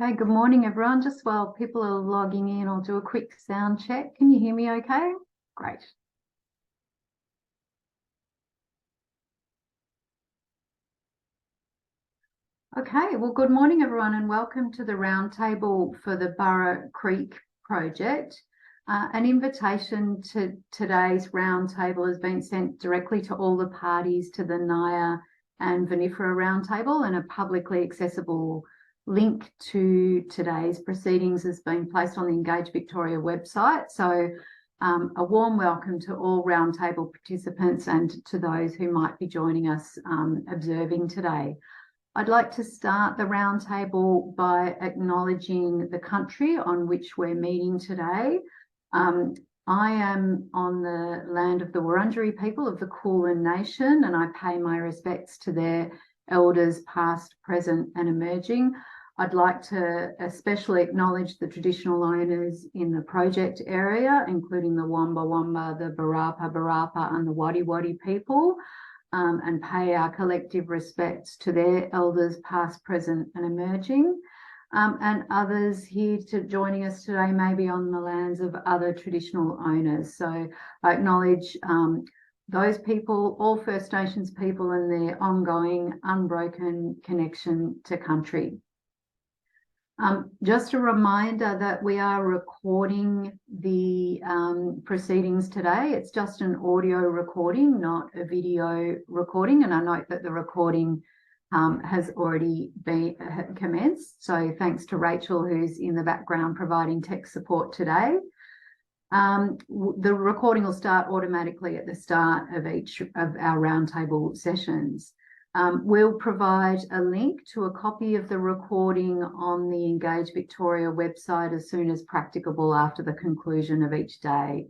Okay, good morning, everyone. Just while people are logging in, I'll do a quick sound check. Can you hear me okay? Great. Okay, well, good morning, everyone, and welcome to the Roundtable for the Burra Creek project. An invitation to today's Roundtable has been sent directly to all the parties to the NIA and VMFRP Roundtable, and a publicly accessible link to today's proceedings has been placed on the Engage Victoria website. So a warm welcome to all Roundtable participants and to those who might be joining us observing today. I'd like to start the Roundtable by acknowledging the country on which we're meeting today. I am on the land of the Wurundjeri people of the Kulin Nation, and I pay my respects to their elders past, present and emerging. I'd like to especially acknowledge the traditional owners in the project area, including the Wamba Wamba, the Barapa and the Wadi Wadi people, and pay our collective respects to their elders past, present and emerging. And others here joining us today may be on the lands of other traditional owners. So I acknowledge those people, all First Nations people, and their ongoing unbroken connection to country. Just a reminder that we are recording the proceedings today. It's just an audio recording, not a video recording. And I note that the recording has already been commenced. So thanks to Rachel, who's in the background providing tech support today. The recording will start automatically at the start of each of our Roundtable sessions. We'll provide a link to a copy of the recording on the Engage Victoria website as soon as practicable after the conclusion of each day.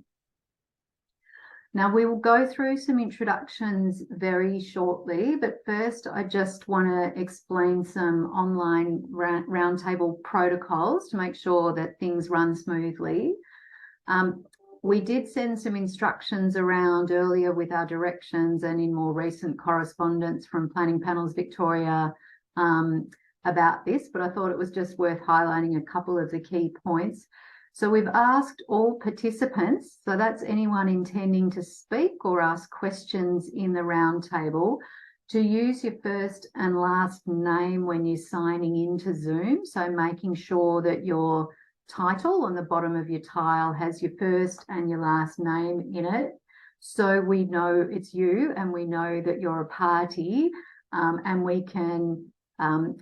Now, we will go through some introductions very shortly, but first I just want to explain some online Roundtable protocols to make sure that things run smoothly. We did send some instructions around earlier with our directions and in more recent correspondence from Planning Panels Victoria about this, but I thought it was just worth highlighting a couple of the key points. So we've asked all participants, so that's anyone intending to speak or ask questions in the Roundtable, to use your first and last name when you're signing into Zoom. So making sure that your title on the bottom of your tile has your first and your last name in it, so we know it's you and we know that you're a party, and we can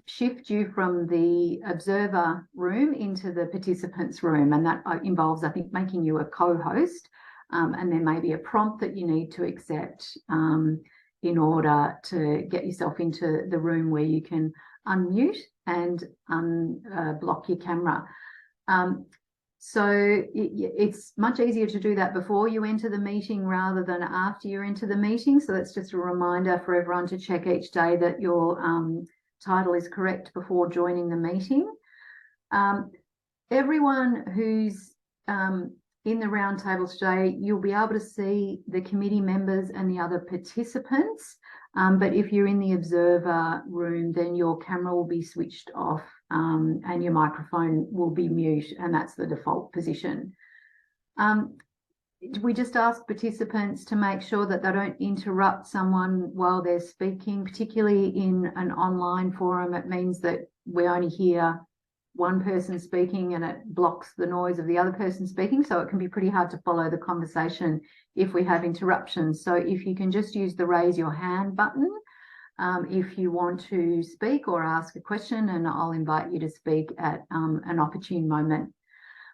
shift you from the observer room into the participants room, and that involves, I think, making you a co-host, and there may be a prompt that you need to accept in order to get yourself into the room where you can unmute and unblock your camera. So it's much easier to do that before you enter the meeting rather than after you're into the meeting. So that's just a reminder for everyone to check each day that your title is correct before joining the meeting. Everyone who's in the Roundtable today, you'll be able to see the committee members and the other participants. But if you're in the observer room, then your camera will be switched off and your microphone will be mute, and that's the default position. We just ask participants to make sure that they don't interrupt someone while they're speaking, particularly in an online forum. It means that we only hear one person speaking and it blocks the noise of the other person speaking, so it can be pretty hard to follow the conversation if we have interruptions. So if you can just use the raise your hand button if you want to speak or ask a question, and I'll invite you to speak at an opportune moment.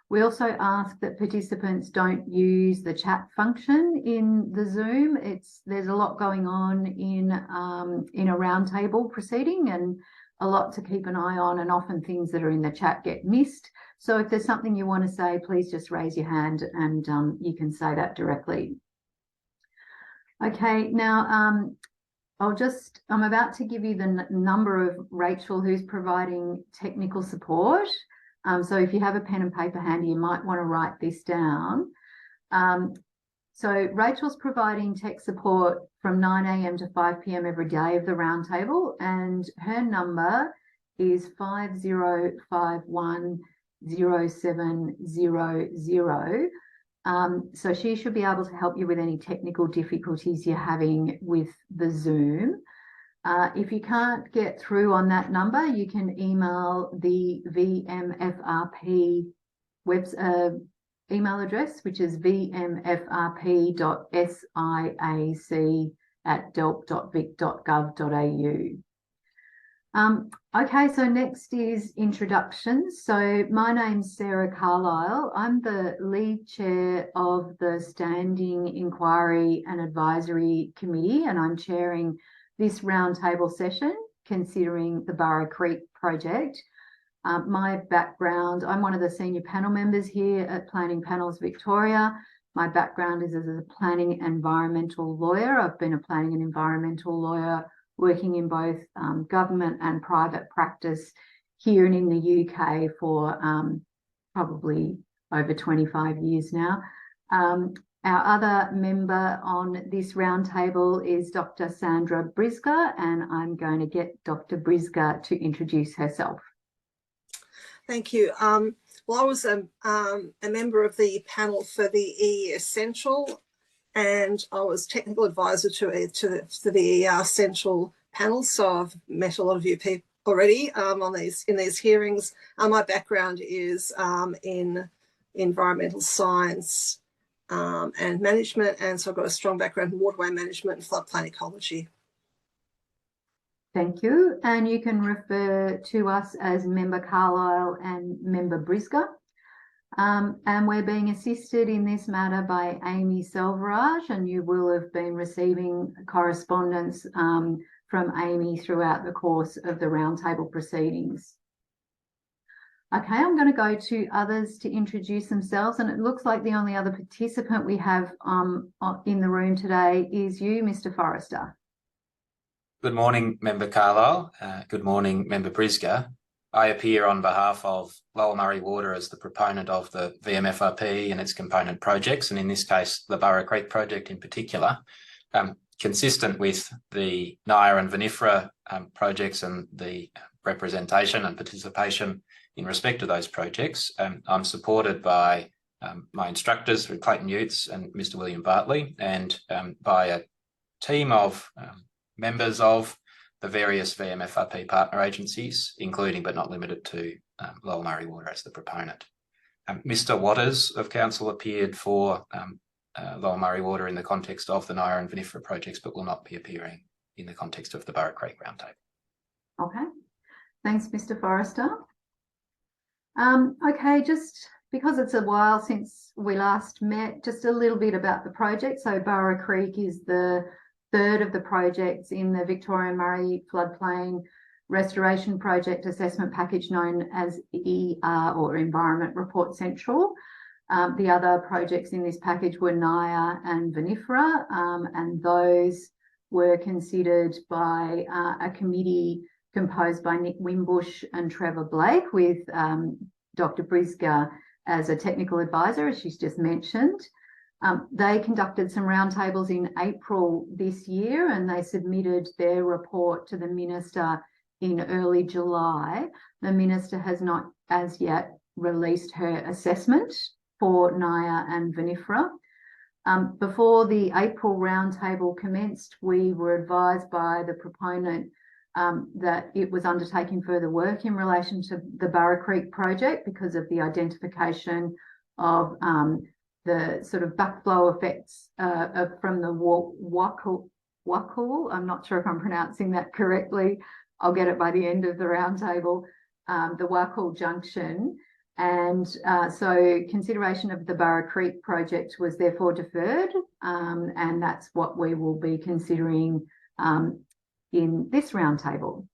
We also ask that participants don't use the chat function in the Zoom. There's a lot going on in a Roundtable proceeding, and a lot to keep an eye on, and often things that are in the chat get missed. So if there's something you want to say, please just raise your hand and you can say that directly. Okay, now I'm about to give you the number of Rachel, who's providing technical support. So if you have a pen and paper handy, you might want to write this down. So Rachel's providing tech support from 9 a.m. to 5 p.m. every day of the Roundtable, and her number is 50510700. So she should be able to help you with any technical difficulties you're having with the Zoom. If you can't get through on that number, you can email the VMFRP email address, which is vmfrp.siac@delp.vic.gov.au. Okay, so next is introductions. So my name's Sarah Carlisle. I'm the lead chair of the Standing Inquiry and Advisory Committee, and I'm chairing this roundtable session considering the Burra Creek project. My background, I'm one of the senior panel members here at Planning Panels Victoria. My background is as a planning environmental lawyer. I've been a planning and environmental lawyer working in both government and private practice here and in the UK for probably over 25 years now. Our other member on this roundtable is Dr. Sandra Brisger, and I'm going to get Dr. Brisger to introduce herself. Thank you. Well, I was a member of the panel for the EE Essential, and I was technical advisor to the ER Essential panel. So I've met a lot of you people already in these hearings. My background is in environmental science and management, and so I've got a strong background in waterway management and floodplain ecology. Thank you. And you can refer to us as Member Carlisle and Member Brisger. And we're being assisted in this matter by Amy Selvaraj, and you will have been receiving correspondence from Amy throughout the course of the roundtable proceedings. Okay, I'm going to go to others to introduce themselves, and it looks like the only other participant we have in the room today is you, Mr. Forrester. Good morning, Member Carlisle. Good morning, Member Brisger. I appear on behalf of Lower Murray Water as the proponent of the VMFRP and its component projects, and in this case, the Burra Creek project in particular. Consistent with the NIA and VMFRP projects and the representation and participation in respect to those projects, I'm supported by my instructors, Clayton Utes and Mr. William Bartley, and by a team of members of the various VMFRP partner agencies, including but not limited to Lower Murray Water as the proponent. Mr. Waters of Council appeared for Lower Murray Water in the context of the NIA and VMFRP projects, but will not be appearing in the context of the Burra Creek Roundtable. Okay, thanks, Mr. Forrester. Okay, just because it's a while since we last met, just a little bit about the project. So Burra Creek is the third of the projects in the Victoria Murray Floodplain Restoration Project Assessment Package known as ER or Environment Report Central. The other projects in this package were NIA and VMFRP, and those were considered by a committee composed by Nick Wimbush and Trevor Blake, with Dr. Brisger as a technical advisor, as she's just mentioned. They conducted some roundtables in April this year, and they submitted their report to the Minister in early July. The Minister has not as yet released her assessment for NIA and VMFRP. Before the April roundtable commenced, we were advised by the proponent that it was undertaking further work in relation to the Burra Creek project because of the identification of the sort of backflow effects from the Wakul. I'm not sure if I'm pronouncing that correctly. I'll get it by the end of the roundtable, the Wakul Junction. And so consideration of the Burra Creek project was therefore deferred, and that's what we will be considering in this roundtable.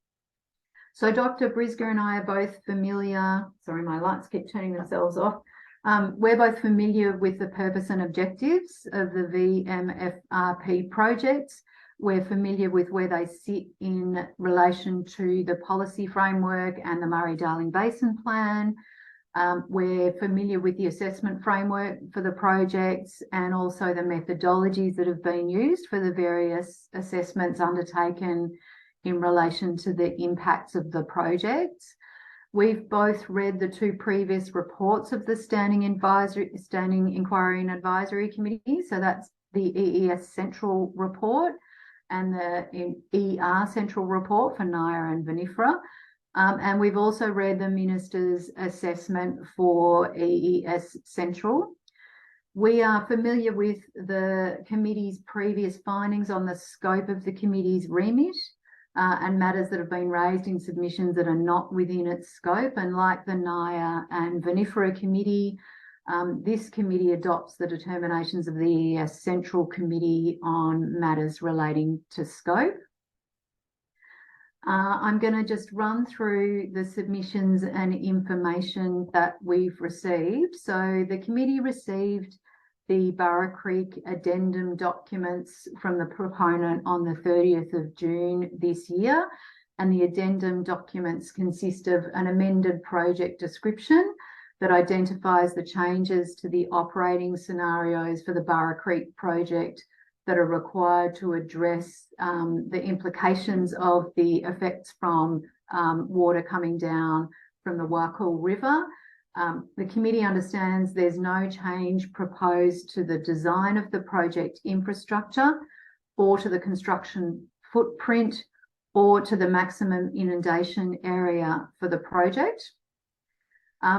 So Dr. Brisger and I are both familiar, sorry, my lights keep turning themselves off. We're both familiar with the purpose and objectives of the VMFRP projects. We're familiar with where they sit in relation to the policy framework and the Murray-Darling Basin Plan. We're familiar with the assessment framework for the projects and also the methodologies that have been used for the various assessments undertaken in relation to the impacts of the projects. We've both read the two previous reports of the Standing Inquiry and Advisory Committee. So that's the EES Central Report and the ER Central Report for NIA and VMFRP. And we've also read the Minister's assessment for EES Central. We are familiar with the committee's previous findings on the scope of the committee's remit and matters that have been raised in submissions that are not within its scope. And like the NIA and VMFRP committee, this committee adopts the determinations of the EES Central Committee on matters relating to scope. I'm going to just run through the submissions and information that we've received. So the committee received the Burra Creek addendum documents from the proponent on the 30th of June this year. And the addendum documents consist of an amended project description that identifies the changes to the operating scenarios for the Burra Creek project that are required to address the implications of the effects from water coming down from the Waikul River. The committee understands there's no change proposed to the design of the project infrastructure or to the construction footprint or to the maximum inundation area for the project.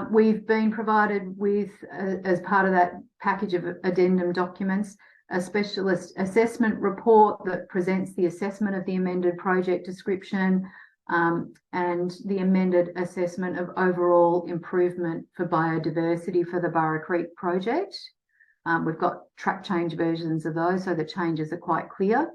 We've been provided with, as part of that package of addendum documents, a specialist assessment report that presents the assessment of the amended project description and the amended assessment of overall improvement for biodiversity for the Burra Creek project. We've got track change versions of those, so the changes are quite clear.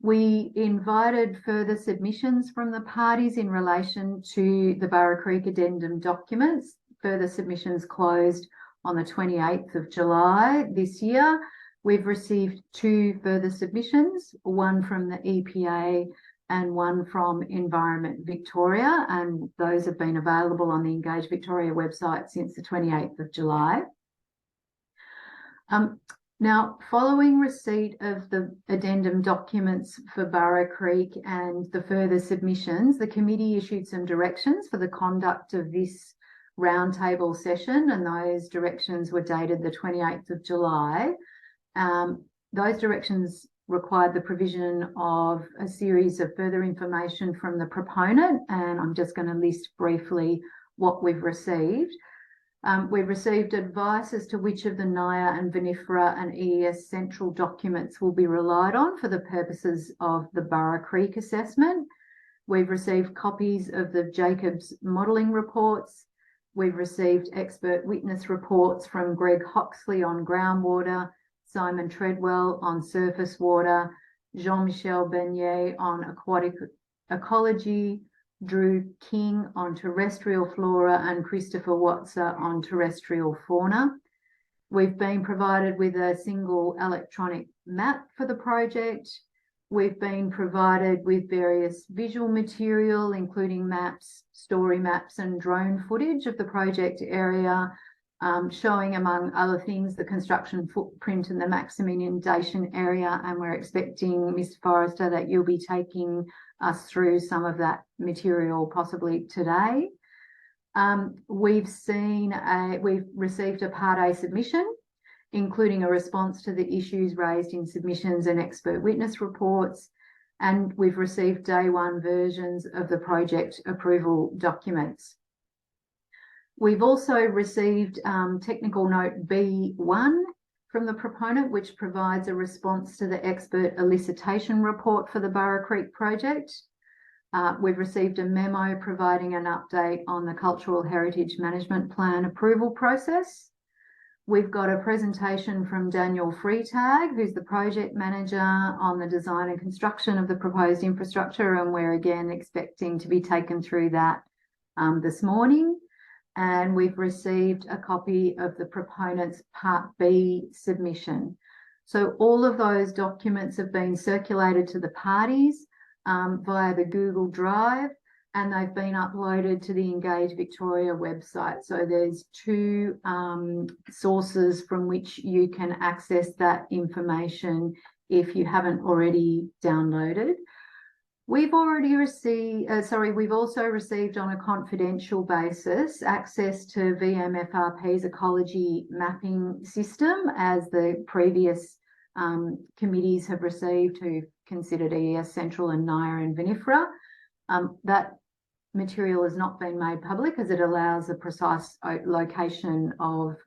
We invited further submissions from the parties in relation to the Burra Creek addendum documents. Further submissions closed on the 28th of July this year. We've received two further submissions, one from the EPA and one from Environment Victoria, and those have been available on the Engage Victoria website since the 28th of July. Now, following receipt of the addendum documents for Burra Creek and the further submissions, the committee issued some directions for the conduct of this roundtable session, and those directions were dated the 28th of July. Those directions required the provision of a series of further information from the proponent, and I'm just going to list briefly what we've received. We've received advice as to which of the NIA and VMFRP and EES Central documents will be relied on for the purposes of the Burra Creek assessment. We've received copies of the Jacobs modelling reports. We've received expert witness reports from Greg Hoxley on groundwater, Simon Treadwell on surface water, Jean-Michel Bernier on aquatic ecology, Drew King on terrestrial flora, and Christopher Watser on terrestrial fauna. We've been provided with a single electronic map for the project. We've been provided with various visual material, including maps, story maps, and drone footage of the project area, showing, among other things, the construction footprint and the maximum inundation area. And we're expecting, Ms. Forrester, that you'll be taking us through some of that material possibly today. We've received a Part A submission, including a response to the issues raised in submissions and expert witness reports. And we've received day one versions of the project approval documents. We've also received technical note B1 from the proponent, which provides a response to the expert elicitation report for the Burra Creek project. We've received a memo providing an update on the Cultural Heritage Management Plan approval process. We've got a presentation from Daniel Freetag, who's the project manager on the design and construction of the proposed infrastructure, and we're again expecting to be taken through that this morning. And we've received a copy of the proponent's Part B submission. So all of those documents have been circulated to the parties via the Google Drive, and they've been uploaded to the Engage Victoria website. So there's two sources from which you can access that information if you haven't already downloaded. We've already received, we've also received on a confidential basis access to VMFRP's ecology mapping system, as the previous committees have received who considered EES Central and NIA and Vinifera. That material has not been made public as it allows a precise location of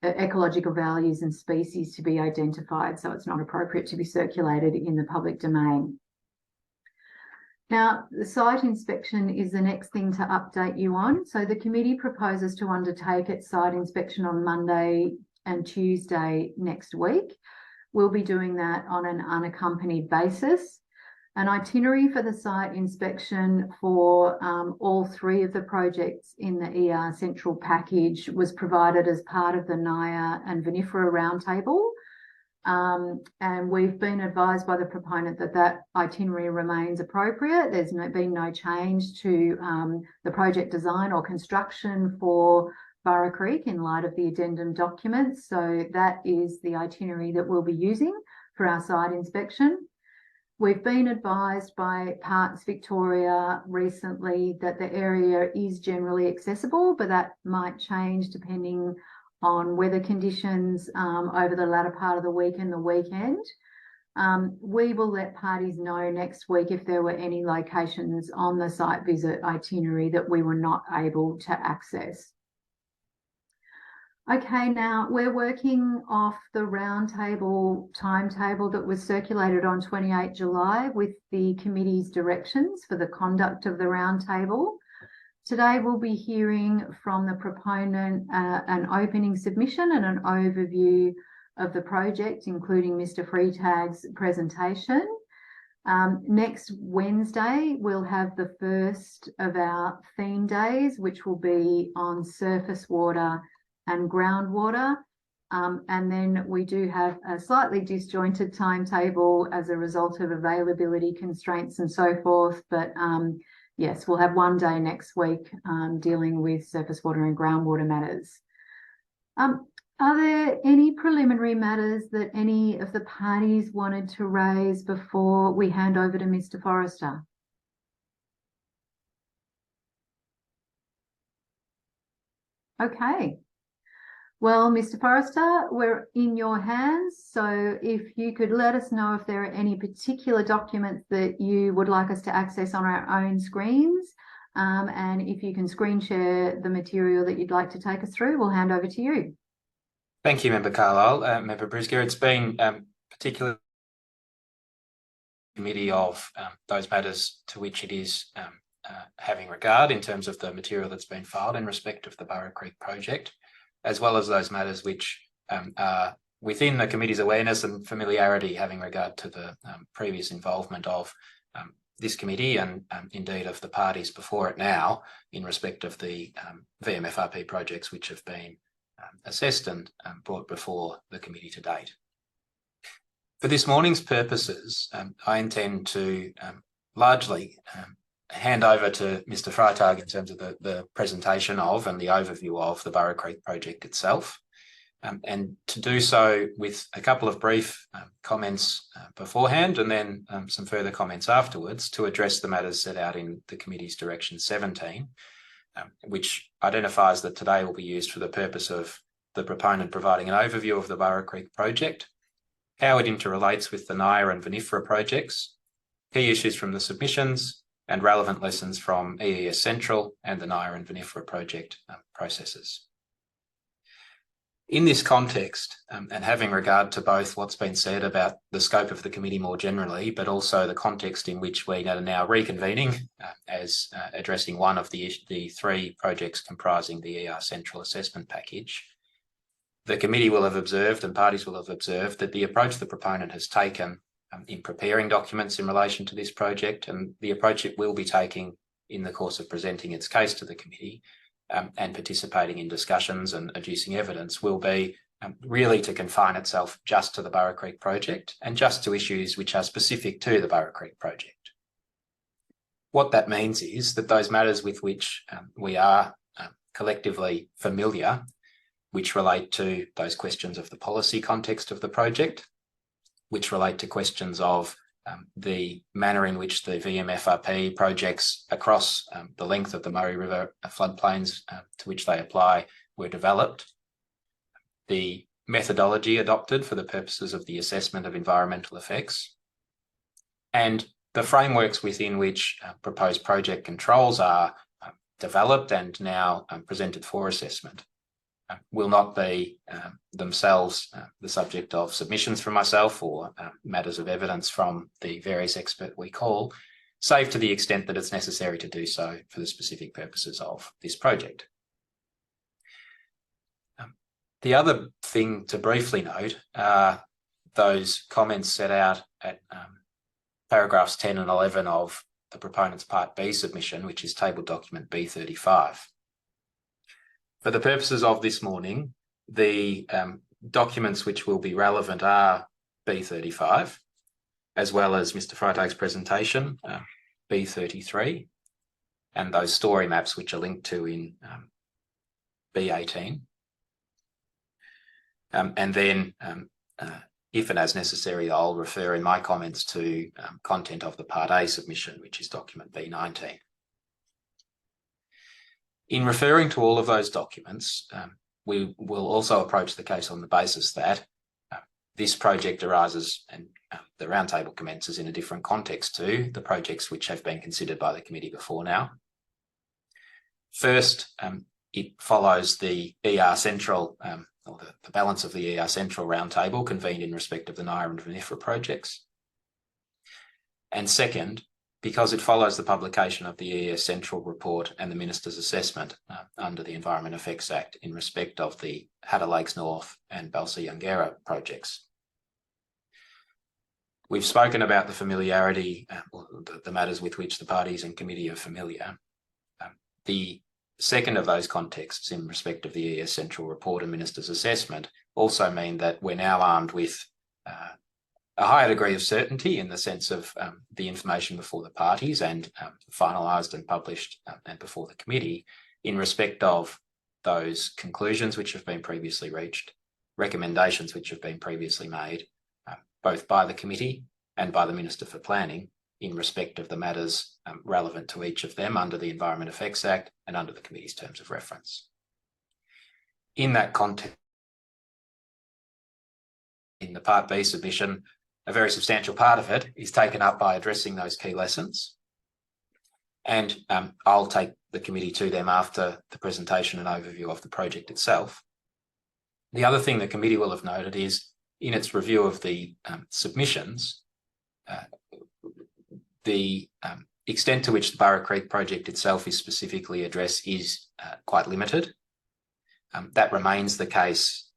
ecological values and species to be identified, so it's not appropriate to be circulated in the public domain. Now, the site inspection is the next thing to update you on. So the committee proposes to undertake its site inspection on Monday and Tuesday next week. We'll be doing that on an unaccompanied basis. An itinerary for the site inspection for all three of the projects in the ER Central package was provided as part of the NIA and Vinifera Roundtable. And we've been advised by the proponent that that itinerary remains appropriate. There's been no change to the project design or construction for Burra Creek in light of the addendum documents. So that is the itinerary that we'll be using for our site inspection. We've been advised by Parks Victoria recently that the area is generally accessible, but that might change depending on weather conditions over the latter part of the week and the weekend. We will let parties know next week if there were any locations on the site visit itinerary that we were not able to access. Okay, now we're working off the roundtable timetable that was circulated on 28 July with the committee's directions for the conduct of the roundtable. Today we'll be hearing from the proponent an opening submission and an overview of the project, including Mr. Freitag's presentation. Next Wednesday, we'll have the first of our theme days, which will be on surface water and groundwater. And then we do have a slightly disjointed timetable as a result of availability constraints and so forth. But yes, we'll have one day next week dealing with surface water and groundwater matters. Are there any preliminary matters that any of the parties wanted to raise before we hand over to Mr. Forrester? Okay. Well, Mr. Forrester, we're in your hands. So if you could let us know if there are any particular documents that you would like us to access on our own screens. And if you can screen share the material that you'd like to take us through, we'll hand over to you. Thank you, Member Carlisle. Member Brisger, it's been particularly committee of those matters to which it is having regard in terms of the material that's been filed in respect of the Burra Creek project, as well as those matters which are within the committee's awareness and familiarity having regard to the previous involvement of this committee and indeed of the parties before it now in respect of the VMFRP projects which have been assessed and brought before the committee to date. For this morning's purposes, I intend to largely hand over to Mr. Freitag in terms of the presentation of and the overview of the Burra Creek project itself, and to do so with a couple of brief comments beforehand and then some further comments afterwards to address the matters set out in the committee's Direction 17, which identifies that today will be used for the purpose of the proponent providing an overview of the Burra Creek project, how it interrelates with the NIA and Vinifera projects, key issues from the submissions, and relevant lessons from EES Central and the NIA and Vinifera project processes. In this context, and having regard to both what's been said about the scope of the committee more generally, but also the context in which we are now reconvening as addressing one of the three projects comprising the ER Central assessment package, the committee will have observed and parties will have observed that the approach the proponent has taken in preparing documents in relation to this project and the approach it will be taking in the course of presenting its case to the committee and participating in discussions and adducing evidence will be really to confine itself just to the Burra Creek project and just to issues which are specific to the Burra Creek project. What that means is that those matters with which we are collectively familiar, which relate to those questions of the policy context of the project, which relate to questions of the manner in which the VMFRP projects across the length of the Murray River floodplains to which they apply were developed, the methodology adopted for the purposes of the assessment of environmental effects, and the frameworks within which proposed project controls are developed and now presented for assessment. Will not be themselves the subject of submissions from myself or matters of evidence from the various experts we call, save to the extent that it's necessary to do so for the specific purposes of this project. The other thing to briefly note are those comments set out at paragraphs 10 and 11 of the proponent's Part B submission, which is table document B35. For the purposes of this morning, the documents which will be relevant are B35, as well as Mr. Freitag's presentation, B33, and those story maps which are linked to in B18. And then, if and as necessary, I'll refer in my comments to content of the Part A submission, which is document B19. In referring to all of those documents, we will also approach the case on the basis that this project arises and the roundtable commences in a different context to the projects which have been considered by the committee before now. First, it follows the ER Central, or the balance of the ER Central roundtable convened in respect of the Naira and VMFRP projects. And second, because it follows the publication of the ES Central report and the Minister's assessment under the Environment Effects Act in respect of the Hatter Lakes North and Balsa-Yungera projects. We've spoken about the familiarity, or the matters with which the parties and committee are familiar. The second of those contexts in respect of the ES Central report and Minister's assessment also mean that we're now armed with a higher degree of certainty in the sense of the information before the parties and finalised and published and before the committee in respect of those conclusions which have been previously reached, recommendations which have been previously made, both by the committee and by the Minister for Planning in respect of the matters relevant to each of them under the Environment Effects Act and under the committee's terms of reference. In that context, in the Part B submission, a very substantial part of it is taken up by addressing those key lessons. And I'll take the committee to them after the presentation and overview of the project itself. The other thing the committee will have noted is in its review of the submissions, the extent to which the Burra Creek project itself is specifically addressed is quite limited. That remains the case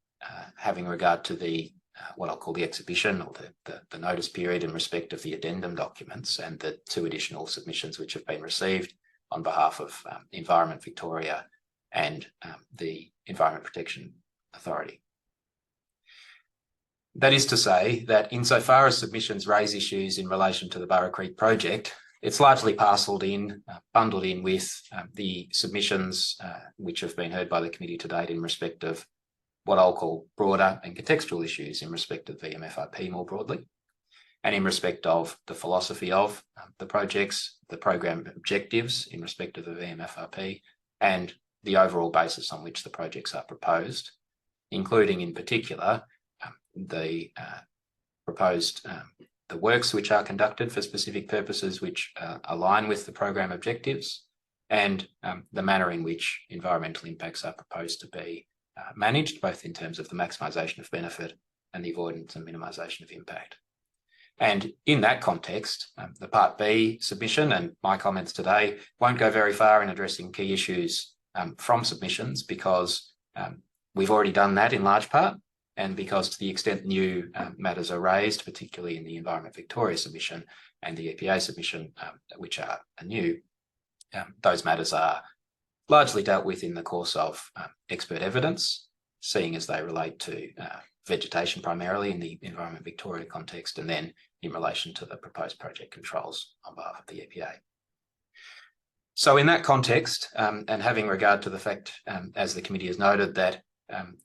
having regard to the what I'll call the exhibition or the notice period in respect of the addendum documents and the 2 additional submissions which have been received on behalf of Environment Victoria and the Environment Protection Authority. That is to say that insofar as submissions raise issues in relation to the Burra Creek project, it's largely parcelled in, bundled in with the submissions which have been heard by the committee to date in respect of what I'll call broader and contextual issues in respect of VMFRP more broadly, and in respect of the philosophy of the projects, the program objectives in respect of the VMFRP, and the overall basis on which the projects are proposed, including in particular the proposed the works which are conducted for specific purposes which align with the program objectives, and the manner in which environmental impacts are proposed to be managed, both in terms of the maximisation of benefit and the avoidance and minimisation of impact. And in that context, the Part B submission and my comments today won't go very far in addressing key issues from submissions because we've already done that in large part, and because to the extent new matters are raised, particularly in the Environment Victoria submission and the EPA submission, which are new, those matters are largely dealt with in the course of expert evidence, seeing as they relate to vegetation primarily in the Environment Victoria context, and then in relation to the proposed project controls on behalf of the EPA. So in that context, and having regard to the fact, as the committee has noted, that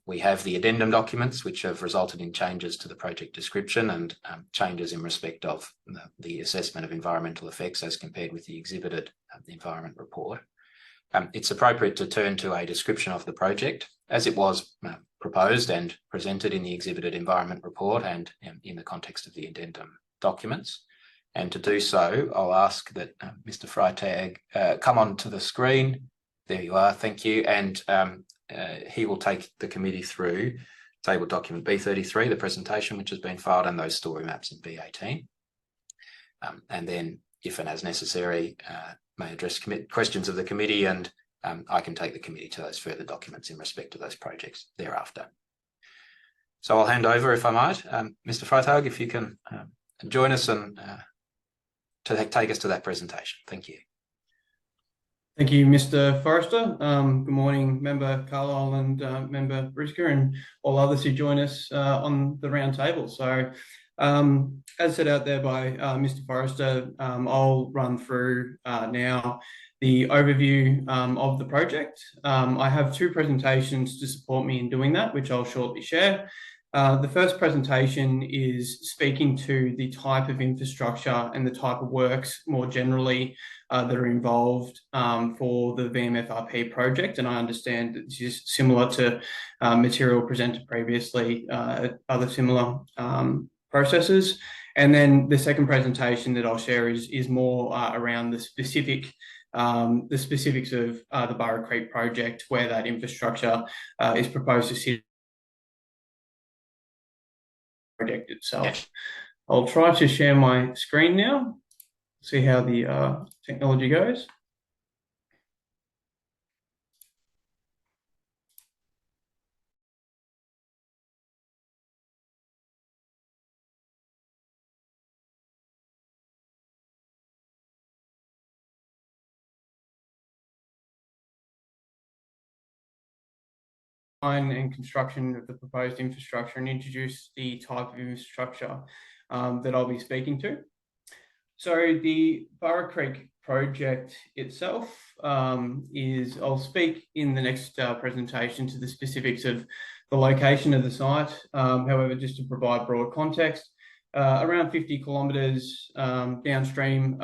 We have the addendum documents, which have resulted in changes to the project description and changes in respect of the assessment of environmental effects as compared with the exhibited environment report. It's appropriate to turn to a description of the project as it was proposed and presented in the exhibited environment report and in the context of the addendum documents. And to do so, I'll ask that Mr. Freitag come onto the screen. There you are, thank you. And he will take the committee through table document B33, the presentation which has been filed, and those story maps in B18. And then, if and as necessary, may address questions of the committee, and I can take the committee to those further documents in respect to those projects thereafter. So I'll hand over, if I might, Mr. Freitag, if you can join us and to take us to that presentation. Thank you. Thank you, Mr. Forrester. Good morning, Member Carlisle and Member Brisker, and all others who join us on the roundtable. So, as set out there by Mr. Forrester, I'll run through now the overview of the project. I have two presentations to support me in doing that, which I'll shortly share. The first presentation is speaking to the type of infrastructure and the type of works more generally that are involved for the VMFRP project. And I understand that this is similar to material presented previously at other similar processes. And then the second presentation that I'll share is more around the specifics of the Burra Creek project, where that infrastructure is proposed to sit project itself. I'll try to share my screen now, see how the technology goes. And construction of the proposed infrastructure and introduce the type of infrastructure that I'll be speaking to. So the Burra Creek project itself I'll speak in the next presentation to the specifics of the location of the site. However, just to provide broad context, around 50 kilometres downstream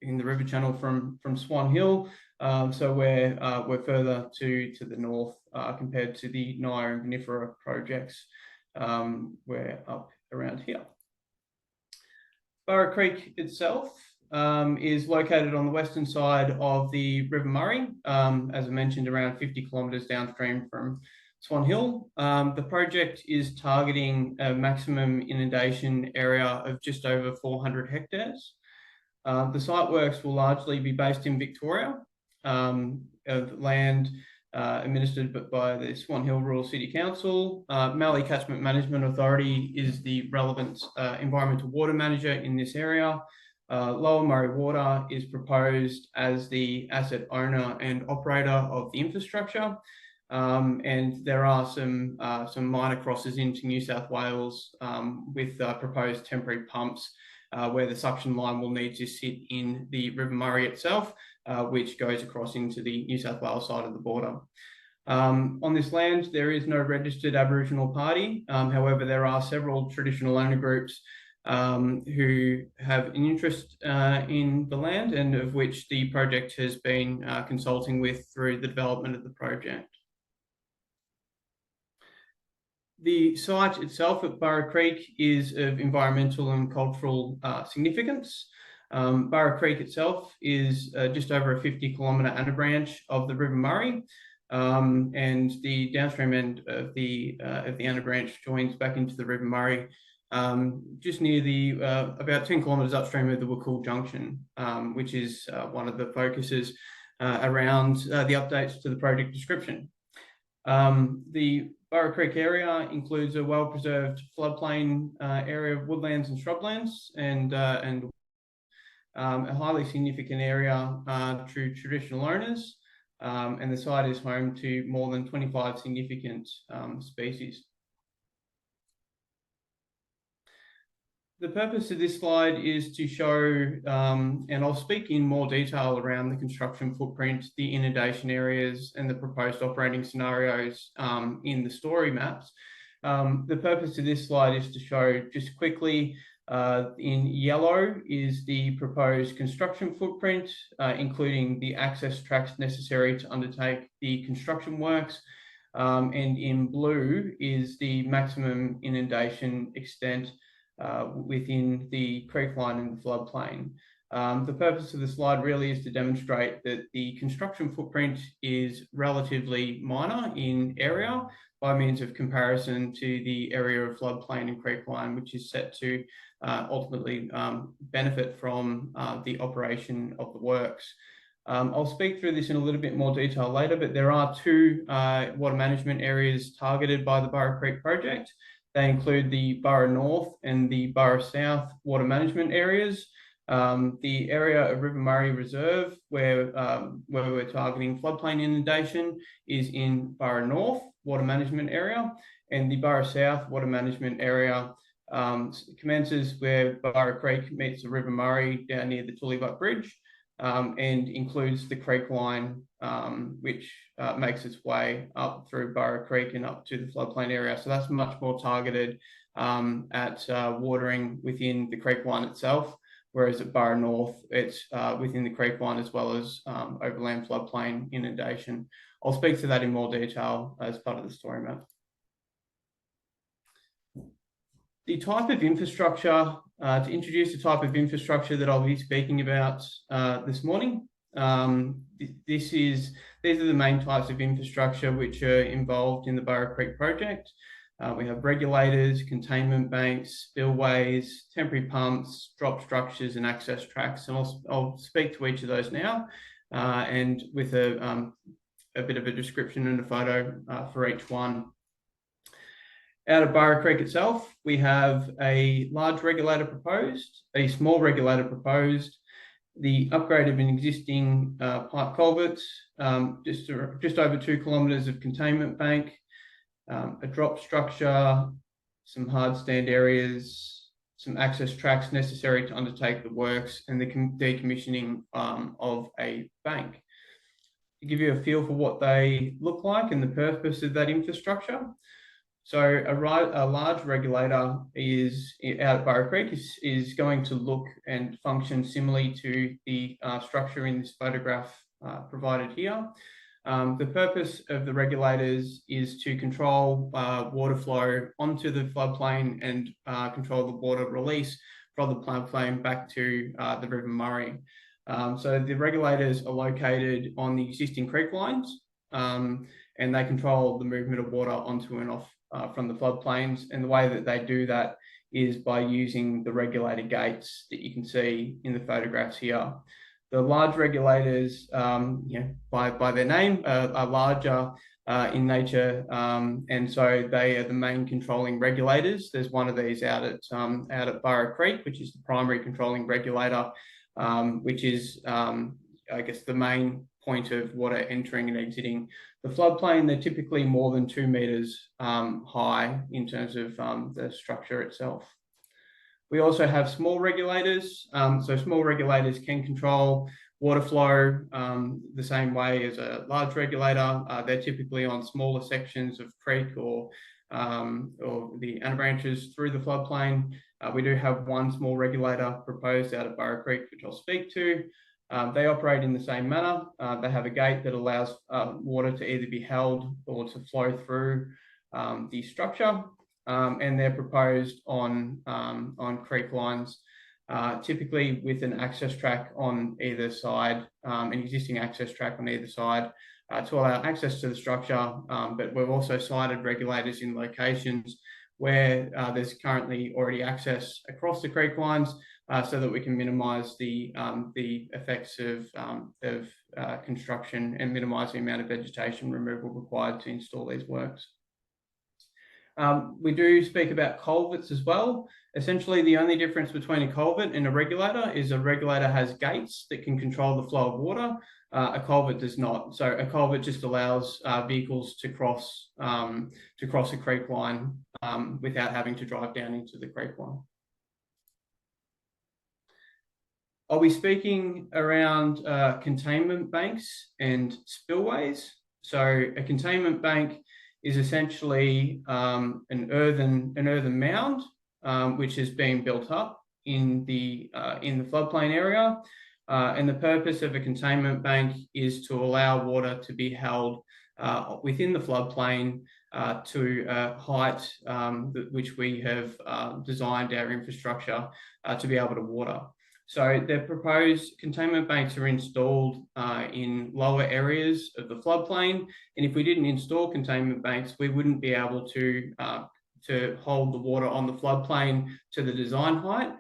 in the river channel from Swan Hill. So we're further to the north compared to the Naya and Vinifera projects. We're up around here. Burra Creek itself is located on the western side of the River Murray, as I mentioned, around 50 kilometres downstream from Swan Hill. The project is targeting a maximum inundation area of just over 400 hectares. The site works will largely be based in Victoria, of land administered by the Swan Hill Rural City Council. Mallee Catchment Management Authority is the relevant environmental water manager in this area. Lower Murray Water is proposed as the asset owner and operator of the infrastructure. And there are some minor crosses into New South Wales with proposed temporary pumps where the suction line will need to sit in the River Murray itself, which goes across into the New South Wales side of the border. On this land, there is no registered Aboriginal party. However, there are several traditional owner groups who have an interest in the land, and of which the project has been consulting with through the development of the project. The site itself at Burra Creek is of environmental and cultural significance. Burra Creek itself is just over a 50-kilometre anabranch of the River Murray, and the downstream end of the anabranch joins back into the River Murray just near the about 10 kilometres upstream of the Wakul Junction, which is one of the focuses around the updates to the project description. The Burra Creek area includes a well-preserved floodplain area of woodlands and shrublands, and a highly significant area to traditional owners, and the site is home to more than 25 significant species. The purpose of this slide is to show, and I'll speak in more detail around the construction footprint, the inundation areas, and the proposed operating scenarios in the story maps. The purpose of this slide is to show just quickly, in yellow is the proposed construction footprint, including the access tracks necessary to undertake the construction works. And in blue is the maximum inundation extent within the creek line and the floodplain. The purpose of the slide really is to demonstrate that the construction footprint is relatively minor in area by means of comparison to the area of floodplain and creek line, which is set to ultimately benefit from the operation of the works. I'll speak through this in a little bit more detail later, but there are two water management areas targeted by the Burra Creek project. They include the Burra North and the Burra South water management areas. The area of River Murray Reserve, where we're targeting floodplain inundation, is in Burra North water management area, and the Burra South water management area commences where Burra Creek meets the River Murray down near the Tullybuck Bridge, and includes the creek line, which makes its way up through Burra Creek and up to the floodplain area. So that's much more targeted at watering within the creek line itself, whereas at Burra North, it's within the creek line as well as overland floodplain inundation. I'll speak to that in more detail as part of the story map. The type of infrastructure, to introduce the type of infrastructure that I'll be speaking about this morning. These are the main types of infrastructure which are involved in the Burra Creek project. We have regulators, containment banks, spillways, temporary pumps, drop structures, and access tracks. And I'll speak to each of those now, and with a bit of a description and a photo for each one. Out of Burra Creek itself, we have a large regulator proposed, a small regulator proposed, the upgrade of an existing pipe culvert, just over 2 kilometres of containment bank, a drop structure, some hard stand areas, some access tracks necessary to undertake the works, and the decommissioning of a bank. To give you a feel for what they look like and the purpose of that infrastructure. So a large regulator is out at Burra Creek is going to look and function similarly to the structure in this photograph provided here. The purpose of the regulators is to control water flow onto the floodplain and control the water release from the floodplain back to the River Murray. So the regulators are located on the existing creek lines, and they control the movement of water onto and off from the floodplains. And the way that they do that is by using the regulator gates that you can see in the photographs here. The large regulators, by their name, are larger in nature, and so they are the main controlling regulators. There's one of these out at Burra Creek, which is the primary controlling regulator, which is, I guess, the main point of water entering and exiting the floodplain. They're typically more than 2 meters high in terms of the structure itself. We also have small regulators. So small regulators can control water flow the same way as a large regulator. They're typically on smaller sections of creek or the anabranches through the floodplain. We do have one small regulator proposed out at Burra Creek, which I'll speak to. They operate in the same manner. They have a gate that allows water to either be held or to flow through the structure, and they're proposed on creek lines, typically with an access track on either side, an existing access track on either side to allow access to the structure. But we've also cited regulators in locations where there's currently already access across the creek lines, so that we can minimise the effects of construction and minimise the amount of vegetation removal required to install these works. We do speak about culverts as well. Essentially, the only difference between a culvert and a regulator is a regulator has gates that can control the flow of water. A culvert does not. So a culvert just allows vehicles to cross a creek line without having to drive down into the creek line. I'll be speaking around containment banks and spillways. So a containment bank is essentially an earthen mound which has been built up in the floodplain area. And the purpose of a containment bank is to allow water to be held within the floodplain to a height which we have designed our infrastructure to be able to water. So the proposed containment banks are installed in lower areas of the floodplain. And if we didn't install containment banks, we wouldn't be able to hold the water on the floodplain to the design height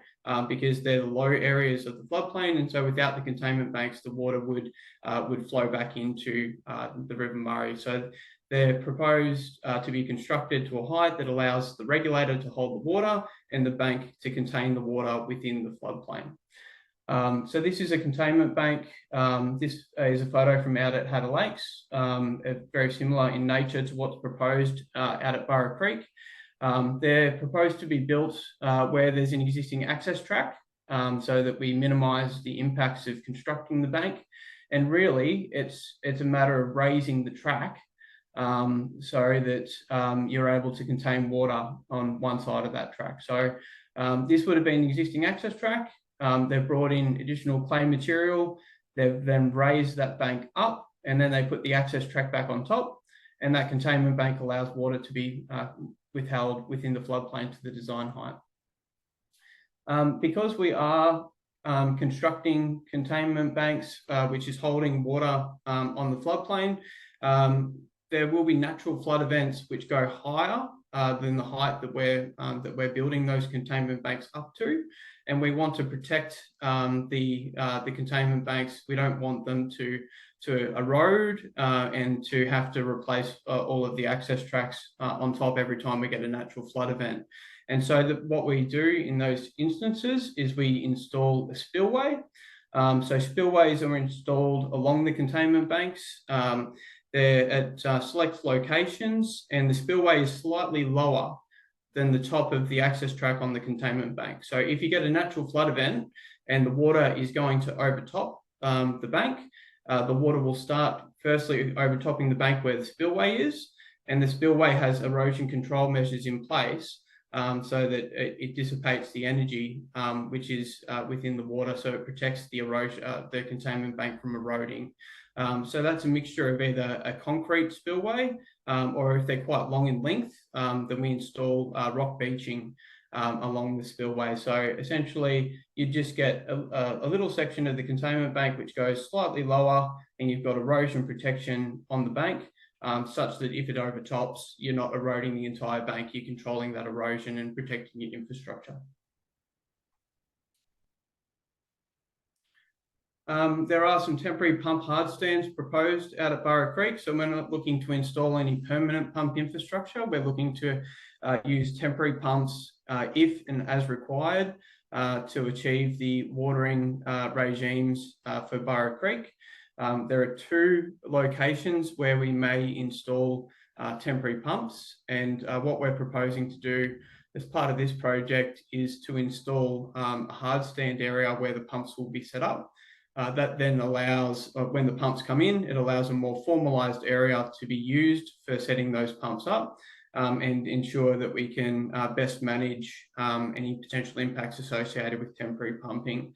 because they're the low areas of the floodplain. And so without the containment banks, the water would flow back into the River Murray. So they're proposed to be constructed to a height that allows the regulator to hold the water and the bank to contain the water within the floodplain. So this is a containment bank. This is a photo from out at Hatter Lakes, very similar in nature to what's proposed out at Burra Creek. They're proposed to be built where there's an existing access track so that we minimise the impacts of constructing the bank. And really, it's a matter of raising the track so that you're able to contain water on one side of that track. So this would have been the existing access track. They've brought in additional clay material. They've then raised that bank up, and then they put the access track back on top. And that containment bank allows water to be withheld within the floodplain to the design height. Because we are constructing containment banks, which is holding water on the floodplain, there will be natural flood events which go higher than the height that we're building those containment banks up to, and we want to protect the containment banks. We don't want them to erode and to have to replace all of the access tracks on top every time we get a natural flood event. And so what we do in those instances is we install a spillway. So spillways are installed along the containment banks. They're at select locations, and the spillway is slightly lower than the top of the access track on the containment bank. So if you get a natural flood event and the water is going to overtop the bank, the water will start firstly overtopping the bank where the spillway is, and the spillway has erosion control measures in place so that it dissipates the energy which is within the water, so it protects the erosion, the containment bank from eroding. So that's a mixture of either a concrete spillway or if they're quite long in length, then we install rock beaching along the spillway. So essentially, you just get a little section of the containment bank which goes slightly lower, and you've got erosion protection on the bank, such that if it overtops, you're not eroding the entire bank, you're controlling that erosion and protecting your infrastructure. There are some temporary pump hard stands proposed out at Burra Creek, so we're not looking to install any permanent pump infrastructure. We're looking to use temporary pumps if and as required to achieve the watering regimes for Burra Creek. There are 2 locations where we may install temporary pumps, and what we're proposing to do as part of this project is to install a hard stand area where the pumps will be set up. That then allows, when the pumps come in, it allows a more formalised area to be used for setting those pumps up and ensure that we can best manage any potential impacts associated with temporary pumping.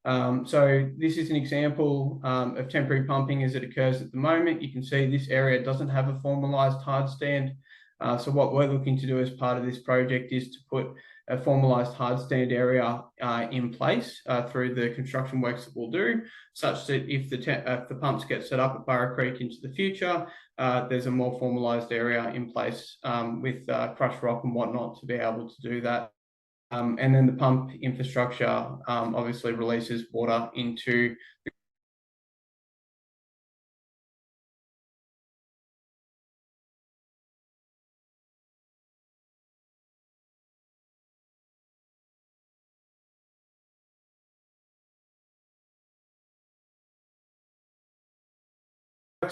So this is an example of temporary pumping as it occurs at the moment. You can see this area doesn't have a formalised hard stand. So what we're looking to do as part of this project is to put a formalised hard stand area in place through the construction works that we'll do, such that if the pumps get set up at Burra Creek into the future, there's a more formalised area in place with crushed rock and whatnot to be able to do that. And then the pump infrastructure obviously releases water into the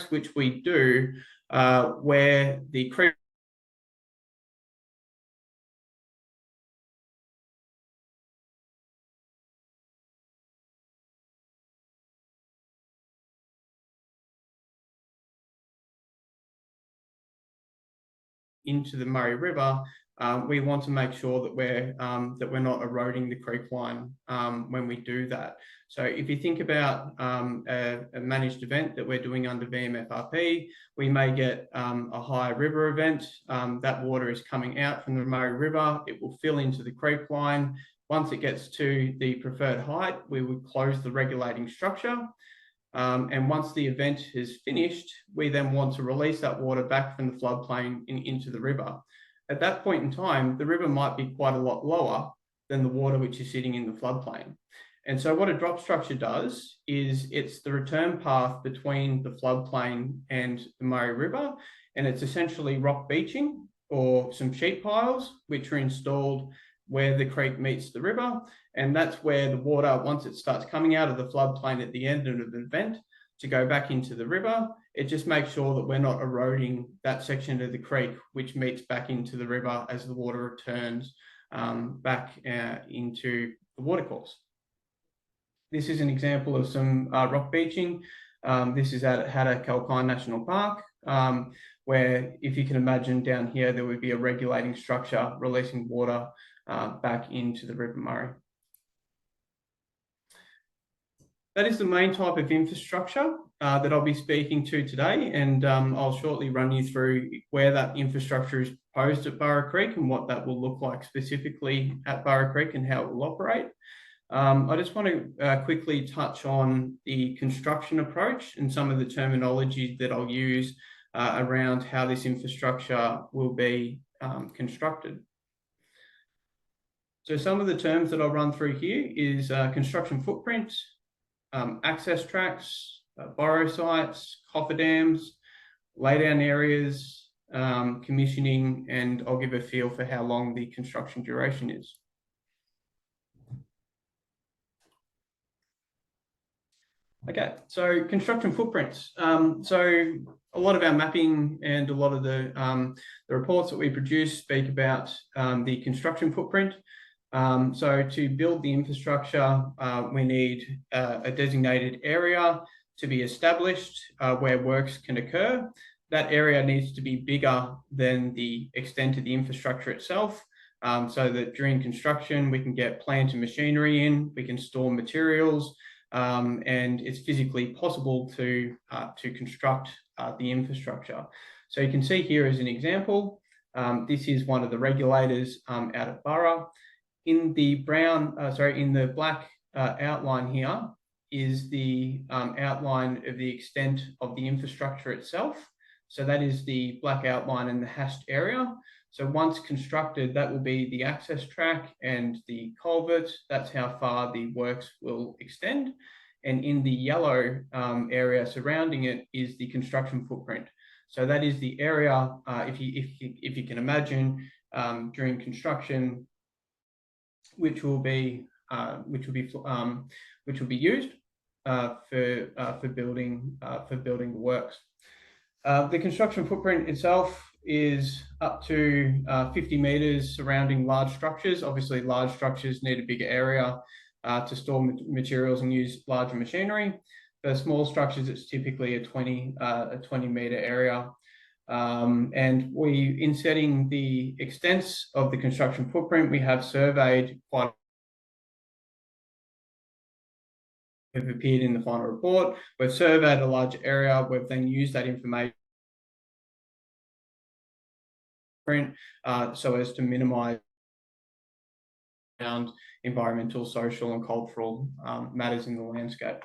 which we do where the creek into the Murray River, we want to make sure that we're not eroding the creek line when we do that. So if you think about a managed event that we're doing under VMFRP, we may get a high river event. That water is coming out from the Murray River. It will fill into the creek line. Once it gets to the preferred height, we would close the regulating structure. And once the event is finished, we then want to release that water back from the floodplain into the river. At that point in time, the river might be quite a lot lower than the water which is sitting in the floodplain. And so what a drop structure does is it's the return path between the floodplain and the Murray River, and it's essentially rock beaching or some sheet piles which are installed where the creek meets the river. And that's where the water, once it starts coming out of the floodplain at the end of an event to go back into the river, it just makes sure that we're not eroding that section of the creek which meets back into the river as the water returns back into the watercourse. This is an example of some rock beaching. This is at Hatta-Kalkine National Park, where, if you can imagine, down here there would be a regulating structure releasing water back into the River Murray. That is the main type of infrastructure that I'll be speaking to today, and I'll shortly run you through where that infrastructure is proposed at Burra Creek and what that will look like specifically at Burra Creek and how it will operate. I just want to quickly touch on the construction approach and some of the terminology that I'll use around how this infrastructure will be constructed. So some of the terms that I'll run through here is construction footprint, access tracks, borrow sites, cofferdams, laydown areas, commissioning, and I'll give a feel for how long the construction duration is. Okay, so construction footprints. So a lot of our mapping and a lot of the reports that we produce speak about the construction footprint. So to build the infrastructure, we need a designated area to be established where works can occur. That area needs to be bigger than the extent of the infrastructure itself, so that during construction we can get plant and machinery in, we can store materials, and it's physically possible to construct the infrastructure. So you can see here as an example, this is one of the regulators out at Burra. In the black outline here is the outline of the extent of the infrastructure itself. So that is the black outline in the hashed area. So once constructed, that will be the access track and the culvert. That's how far the works will extend. And in the yellow area surrounding it is the construction footprint. So that is the area, if you can imagine, during construction, which will be used for building the works. The construction footprint itself is up to 50 meters surrounding large structures. Obviously, large structures need a bigger area to store materials and use larger machinery. For small structures, it's typically a 20 meter area. And in setting the extents of the construction footprint, we have surveyed quite have appeared in the final report. We've surveyed a large area. We've then used that information so as to minimise environmental, social, and cultural matters in the landscape.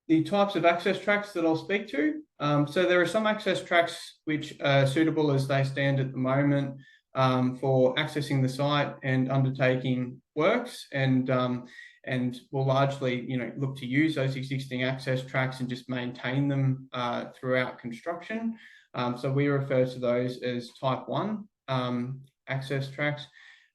The types of access tracks that I'll speak to. So there are some access tracks which are suitable as they stand at the moment for accessing the site and undertaking works, and we'll largely, look to use those existing access tracks and just maintain them throughout construction. So we refer to those as Type 1 access tracks.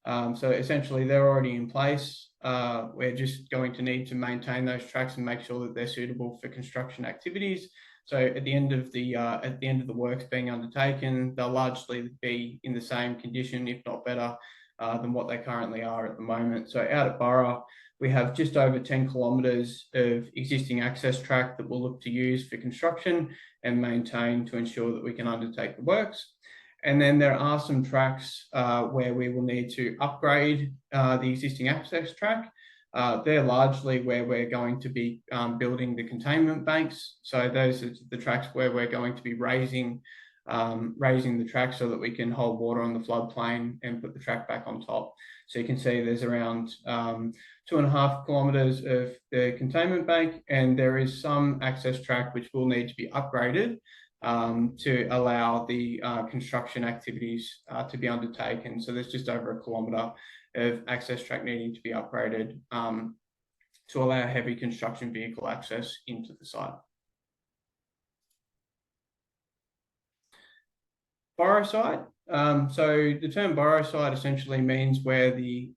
So essentially, they're already in place. We're just going to need to maintain those tracks and make sure that they're suitable for construction activities. So at the end of the works being undertaken, they'll largely be in the same condition, if not better, than what they currently are at the moment. So out at Burra, we have just over 10 kilometres of existing access track that we'll look to use for construction and maintain to ensure that we can undertake the works. And then there are some tracks where we will need to upgrade the existing access track. They're largely where we're going to be building the containment banks. So those are the tracks where we're going to be raising the track so that we can hold water on the floodplain and put the track back on top. So you can see there's around 2.5 kilometres of the containment bank, and there is some access track which will need to be upgraded to allow the construction activities to be undertaken. So there's just over 1 kilometre of access track needing to be upgraded to allow heavy construction vehicle access into the site. Burrow site. So the term burrow site essentially means where the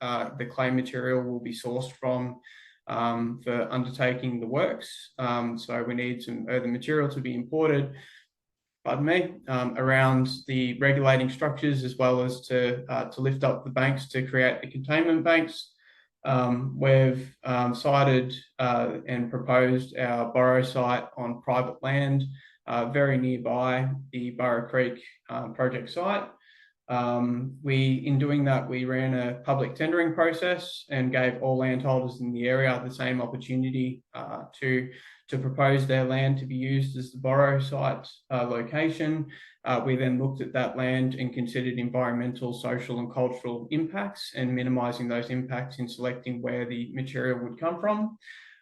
clay material will be sourced from for undertaking the works. So we need some earthen material to be imported, around the regulating structures, as well as to lift up the banks to create the containment banks. We've sited and proposed our burrow site on private land very nearby the Burra Creek project site. In doing that, we ran a public tendering process and gave all landholders in the area the same opportunity to propose their land to be used as the burrow site location. We then looked at that land and considered environmental, social and cultural impacts and minimising those impacts in selecting where the material would come from.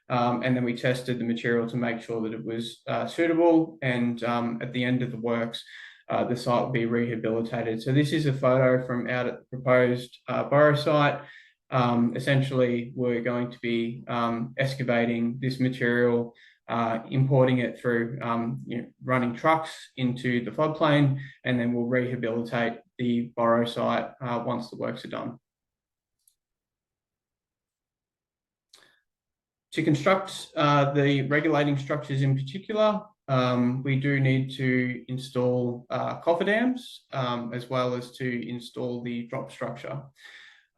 And then we tested the material to make sure that it was suitable, and at the end of the works, the site will be rehabilitated. So this is a photo from out at the proposed burrow site. Essentially, we're going to be excavating this material, importing it through running trucks into the floodplain, and then we'll rehabilitate the burrow site once the works are done. To construct the regulating structures in particular, we do need to install cofferdams as well as to install the drop structure.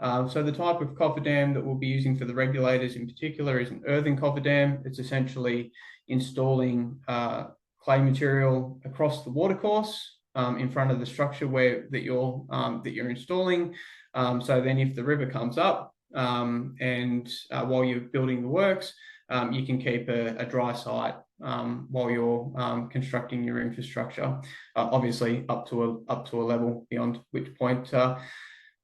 So the type of cofferdam that we'll be using for the regulators in particular is an earthen cofferdam. It's essentially installing clay material across the watercourse in front of the structure that you're installing. So then if the river comes up, and while you're building the works, you can keep a dry site while you're constructing your infrastructure, obviously up to a level beyond which point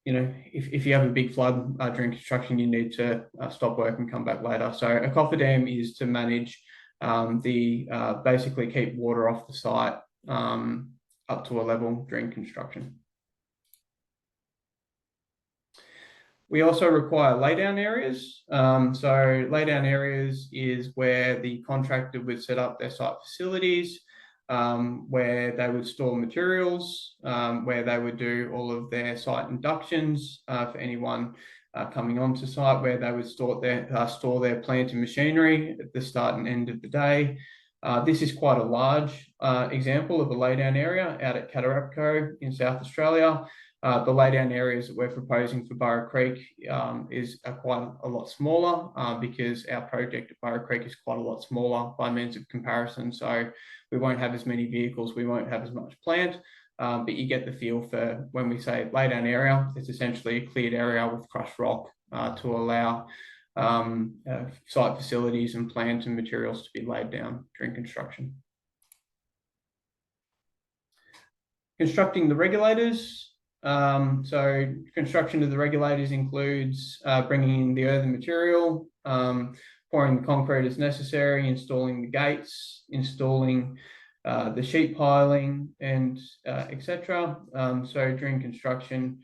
if you have a big flood during construction, you need to stop work and come back later. So a cofferdam is to manage basically keep water off the site up to a level during construction. We also require laydown areas. So laydown areas is where the contractor would set up their site facilities, where they would store materials, where they would do all of their site inductions for anyone coming onto site, where they would store their plant and machinery at the start and end of the day. This is quite a large example of a laydown area out at Catarapco in South Australia. The laydown areas that we're proposing for Burra Creek are quite a lot smaller because our project at Burra Creek is quite a lot smaller by means of comparison. So we won't have as many vehicles, we won't have as much plant, but you get the feel for when we say laydown area, it's essentially a cleared area with crushed rock to allow site facilities and plant and materials to be laid down during construction. Constructing the regulators. So construction of the regulators includes bringing in the earthen material, pouring the concrete as necessary, installing the gates, installing the sheet piling, and etc. So during construction,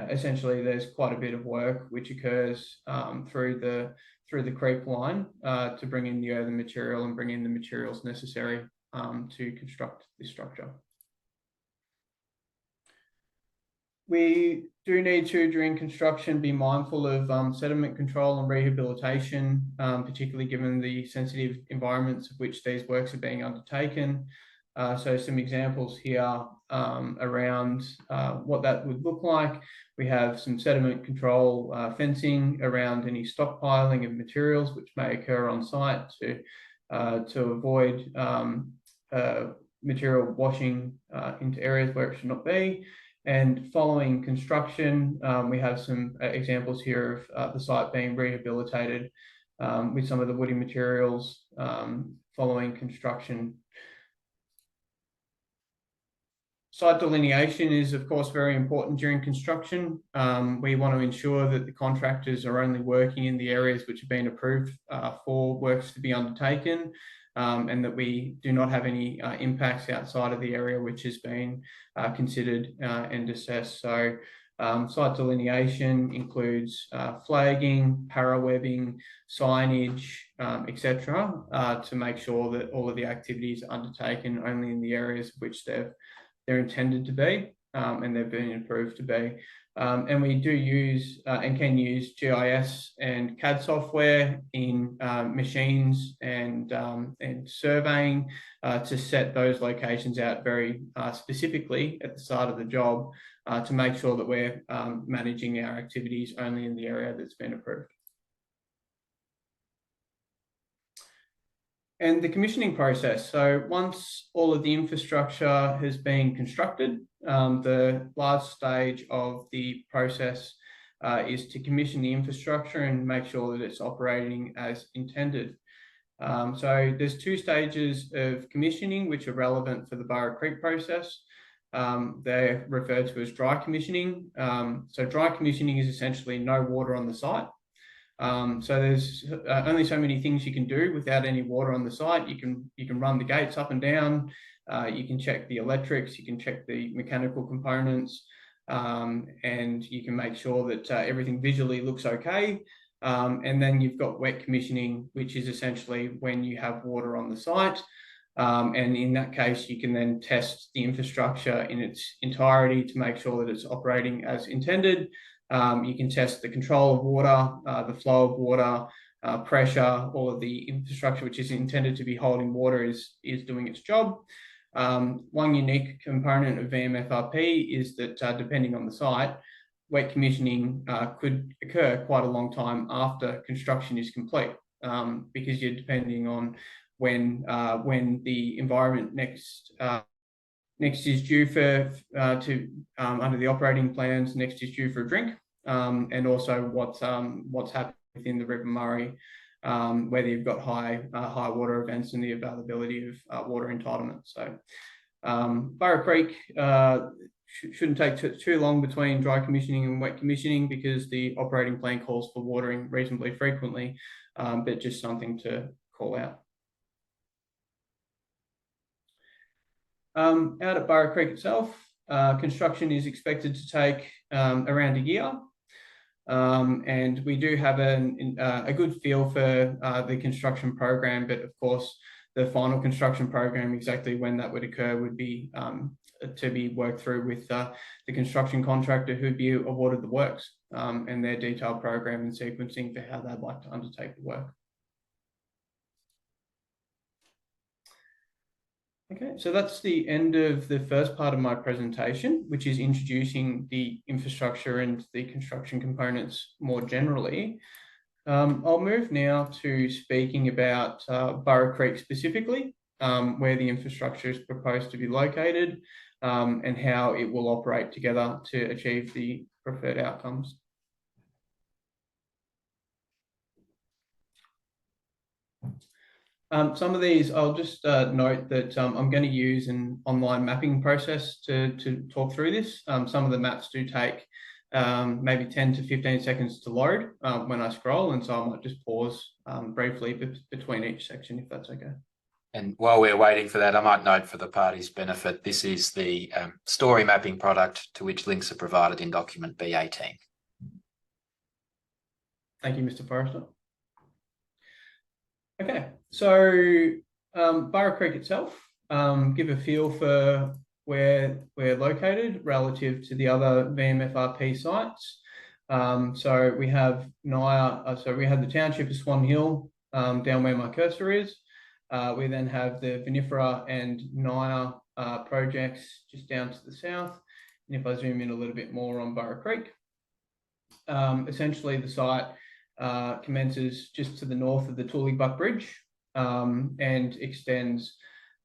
essentially there's quite a bit of work which occurs through the creep line to bring in the earthen material and bring in the materials necessary to construct this structure. We do need to, during construction, be mindful of sediment control and rehabilitation, particularly given the sensitive environments of which these works are being undertaken. So some examples here around what that would look like. We have some sediment control fencing around any stockpiling of materials which may occur on site to avoid material washing into areas where it should not be. And following construction, we have some examples here of the site being rehabilitated with some of the woody materials following construction. Site delineation is, of course, very important during construction. We want to ensure that the contractors are only working in the areas which have been approved for works to be undertaken, and that we do not have any impacts outside of the area which has been considered and assessed. So site delineation includes flagging, parawebbing, signage, etc., to make sure that all of the activities are undertaken only in the areas which they're intended to be and they've been approved to be. And we do use and can use GIS and CAD software in machines and surveying to set those locations out very specifically at the start of the job to make sure that we're managing our activities only in the area that's been approved. And the commissioning process. So once all of the infrastructure has been constructed, the last stage of the process is to commission the infrastructure and make sure that it's operating as intended. So there's two stages of commissioning which are relevant for the Burra Creek process. They're referred to as dry commissioning. So dry commissioning is essentially no water on the site. So there's only so many things you can do without any water on the site. You can run the gates up and down. You can check the electrics. You can check the mechanical components, and you can make sure that everything visually looks okay. And then you've got wet commissioning, which is essentially when you have water on the site. And in that case, you can then test the infrastructure in its entirety to make sure that it's operating as intended. You can test the control of water, the flow of water, pressure, all of the infrastructure which is intended to be holding water is doing its job. One unique component of VMFRP is that depending on the site, wet commissioning could occur quite a long time after construction is complete, because you're depending on when the environment next is due for under the operating plans, next is due for a drink, and also what's happening within the River Murray, whether you've got high water events and the availability of water entitlement. So Burra Creek shouldn't take too long between dry commissioning and wet commissioning because the operating plan calls for watering reasonably frequently, but just something to call out. Out at Burra Creek itself, construction is expected to take around a year, and we do have a good feel for the construction program, but of course the final construction program, exactly when that would occur, would be to be worked through with the construction contractor who'd be awarded the works, and their detailed program and sequencing for how they'd like to undertake the work. Okay, so that's the end of the first part of my presentation, which is introducing the infrastructure and the construction components more generally. I'll move now to speaking about Burra Creek specifically, where the infrastructure is proposed to be located, and how it will operate together to achieve the preferred outcomes. Some of these, I'll just note that I'm going to use an online mapping process to talk through this. Some of the maps do take maybe 10 to 15 seconds to load when I scroll, and so I might just pause briefly between each section, if that's okay. And while we're waiting for that, I might note for the party's benefit, this is the story mapping product to which links are provided in document B18. Thank you, Mr. Forrester. Okay, so Burra Creek itself, give a feel for where we're located relative to the other VMFRP sites. So we have we have the township of Swan Hill down where my cursor is. We then have the VMFRP and NIA projects just down to the south. And if I zoom in a little bit more on Burra Creek, essentially the site commences just to the north of the Tooleybuck Bridge and extends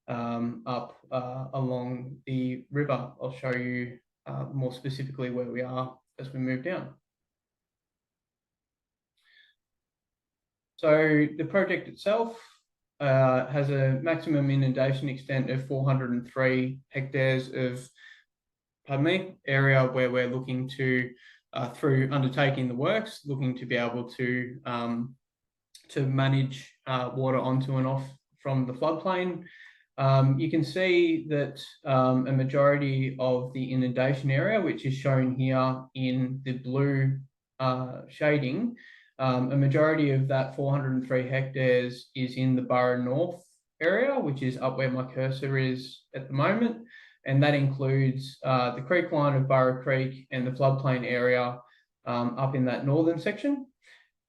up along the river. I'll show you more specifically where we are as we move down. So the project itself has a maximum inundation extent of 403 hectares of area where we're looking to, through undertaking the works, looking to be able to manage water onto and off from the floodplain. You can see that a majority of the inundation area, which is shown here in the blue shading, a majority of that 403 hectares is in the Burra North area, which is up where my cursor is at the moment. And that includes the creek line of Burra Creek and the floodplain area up in that northern section.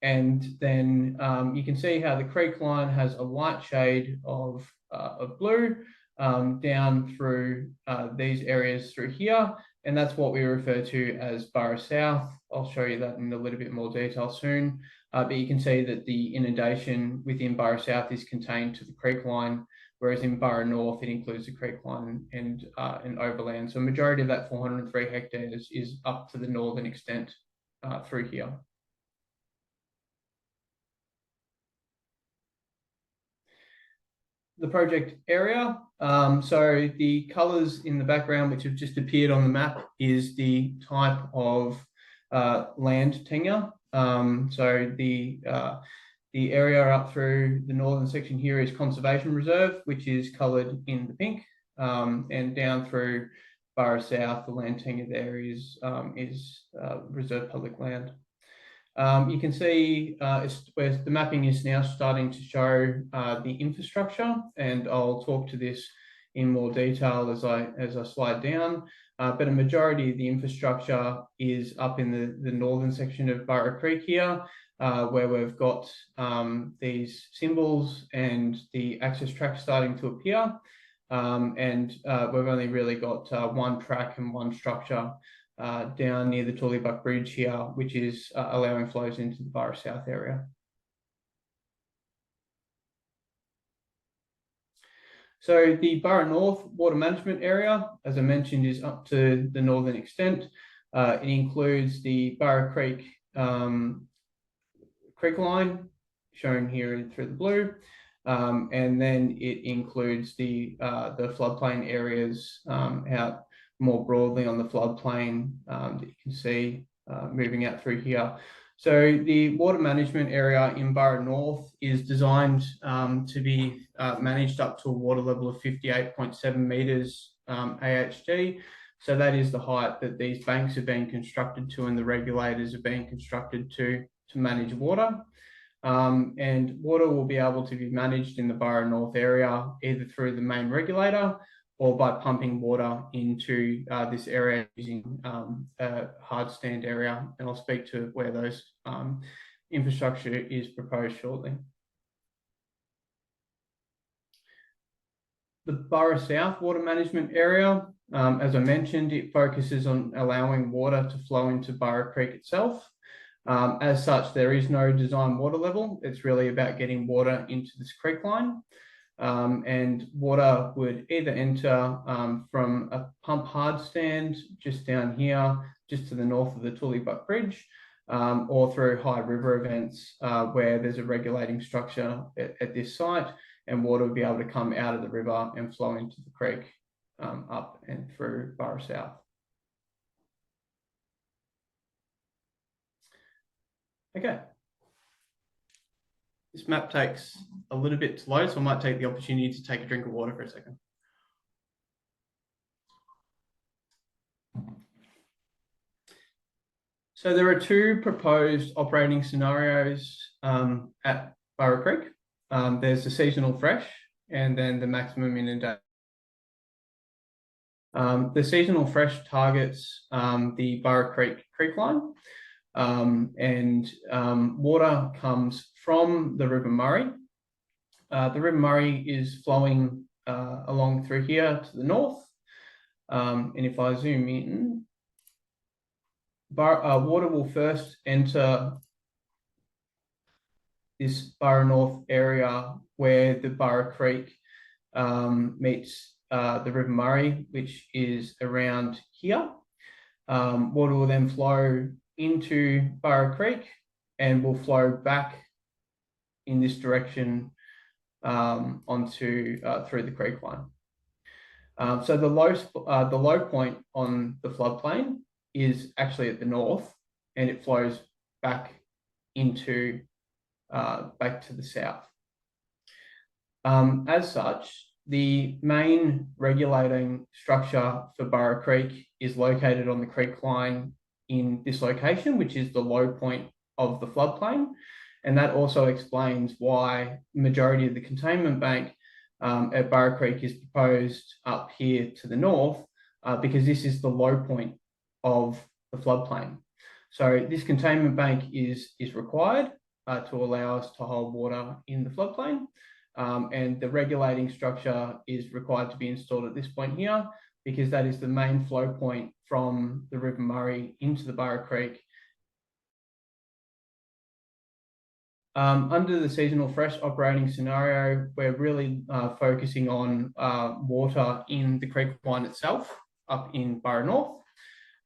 And then you can see how the creek line has a light shade of blue down through these areas through here. And that's what we refer to as Burra South. I'll show you that in a little bit more detail soon. But you can see that the inundation within Burra South is contained to the creek line, whereas in Burra North, it includes the creek line and overland. So a majority of that 403 hectares is up to the northern extent through here. The project area. So the colours in the background, which have just appeared on the map, is the type of land tenure. So the area up through the northern section here is conservation reserve, which is coloured in the pink, and down through Burra South, the land tenure there is reserve public land. You can see where the mapping is now starting to show the infrastructure, and I'll talk to this in more detail as I slide down. But a majority of the infrastructure is up in the northern section of Burra Creek here, where we've got these symbols and the access track starting to appear. And we've only really got one track and one structure down near the Tooleybuck Bridge here, which is allowing flows into the Burra South area. So the Burra North water management area, as I mentioned, is up to the northern extent. It includes the Burra Creek creek line, shown here through the blue, and then it includes the floodplain areas out more broadly on the floodplain that you can see moving out through here. So the water management area in Burra North is designed to be managed up to a water level of 58.7 metres AHD. So that is the height that these banks have been constructed to and the regulators have been constructed to manage water. And water will be able to be managed in the Burra North area either through the main regulator or by pumping water into this area using a hard stand area. And I'll speak to where those infrastructure is proposed shortly. The Burra South water management area, as I mentioned, it focuses on allowing water to flow into Burra Creek itself. As such, there is no design water level. It's really about getting water into this creek line. And water would either enter from a pump hard stand just down here, just to the north of the Tooleybuck Bridge, or through high river events where there's a regulating structure at this site, and water would be able to come out of the river and flow into the creek up and through Burra South. Okay. This map takes a little bit to load, so I might take the opportunity to take a drink of water for a second. So there are two proposed operating scenarios at Burra Creek. There's the seasonal fresh and then the maximum inundation. The seasonal fresh targets the Burra Creek line. And water comes from the River Murray The River Murray is flowing along through here to the north. And if I zoom in, water will first enter this Burra North area where the Burra Creek meets the River Murray, which is around here. Water will then flow into Burra Creek and will flow back in this direction onto through the creek line. So the low point on the floodplain is actually at the north, and it flows back into back to the south. As such, the main regulating structure for Burra Creek is located on the creek line in this location, which is the low point of the floodplain. And that also explains why the majority of the containment bank at Burra Creek is proposed up here to the north, because this is the low point of the floodplain. So this containment bank is required to allow us to hold water in the floodplain. And the regulating structure is required to be installed at this point here, because that is the main flow point from the River Murray into the Burra Creek. Under the seasonal fresh operating scenario, we're really focusing on water in the creek line itself up in Burra North.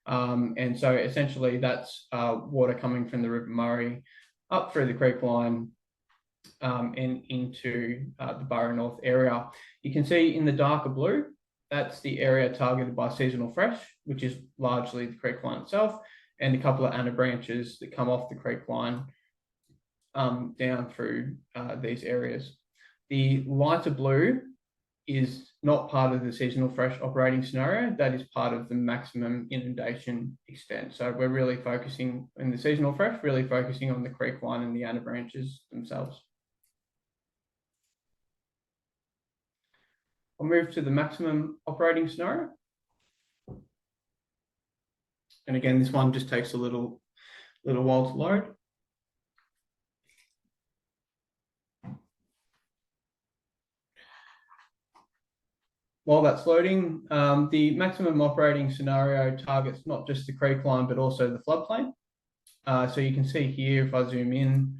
And so essentially that's water coming from the River Murray up through the creek line and into the Burra North area. You can see in the darker blue, that's the area targeted by seasonal fresh, which is largely the creek line itself, and a couple of ana branches that come off the creek line down through these areas. The lighter blue is not part of the seasonal fresh operating scenario. That is part of the maximum inundation extent. So we're really focusing in the seasonal fresh, really focusing on the creek line and the ana branches themselves. I'll move to the maximum operating scenario. And again, this one just takes a little while to load. While that's loading, the maximum operating scenario targets not just the creek line, but also the floodplain. So you can see here, if I zoom in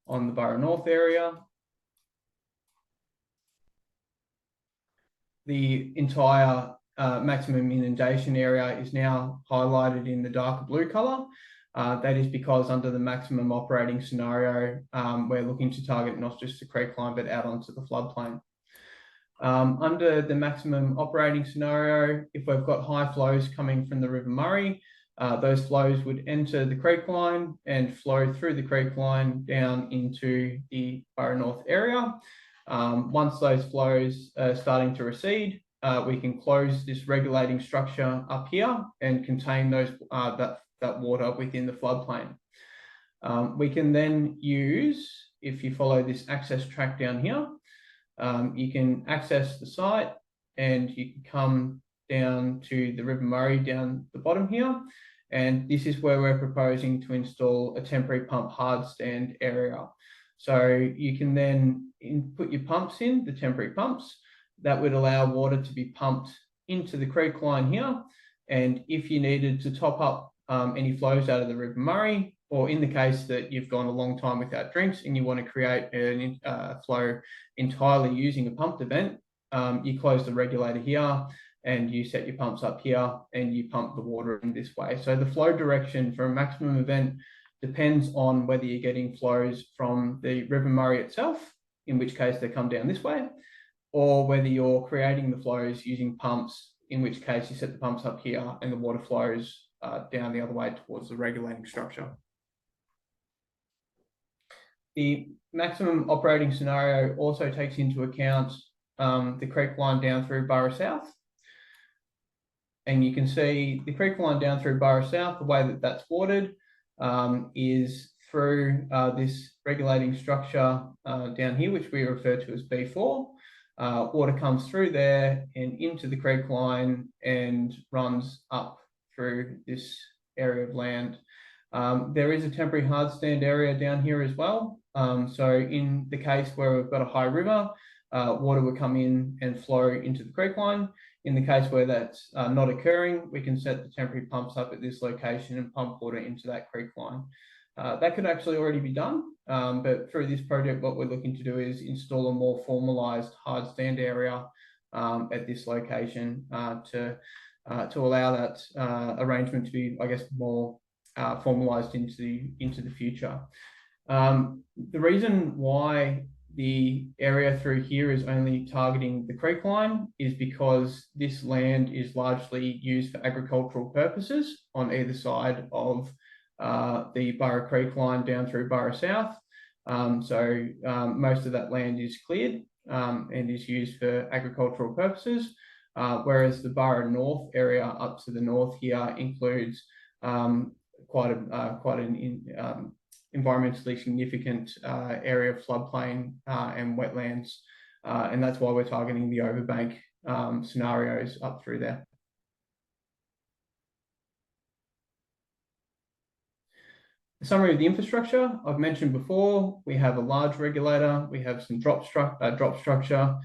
on the Burra North area, the entire maximum inundation area is now highlighted in the darker blue colour. That is because under the maximum operating scenario, we're looking to target not just the creek line, but out onto the floodplain. Under the maximum operating scenario, if we've got high flows coming from the River Murray, those flows would enter the creek line and flow through the creek line down into the Burra North area. Once those flows are starting to recede, we can close this regulating structure up here and contain those that water within the floodplain. We can then use, if you follow this access track down here, you can access the site and you can come down to the River Murray down the bottom here. And this is where we're proposing to install a temporary pump hard stand area. So you can then put your pumps in, the temporary pumps, that would allow water to be pumped into the creek line here. And if you needed to top up any flows out of the River Murray, or in the case that you've gone a long time without drinks and you want to create a flow entirely using a pumped event, you close the regulator here and you set your pumps up here and you pump the water in this way. So the flow direction for a maximum event depends on whether you're getting flows from the River Murray itself, in which case they come down this way, or whether you're creating the flows using pumps, in which case you set the pumps up here and the water flows down the other way towards the regulating structure. The maximum operating scenario also takes into account the creek line down through Burra South. And you can see the creek line down through Burra South, the way that that's watered is through this regulating structure down here, which we refer to as B4. Water comes through there and into the creek line and runs up through this area of land. There is a temporary hard stand area down here as well. So in the case where we've got a high river, water will come in and flow into the creek line. In the case where that's not occurring, we can set the temporary pumps up at this location and pump water into that creek line. That could actually already be done, but through this project, what we're looking to do is install a more formalised hard stand area at this location to allow that arrangement to be, I guess, more formalised into the future. The reason why the area through here is only targeting the creek line is because this land is largely used for agricultural purposes on either side of the Burra Creek line down through Burra South. So most of that land is cleared and is used for agricultural purposes, whereas the Burra North area up to the north here includes quite an environmentally significant area of floodplain and wetlands, and that's why we're targeting the overbank scenarios up through there. A summary of the infrastructure I've mentioned before: we have a large regulator, we have some drop structure,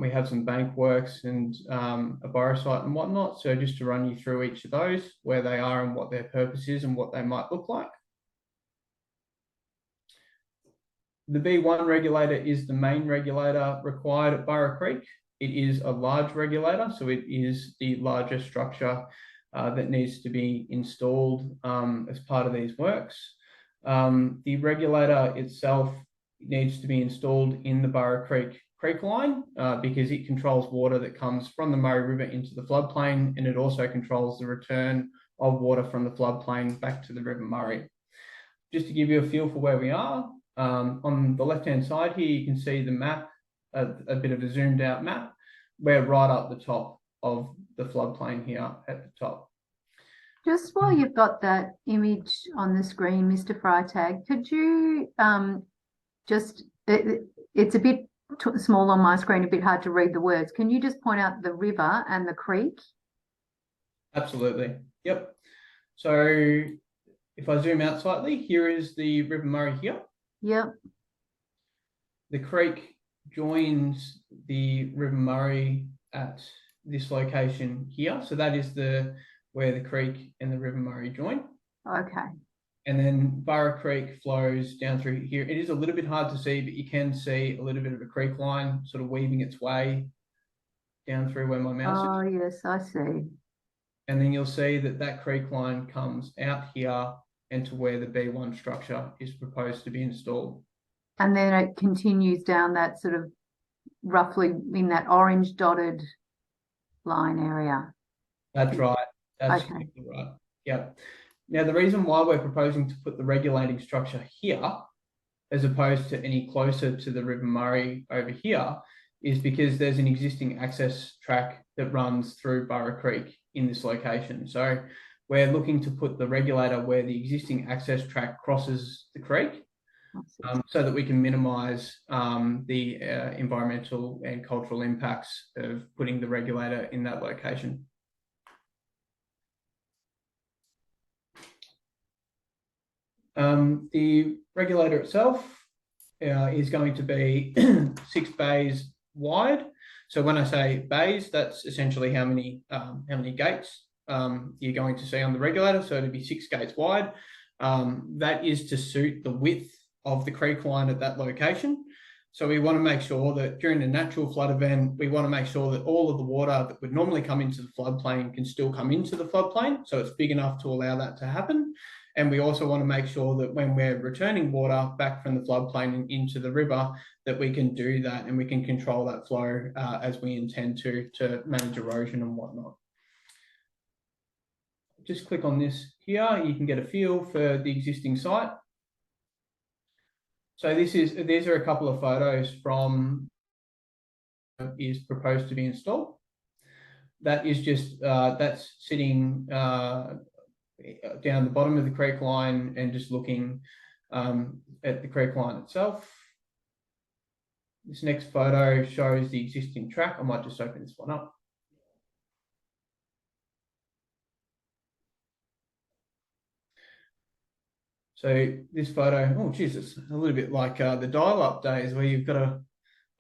we have some bank works and a biosite and whatnot. So just to run you through each of those, where they are and what their purpose is and what they might look like. The B1 regulator is the main regulator required at Burra Creek. It is a large regulator, so it is the largest structure that needs to be installed as part of these works. The regulator itself needs to be installed in the Burra Creek line because it controls water that comes from the Murray River into the floodplain, and it also controls the return of water from the floodplain back to the River Murray. Just to give you a feel for where we are, on the left-hand side here, you can see the map, a bit of a zoomed out map. We're right up the top of the floodplain here at the top. Just while you've got that image on the screen, Mr. Freitag, could you it's a bit small on my screen, a bit hard to read the words. Can you just point out the river and the creek? Absolutely. Yep. So if I zoom out slightly, here is the River Murray here. Yep. The creek joins the River Murray at this location here. So that is where the creek and the River Murray join. Okay. And then Burra Creek flows down through here. It is a little bit hard to see, but you can see a little bit of a creek line sort of weaving its way down through where my mouse is. Oh, yes, I see. And then you'll see that that creek line comes out here and to where the B1 structure is proposed to be installed. And then it continues down that sort of roughly in that orange dotted line area. That's right. That's okay. exactly right. Yep. Now, the reason why we're proposing to put the regulating structure here, as opposed to any closer to the River Murray over here, is because there's an existing access track that runs through Burra Creek in this location. So we're looking to put the regulator where the existing access track crosses the creek, so that we can minimise the environmental and cultural impacts of putting the regulator in that location. The regulator itself is going to be 6 bays wide. So when I say bays, that's essentially how many gates you're going to see on the regulator. So it'll be 6 gates wide. That is to suit the width of the creek line at that location. So we want to make sure that during a natural flood event, we want to make sure that all of the water that would normally come into the floodplain can still come into the floodplain. So it's big enough to allow that to happen. And we also want to make sure that when we're returning water back from the floodplain and into the river, that we can do that and we can control that flow as we intend to manage erosion and whatnot. Just click on this here. You can get a feel for the existing site. So these are a couple of photos from is proposed to be installed. That is just that's sitting down the bottom of the creek line and just looking at the creek line itself. This next photo shows the existing track. I might just open this one up. So this photo, oh Jesus, a little bit like the dial-up days where you've got to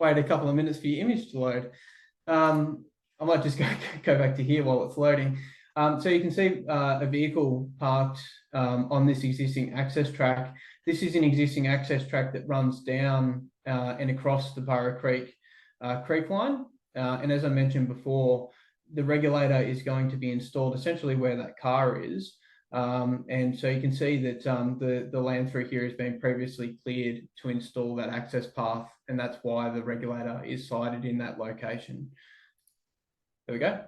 wait a couple of minutes for your image to load. I might just go back to here while it's loading. So you can see a vehicle parked on this existing access track. This is an existing access track that runs down and across the Burra Creek creek line. And as I mentioned before, the regulator is going to be installed essentially where that car is. And so you can see that the land through here has been previously cleared to install that access path, and that's why the regulator is sited in that location. There we go.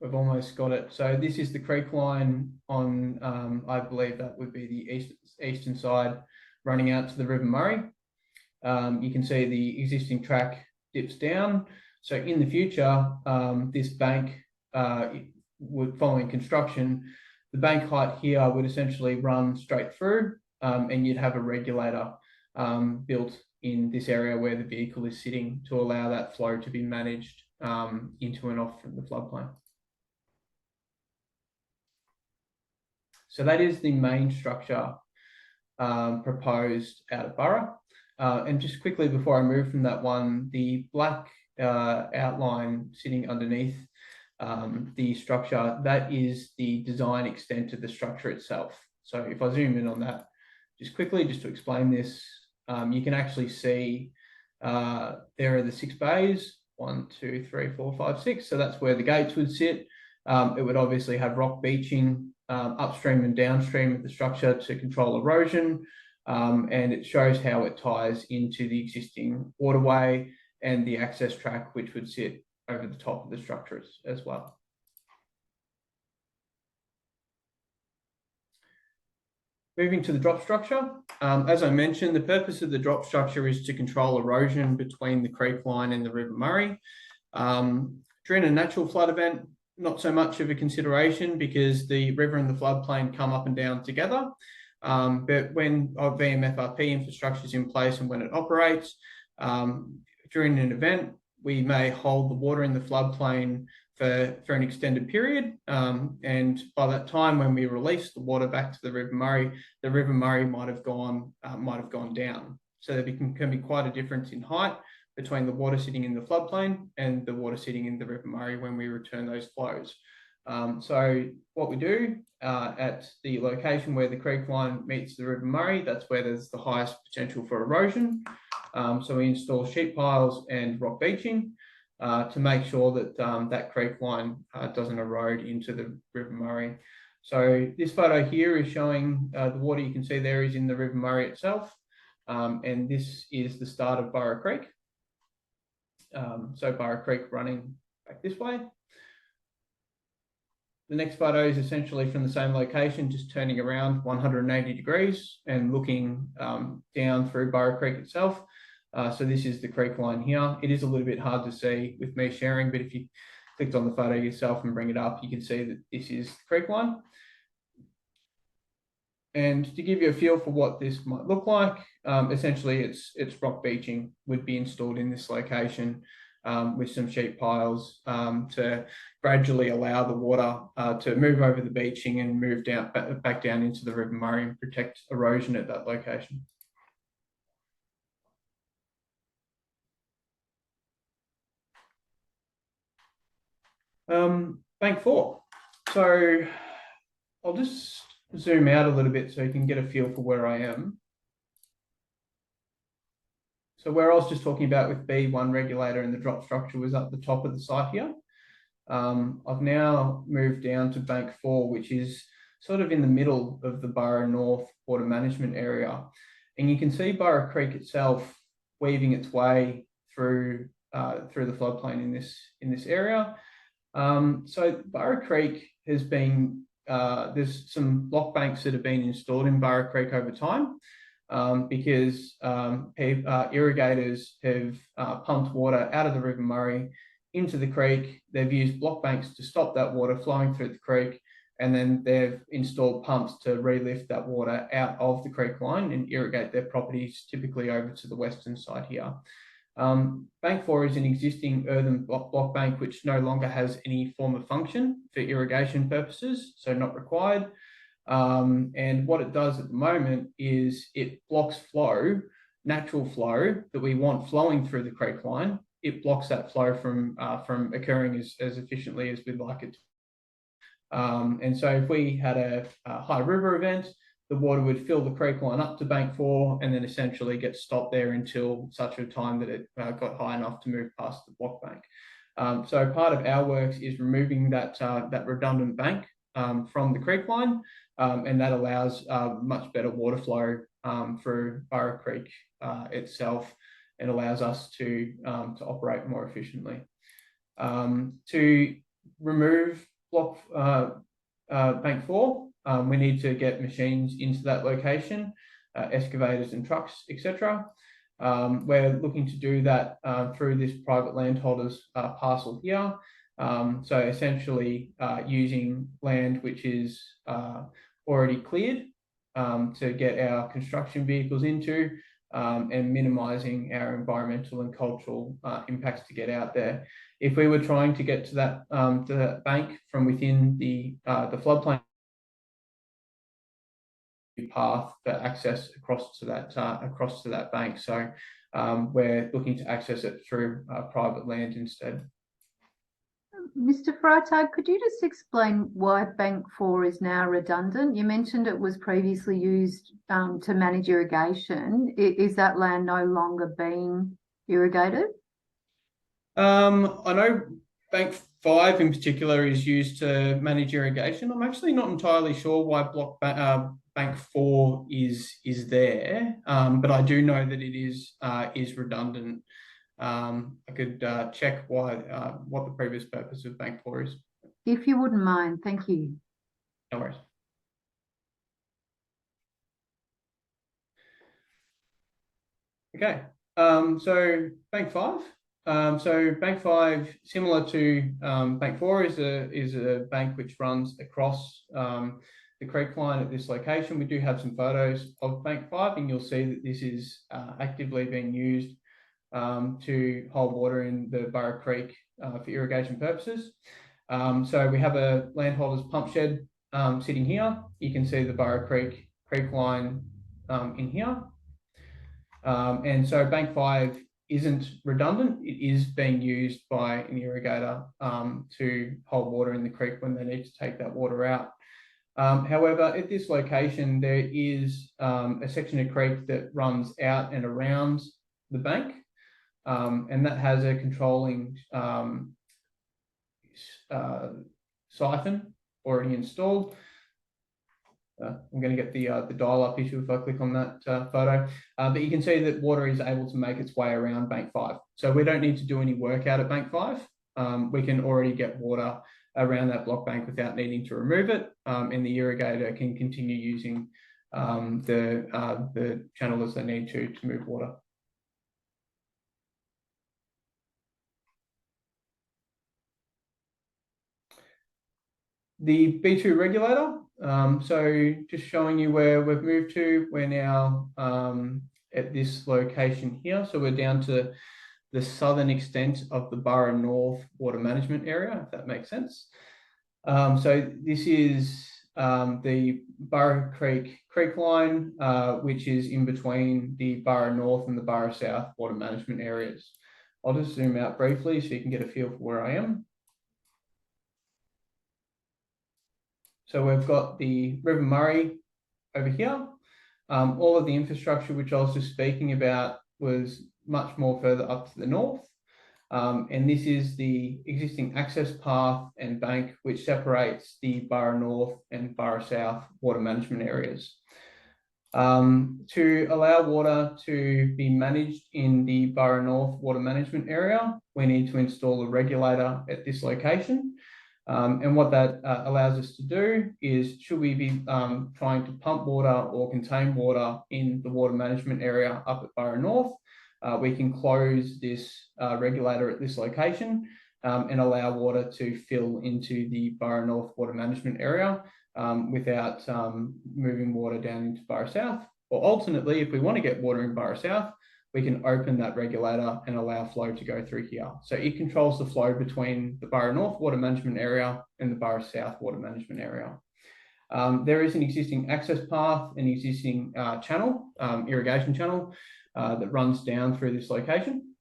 We've almost got it. So this is the creek line on, I believe that would be the eastern side running out to the River Murray. You can see the existing track dips down. So in the future, this bank following construction, the bank height here would essentially run straight through, and you'd have a regulator built in this area where the vehicle is sitting to allow that flow to be managed into and off from the floodplain. So that is the main structure proposed out of Burra. And just quickly before I move from that one, the black outline sitting underneath the structure, that is the design extent of the structure itself. So if I zoom in on that just quickly, just to explain this, you can actually see there are the 6 bays, 1, 2, 3, 4, 5, 6. So that's where the gates would sit. It would obviously have rock beaching upstream and downstream of the structure to control erosion. And it shows how it ties into the existing waterway and the access track, which would sit over the top of the structures as well. Moving to the drop structure. As I mentioned, the purpose of the drop structure is to control erosion between the creek line and the River Murray. During a natural flood event, not so much of a consideration because the river and the floodplain come up and down together. But when our VMFRP infrastructure is in place and when it operates, during an event, we may hold the water in the floodplain for an extended period. And by that time, when we release the water back to the River Murray might have gone down. So there can be quite a difference in height between the water sitting in the floodplain and the water sitting in the River Murray when we return those flows. So what we do at the location where the creek line meets the River Murray, that's where there's the highest potential for erosion. So we install sheet piles and rock beaching to make sure that that creek line doesn't erode into the River Murray. So this photo here is showing the water you can see there is in the River Murray itself. And this is the start of Burra Creek. So Burra Creek running back this way. The next photo is essentially from the same location, just turning around 180 degrees and looking down through Burra Creek itself. So this is the creek line here. It is a little bit hard to see with me sharing, but if you clicked on the photo yourself and bring it up, you can see that this is the creek line. And to give you a feel for what this might look like, essentially it's rock beaching would be installed in this location with some sheet piles to gradually allow the water to move over the beaching and move down back down into the River Murray and protect erosion at that location. Bank 4. So I'll just zoom out a little bit so you can get a feel for where I am. So where I was just talking about with B1 regulator and the drop structure was up the top of the site here. I've now moved down to Bank 4, which is sort of in the middle of the Burra North water management area. And you can see Burra Creek itself weaving its way through the floodplain in this area. So Burra Creek has been, there's some block banks that have been installed in Burra Creek over time because irrigators have pumped water out of the River Murray into the creek. They've used block banks to stop that water flowing through the creek, and then they've installed pumps to relift that water out of the creek line and irrigate their properties, typically over to the western side here. Bank 4 is an existing earthen block bank which no longer has any form of function for irrigation purposes, so not required. And what it does at the moment is it blocks flow, natural flow that we want flowing through the creek line. It blocks that flow from occurring as efficiently as we'd like it to. And so if we had a high river event, the water would fill the creek line up to bank 4 and then essentially get stopped there until such a time that it got high enough to move past the block bank. So part of our works is removing that redundant bank from the creek line, and that allows much better water flow through Burra Creek itself, and allows us to operate more efficiently. To remove block bank 4, we need to get machines into that location, excavators and trucks, etc. We're looking to do that through this private landholder's parcel here. So essentially using land which is already cleared to get our construction vehicles into, and minimising our environmental and cultural impacts to get out there. If we were trying to get to that bank from within the floodplain path for access across to that bank, so we're looking to access it through private land instead. Mr. Freitag, could you just explain why Bank 4 is now redundant? You mentioned it was previously used to manage irrigation. Is that land no longer being irrigated? I know Bank 5 in particular is used to manage irrigation. I'm actually not entirely sure why Bank 4 is there, but I do know that it is redundant. I could check what the previous purpose of Bank 4 is. If you wouldn't mind, thank you. No worries. Okay, so Bank 5. So Bank 5, similar to Bank 4, is a bank which runs across the creek line at this location. We do have some photos of Bank 5, and you'll see that this is actively being used to hold water in the Burra Creek for irrigation purposes. So we have a landholder's pump shed sitting here. You can see the Burra Creek line in here. And so Bank 5 isn't redundant. It is being used by an irrigator to hold water in the creek when they need to take that water out. However, at this location, there is a section of creek that runs out and around the bank. And that has a controlling siphon already installed. I'm going to get the dial-up issue if I click on that photo. But you can see that water is able to make its way around Bank 5. So we don't need to do any work out at Bank 5. We can already get water around that block bank without needing to remove it, and the irrigator can continue using the channel as they need to move water. The B2 regulator, so just showing you where we've moved to. We're now at this location here. So we're down to the southern extent of the Burra North water management area, if that makes sense. So this is the Burra Creek line, which is in between the Burra North and the Burra South water management areas. I'll just zoom out briefly so you can get a feel for where I am. So we've got the River Murray over here. All of the infrastructure which I was just speaking about was much more further up to the north. And this is the existing access path and bank which separates the Burra North and Burra South water management areas. To allow water to be managed in the Burra North water management area, we need to install a regulator at this location. And what that allows us to do is, should we be trying to pump water or contain water in the water management area up at Burra North, we can close this regulator at this location and allow water to fill into the Burra North water management area without moving water down into Burra South. Or alternately, if we want to get water in Burra South, we can open that regulator and allow flow to go through here. So it controls the flow between the Burra North water management area and the Burra South water management area. There is an existing access path, an existing channel, irrigation channel that runs down through this location.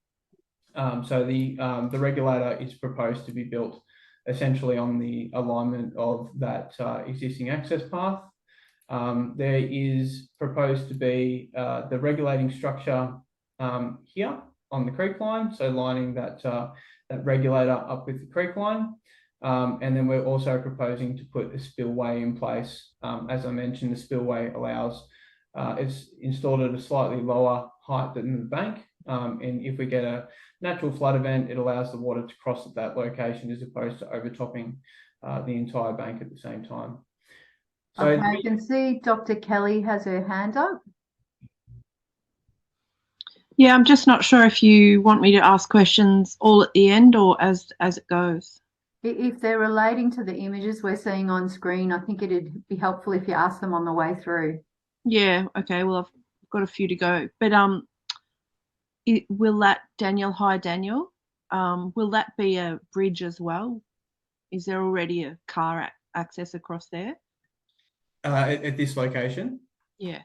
So the regulator is proposed to be built essentially on the alignment of that existing access path. There is proposed to be the regulating structure here on the creek line, so lining that regulator up with the creek line. And then we're also proposing to put a spillway in place. As I mentioned, the spillway allows, it's installed at a slightly lower height than the bank. And if we get a natural flood event, it allows the water to cross at that location as opposed to overtopping the entire bank at the same time. So okay, I can see Dr. Kelly has her hand up. Yeah, I'm just not sure if you want me to ask questions all at the end or as it goes. If they're relating to the images we're seeing on screen, I think it'd be helpful if you ask them on the way through. Yeah, okay, well, I've got a few to go. But will that, Daniel, hi Daniel, will that be a bridge as well? Is there already a car access across there? At this location? Yeah.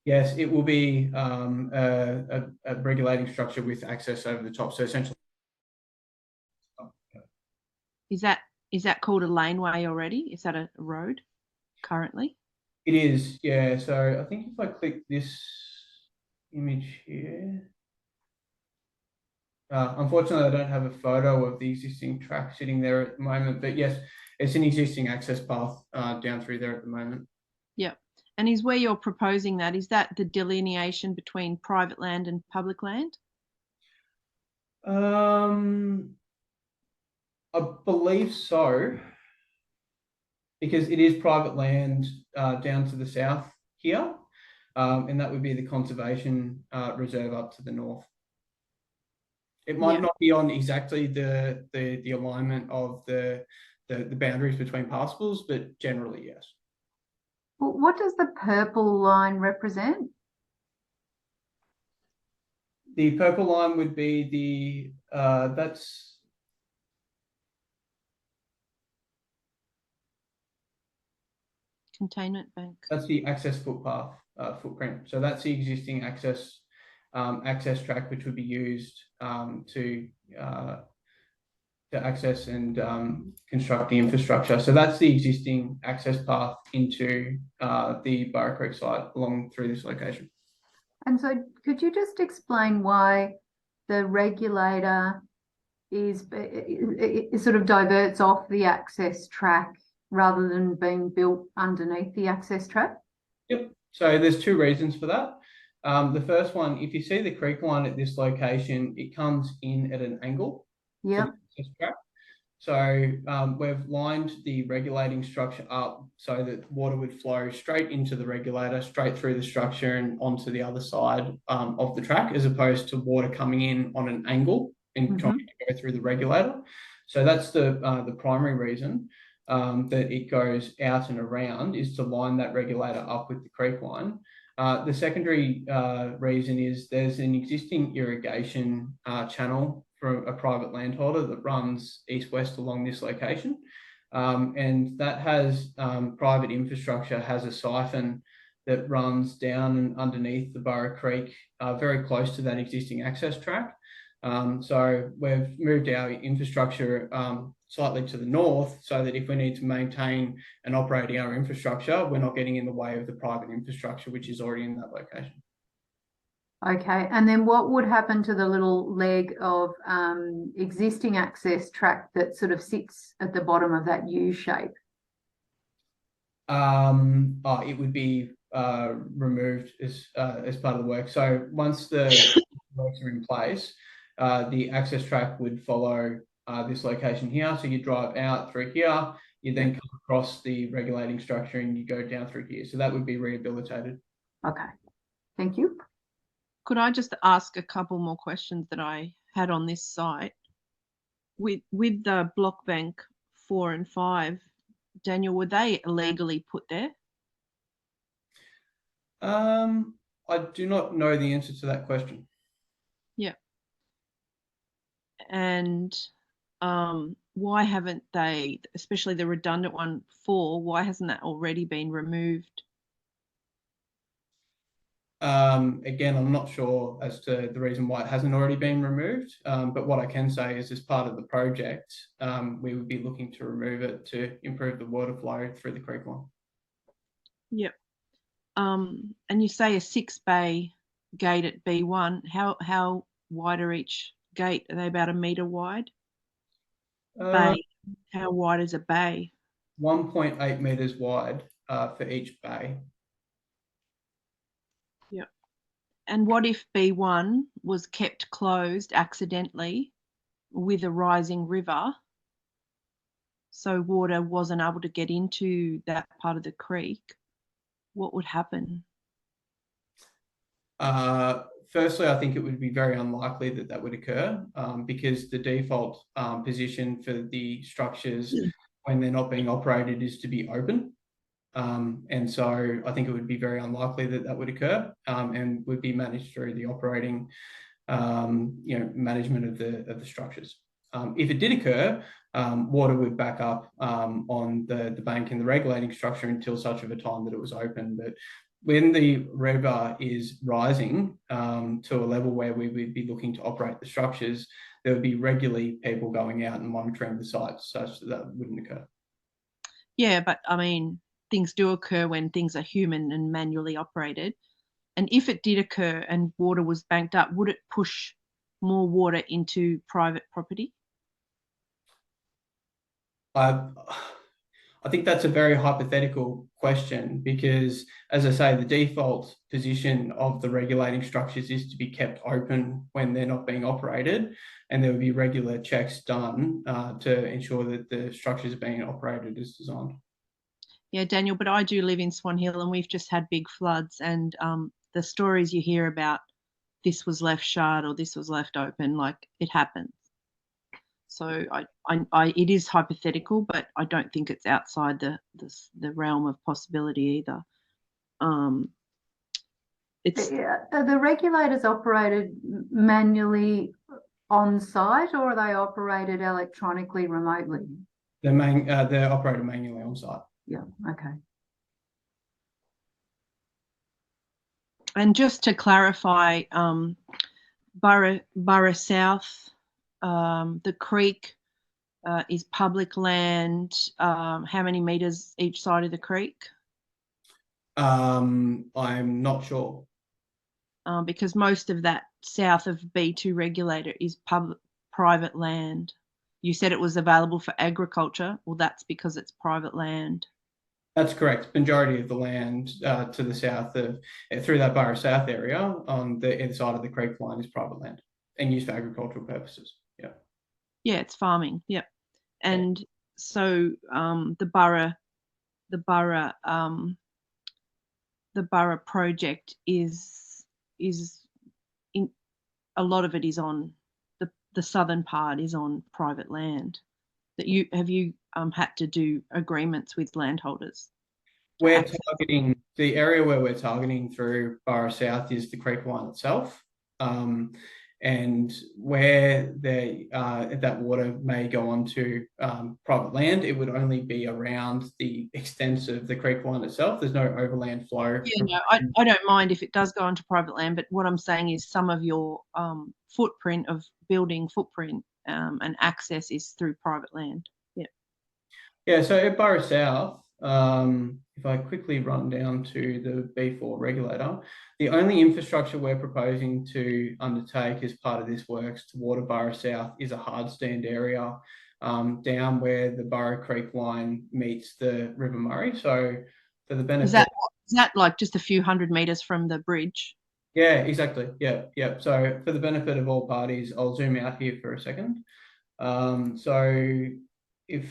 Yes, it will be a regulating structure with access over the top. So essentially, Is that called a laneway already? Is that a road currently? it is, yeah. So I think if I click this image here, unfortunately, I don't have a photo of the existing track sitting there at the moment, but yes, it's an existing access path down through there at the moment. Yeah. And is where you're proposing that, is that the delineation between private land and public land? I believe so, because it is private land down to the south here, and that would be the conservation reserve up to the north. It might not be on exactly the alignment of the boundaries between parcels, but generally yes. Well, what does the purple line represent? The purple line would be the that's Containment bank. That's the access footpath footprint. So that's the existing access track, which would be used to access and construct the infrastructure. So that's the existing access path into the Burra Creek site along through this location. And so could you just explain why the regulator it sort of diverts off the access track rather than being built underneath the access track? Yep. So there's two reasons for that. The first one, if you see the creek line at this location, it comes in at an angle. Yeah. So we've lined the regulating structure up so that water would flow straight into the regulator, straight through the structure and onto the other side of the track, as opposed to water coming in on an angle and trying to go through the regulator. So that's the primary reason that it goes out and around, is to line that regulator up with the creek line. The secondary reason is there's an existing irrigation channel for a private landholder that runs east-west along this location. And that has private infrastructure, has a siphon that runs down and underneath the Burra Creek, very close to that existing access track. So we've moved our infrastructure slightly to the north so that if we need to maintain and operate our infrastructure, we're not getting in the way of the private infrastructure, which is already in that location. Okay, and then what would happen to the little leg of existing access track that sort of sits at the bottom of that U shape? It would be removed as part of the work. So once the works are in place, the access track would follow this location here. So you drive out through here, you then come across the regulating structure and you go down through here. So that would be rehabilitated. Okay, thank you. Could I just ask a couple more questions that I had on this site? With the block bank 4 and 5, Daniel, were they illegally put there? I do not know the answer to that question. Yeah. And why haven't they, especially the redundant one 4, why hasn't that already been removed? Again, I'm not sure as to the reason why it hasn't already been removed, but what I can say is as part of the project, we would be looking to remove it to improve the water flow through the creek line. Yep. And you say a 6-bay gate at B1. How wide are each gate? Are they about 1 metre wide? Bay. How wide is a bay? 1.8 metres wide for each bay. Yep. And what if B1 was kept closed accidentally with a rising river, so water wasn't able to get into that part of the creek? What would happen? Firstly, I think it would be very unlikely that that would occur because the default position for the structures when they're not being operated is to be open. And so I think it would be very unlikely that that would occur and would be managed through the operating management of the structures. If it did occur, water would back up on the bank and the regulating structure until such of a time that it was open. But when the river is rising to a level where we would be looking to operate the structures, there would be regularly people going out and monitoring the sites such that that wouldn't occur. Yeah, but I mean, things do occur when things are human and manually operated. And if it did occur and water was banked up, would it push more water into private property? I think that's a very hypothetical question because, as I say, the default position of the regulating structures is to be kept open when they're not being operated, and there would be regular checks done to ensure that the structures are being operated as designed. Yeah, Daniel, but I do live in Swan Hill and we've just had big floods, and the stories you hear about this was left shut or this was left open, like it happens. So it is hypothetical, but I don't think it's outside the realm of possibility either. Are the regulators operated manually on site, or are they operated electronically remotely? They're operated manually on site. Yeah, okay. And just to clarify, Burra South, the creek is public land. How many metres each side of the creek? I'm not sure. Because most of that south of B2 regulator is private land. You said it was available for agriculture. Well, that's because it's private land. That's correct. Majority of the land to the south of, through that Burra South area on the other side of the creek line is private land and used for agricultural purposes. Yeah. Yeah, it's farming. Yep. And so the Burra project is in a lot of it is on the southern part is on private land. That you had to do agreements with landholders. We're targeting the area where we're targeting through Burra South is the creek line itself, and where that water may go onto private land, it would only be around the extent of the creek line itself. There's no overland flow. Yeah, no, I don't mind if it does go onto private land, but what I'm saying is some of your footprint of building footprint and access is through private land. Yeah. Yeah. So at Burra South, if I quickly run down to the B4 regulator, the only infrastructure we're proposing to undertake as part of this works to water Burra South is a hard stand area down where the Burra Creek line meets the River Murray. So for the benefit... Is that like just a few hundred metres from the bridge? Yeah, exactly. Yeah. So for the benefit of all parties, I'll zoom out here for a second. So if...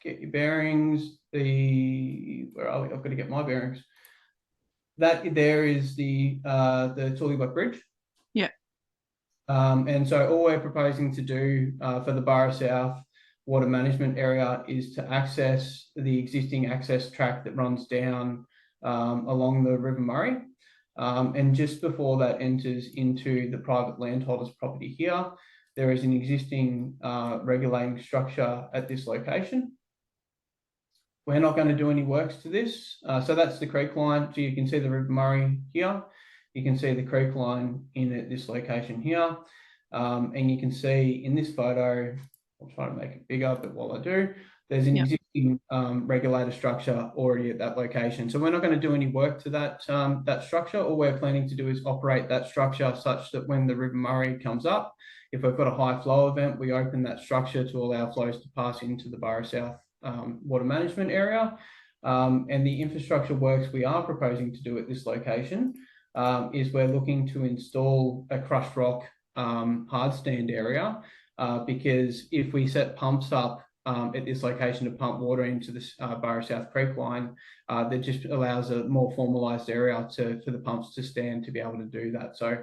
get your bearings, where are we? I've got to get my bearings. That there is the Tooleybuck Bridge. Yeah. And so all we're proposing to do for the Burra South water management area is to access the existing access track that runs down along the River Murray. And just before that enters into the private landholder's property here, there is an existing regulating structure at this location. We're not going to do any works to this. So that's the creek line. So you can see the River Murray here. You can see the creek line in at this location here. And you can see in this photo, I'll try to make it bigger, but while I do, there's an existing regulator structure already at that location. So we're not going to do any work to that, that structure. All we're planning to do is operate that structure such that when the River Murray comes up, if we've got a high flow event, we open that structure to allow flows to pass into the Burra South water management area. And the infrastructure works we are proposing to do at this location is we're looking to install a crushed rock hard stand area because if we set pumps up at this location to pump water into this Burra South Creek line, that just allows a more formalised area for the pumps to stand to be able to do that. So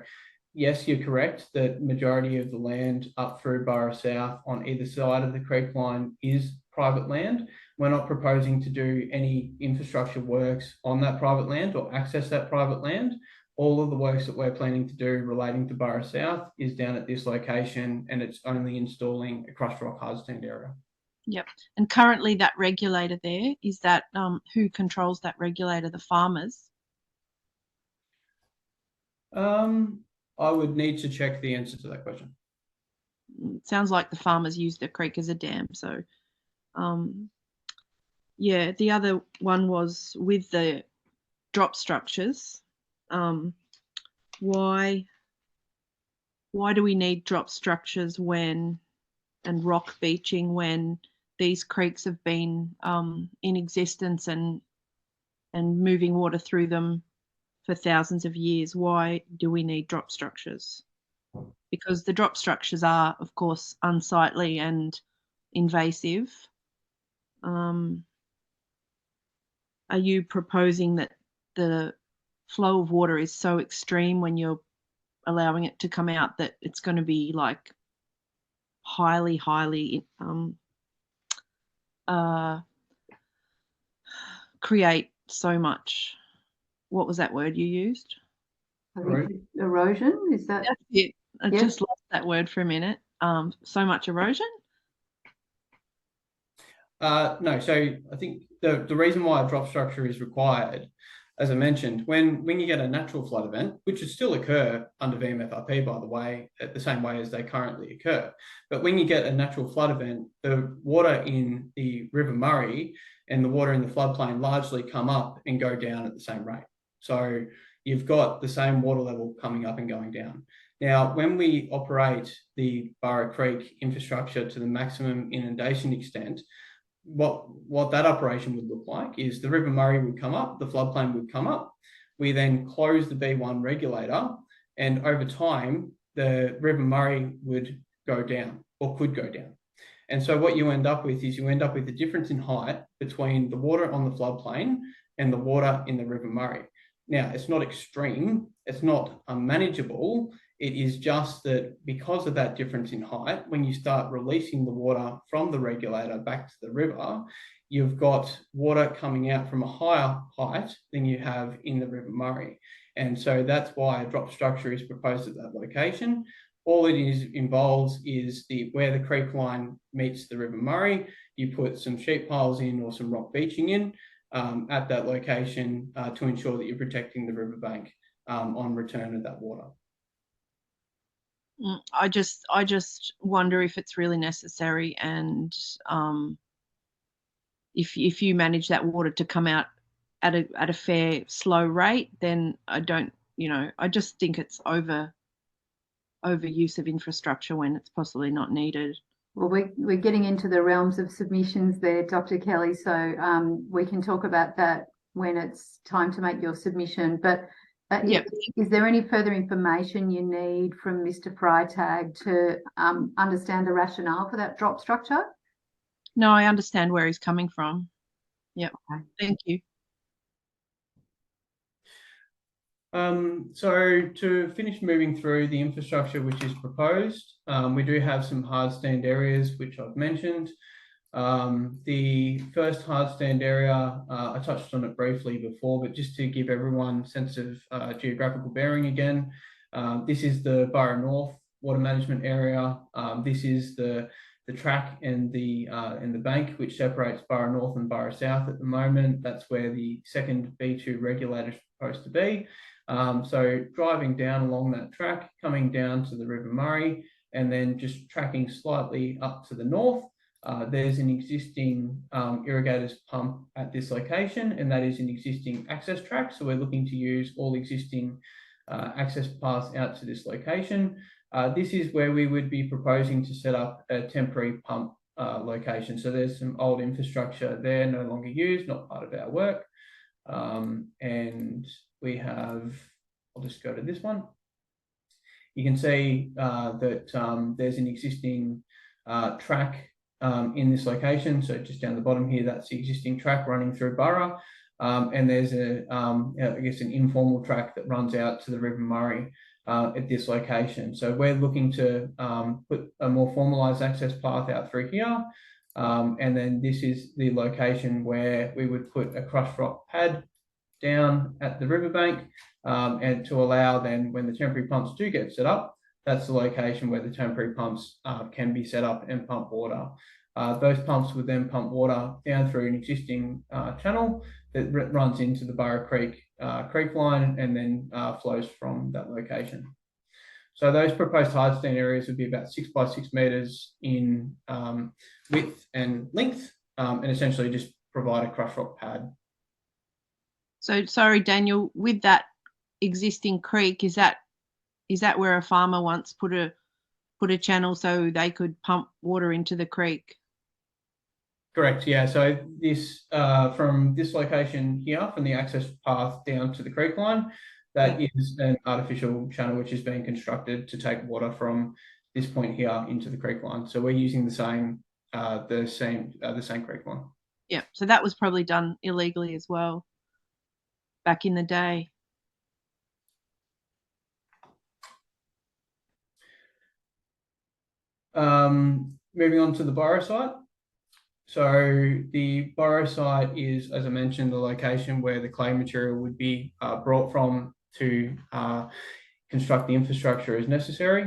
yes, you're correct that majority of the land up through Burra South on either side of the creek line is private land. We're not proposing to do any infrastructure works on that private land or access that private land. All of the works that we're planning to do relating to Burra South is down at this location, and it's only installing a crushed rock hard stand area. Yep. And currently that regulator there, is that who controls that regulator? The farmers? I would need to check the answer to that question. It sounds like the farmers use the creek as a dam. So, yeah, the other one was with the drop structures. Why do we need drop structures and rock beaching when these creeks have been in existence and moving water through them for thousands of years? Why do we need drop structures? Because the drop structures are, of course, unsightly and invasive. Are you proposing that the flow of water is so extreme when you're allowing it to come out that it's going to be like highly create so much, what was that word you used? Erosion, is that? That's it. I Yes. just lost that word for a minute. So much erosion? No, so I think the reason why a drop structure is required, as I mentioned, when you get a natural flood event, which would still occur under VMFRP, by the way, at the same way as they currently occur, but when you get a natural flood event, the water in the River Murray and the water in the floodplain largely come up and go down at the same rate. So you've got the same water level coming up and going down. Now, when we operate the Burra Creek infrastructure to the maximum inundation extent, what that operation would look like is the River Murray would come up, the floodplain would come up. We then close the B1 regulator, and over time, the River Murray would go down or could go down. And so what you end up with is a difference in height between the water on the floodplain and the water in the River Murray. Now, it's not extreme, it's not unmanageable. It is just that because of that difference in height, when you start releasing the water from the regulator back to the river, you've got water coming out from a higher height than you have in the River Murray. And so that's why a drop structure is proposed at that location. All it involves is where the creek line meets the River Murray, you put some sheet piles in or some rock beaching in at that location to ensure that you're protecting the riverbank on return of that water. I just wonder if it's really necessary, and if you manage that water to come out at a fair slow rate, then I don't, I just think it's overuse of infrastructure when it's possibly not needed. Well, we're getting into the realms of submissions there, Dr. Kelly, so we can talk about that when it's time to make your submission. But Yep. Is there any further information you need from Mr. Freitag to understand the rationale for that drop structure? No, I understand where he's coming from. Yep. Okay. Thank you. So to finish moving through the infrastructure which is proposed, we do have some hard stand areas which I've mentioned. The first hard stand area, I touched on it briefly before, but just to give everyone a sense of geographical bearing again, this is the Burra North water management area. This is the track and the bank which separates Burra North and Burra South at the moment. That's where the second B2 regulator is supposed to be. So driving down along that track, coming down to the River Murray, and then just tracking slightly up to the north, there's an existing irrigators pump at this location, and that is an existing access track. So we're looking to use all existing access paths out to this location. This is where we would be proposing to set up a temporary pump location. So there's some old infrastructure there, no longer used, not part of our work. And we have, I'll just go to this one. You can see that there's an existing track in this location. So just down the bottom here, that's the existing track running through Burra. And there's I guess an informal track that runs out to the River Murray at this location. So we're looking to put a more formalised access path out through here. And then this is the location where we would put a crushed rock pad down at the riverbank, and to allow then when the temporary pumps do get set up, that's the location where the temporary pumps can be set up and pump water. Those pumps would then pump water down through an existing channel that runs into the Burra Creek creek line and then flows from that location. So those proposed hard stand areas would be about 6 by 6 meters in width and length, and essentially just provide a crushed rock pad. So sorry, Daniel, with that existing creek, is that where a farmer once put a channel so they could pump water into the creek? Correct, yeah. So this from this location here, from the access path down to the creek line, that is an artificial channel which is being constructed to take water from this point here into the creek line. So we're using the same creek line. Yeah, so that was probably done illegally as well back in the day. Moving on to the Burra site. So the Burra site is, as I mentioned, the location where the clay material would be brought from to construct the infrastructure as necessary.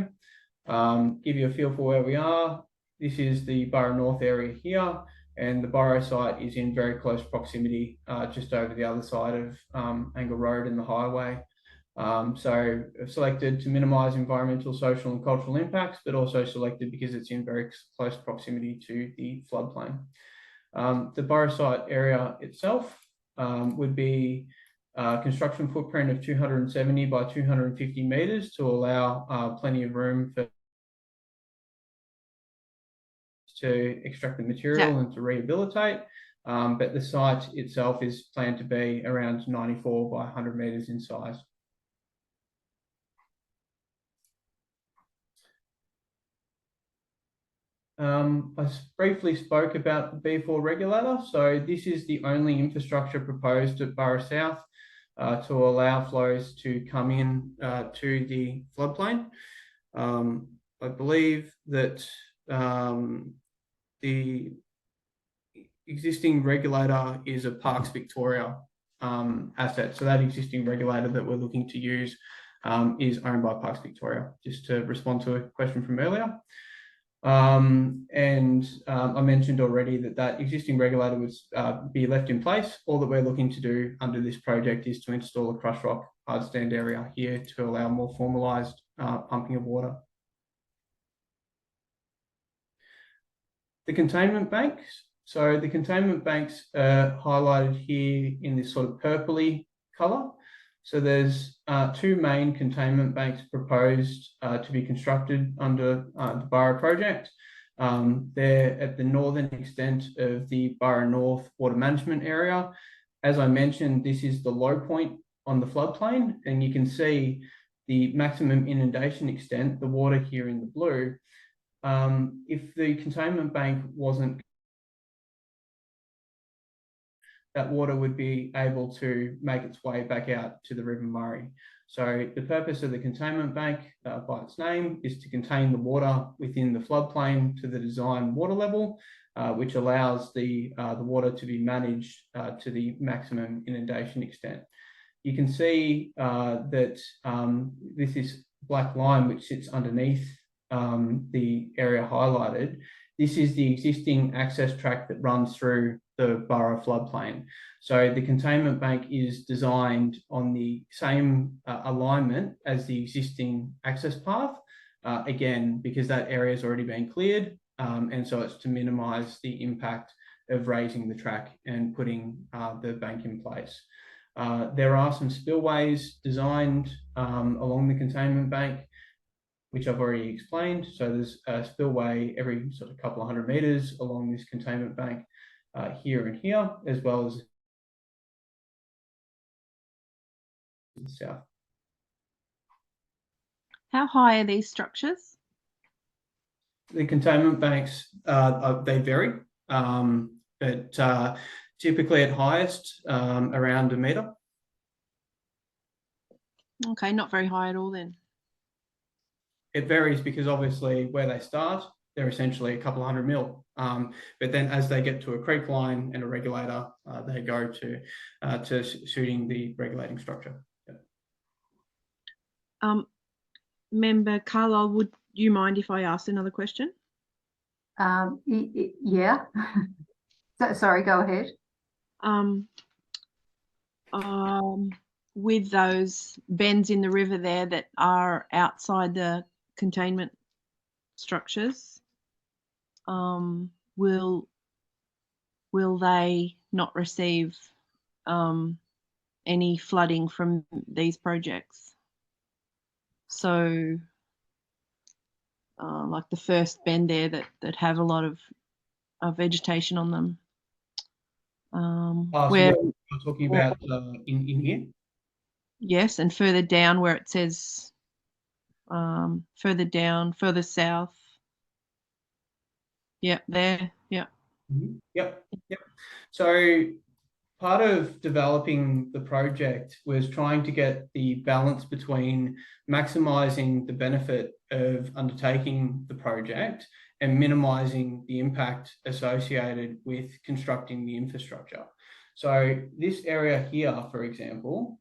Give you a feel for where we are. This is the Burra North area here, and the Burra site is in very close proximity, just over the other side of Angle Road and the highway. So selected to minimise environmental, social and cultural impacts, but also selected because it's in very close proximity to the floodplain. The Burra site area itself would be a construction footprint of 270 by 250 metres to allow plenty of room to extract the material and to rehabilitate. But the site itself is planned to be around 94 by 100 metres in size. I briefly spoke about the B4 regulator. So this is the only infrastructure proposed at Burra South to allow flows to come in to the floodplain. I believe that the existing regulator is a Parks Victoria asset. So that existing regulator that we're looking to use is owned by Parks Victoria, just to respond to a question from earlier. I mentioned already that existing regulator would be left in place. All that we're looking to do under this project is to install a crushed rock hard stand area here to allow more formalised pumping of water. The containment banks. So the containment banks are highlighted here in this sort of purpley colour. So there's two main containment banks proposed to be constructed under the Burra project. They're at the northern extent of the Burra North water management area. As I mentioned, this is the low point on the floodplain, and you can see the maximum inundation extent, the water here in the blue. If the containment bank wasn't, that water would be able to make its way back out to the River Murray. So the purpose of the containment bank, by its name, is to contain the water within the floodplain to the design water level, which allows the water to be managed to the maximum inundation extent. You can see that this is black line which sits underneath the area highlighted, this is the existing access track that runs through the borough floodplain. So the containment bank is designed on the same alignment as the existing access path, again, because that area has already been cleared, and so it's to minimise the impact of raising the track and putting the bank in place. There are some spillways designed along the containment bank, which I've already explained. So there's a spillway every sort of couple of 100 metres along this containment bank here and here, as well as the south. How high are these structures? The containment banks, they vary, but typically at highest around 1 metre. Okay, not very high at all then. It varies because obviously where they start, they're essentially a couple of 100 mil. But then as they get to a creek line and a regulator, they go to suiting the regulating structure. Yep. Member Carlisle, would you mind if I asked another question? Yeah. Sorry, go ahead. With those bends in the river there that are outside the containment structures, will they not receive any flooding from these projects? So like the first bend there that have a lot of vegetation on them. Where So you're talking about in here? Yes, and further down where it says further down, further south. Yep, there. Yep. Mm-hmm. Yep. So part of developing the project was trying to get the balance between maximising the benefit of undertaking the project and minimising the impact associated with constructing the infrastructure. So this area here, for example,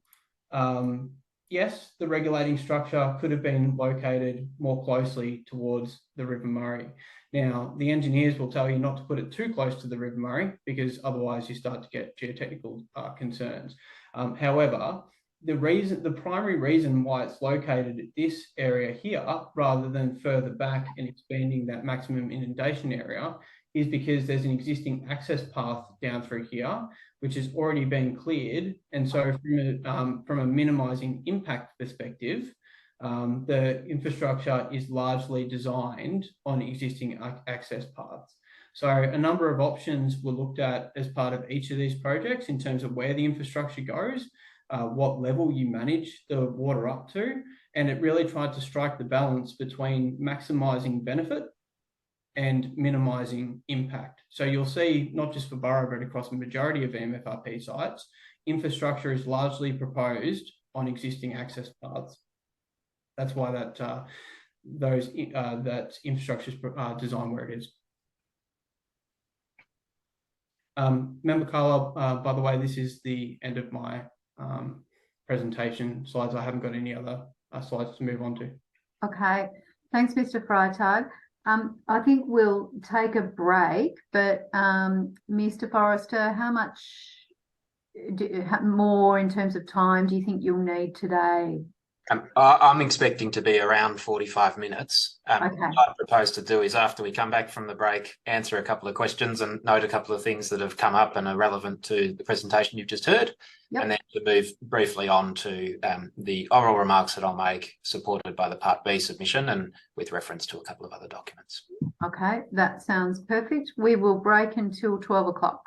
yes, the regulating structure could have been located more closely towards the River Murray. Now, the engineers will tell you not to put it too close to the River Murray because otherwise you start to get geotechnical concerns. However, the primary reason why it's located at this area here rather than further back and expanding that maximum inundation area is because there's an existing access path down through here, which has already been cleared. And so from a minimising impact perspective, the infrastructure is largely designed on existing access paths. So a number of options were looked at as part of each of these projects in terms of where the infrastructure goes, what level you manage the water up to, and it really tried to strike the balance between maximising benefit and minimising impact. So you'll see, not just for Borough, but across the majority of VMFRP sites, infrastructure is largely proposed on existing access paths. That's why that infrastructure is designed where it is. Member Carlisle, by the way, this is the end of my presentation slides. I haven't got any other slides to move on to. Okay, thanks, Mr. Freitag. I think we'll take a break, but Mr. Forrester, how much more in terms of time do you think you'll need today? I'm expecting to be around 45 minutes. Okay. What I propose to do is after we come back from the break, answer a couple of questions and note a couple of things that have come up and are relevant to the presentation you've just heard. Yep. And then to move briefly on to the oral remarks that I'll make, supported by the Part B submission and with reference to a couple of other documents. Okay, that sounds perfect. We will break until 12 o'clock.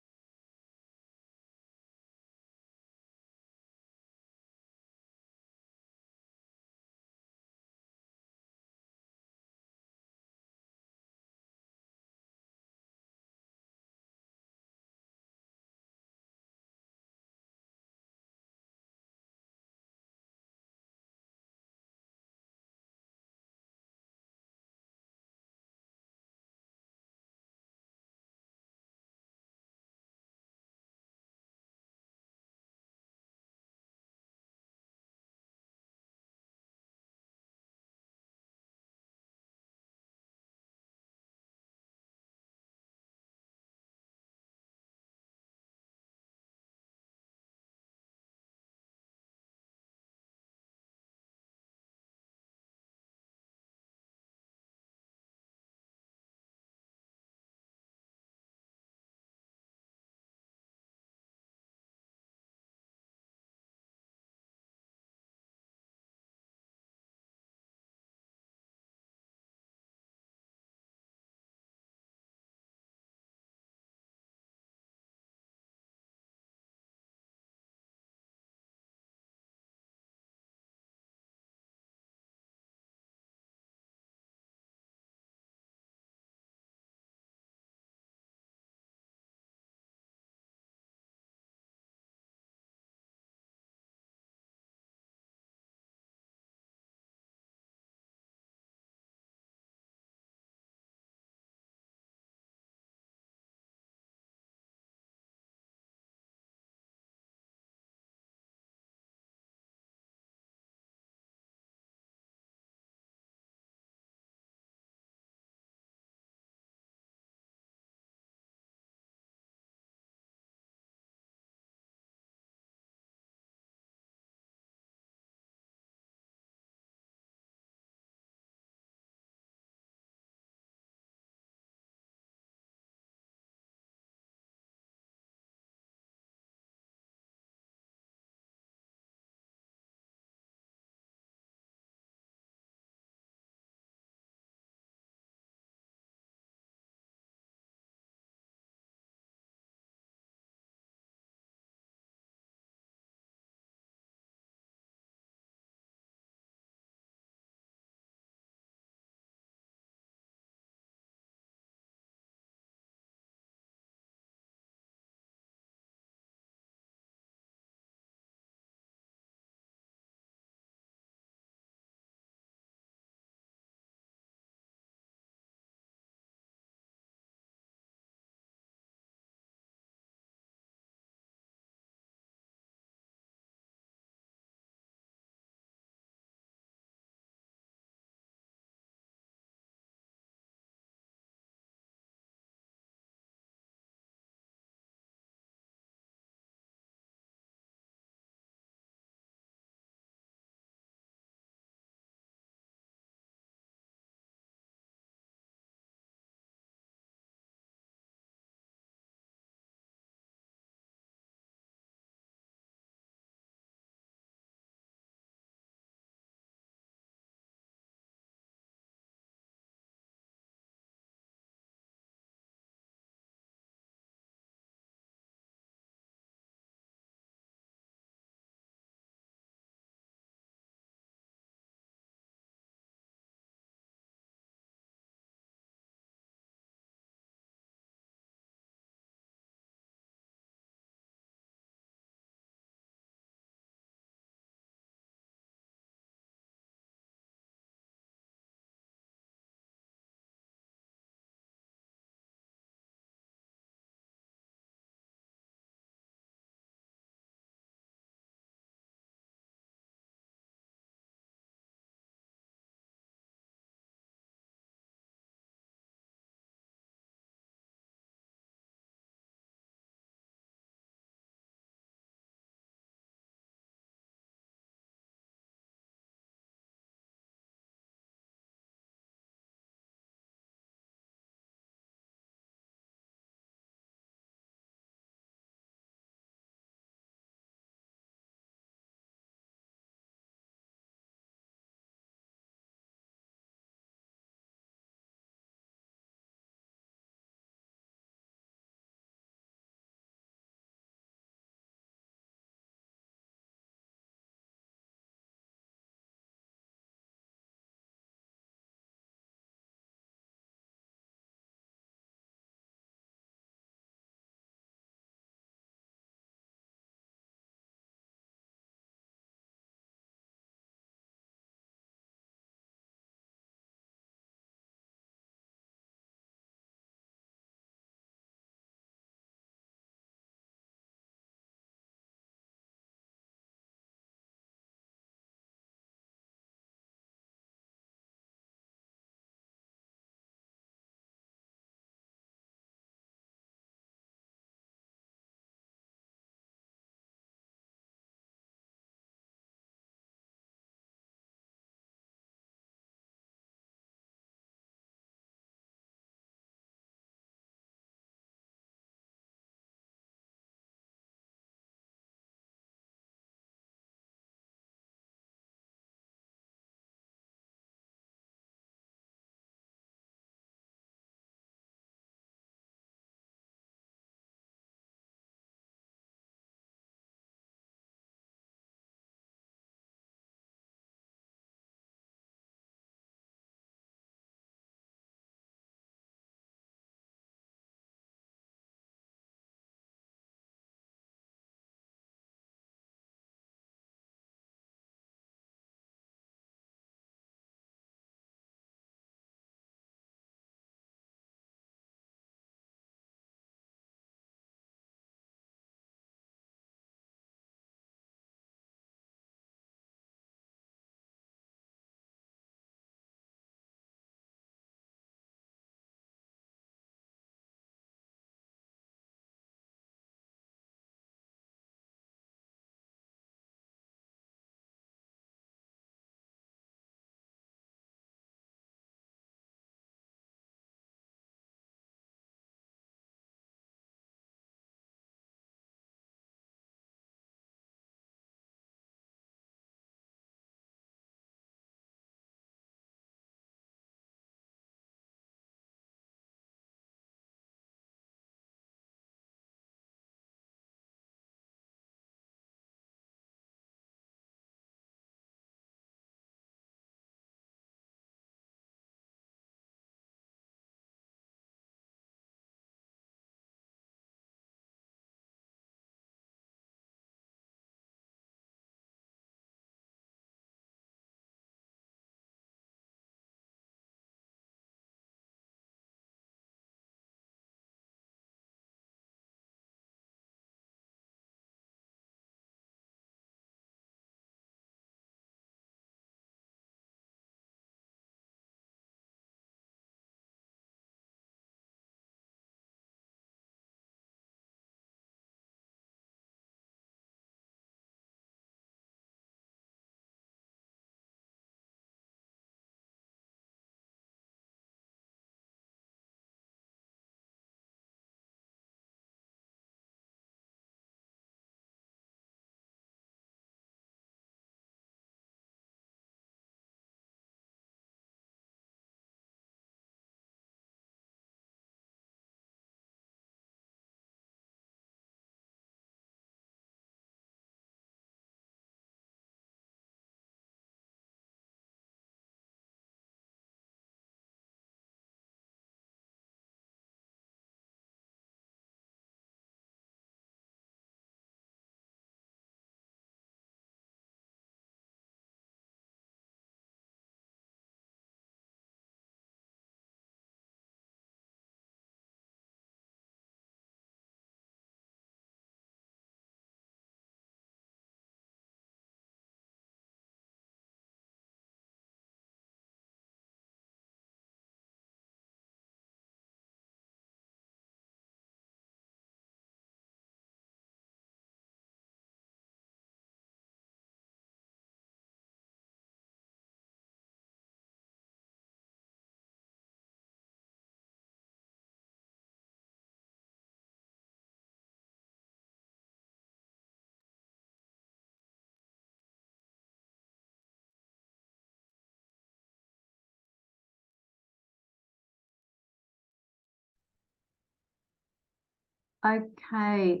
Okay,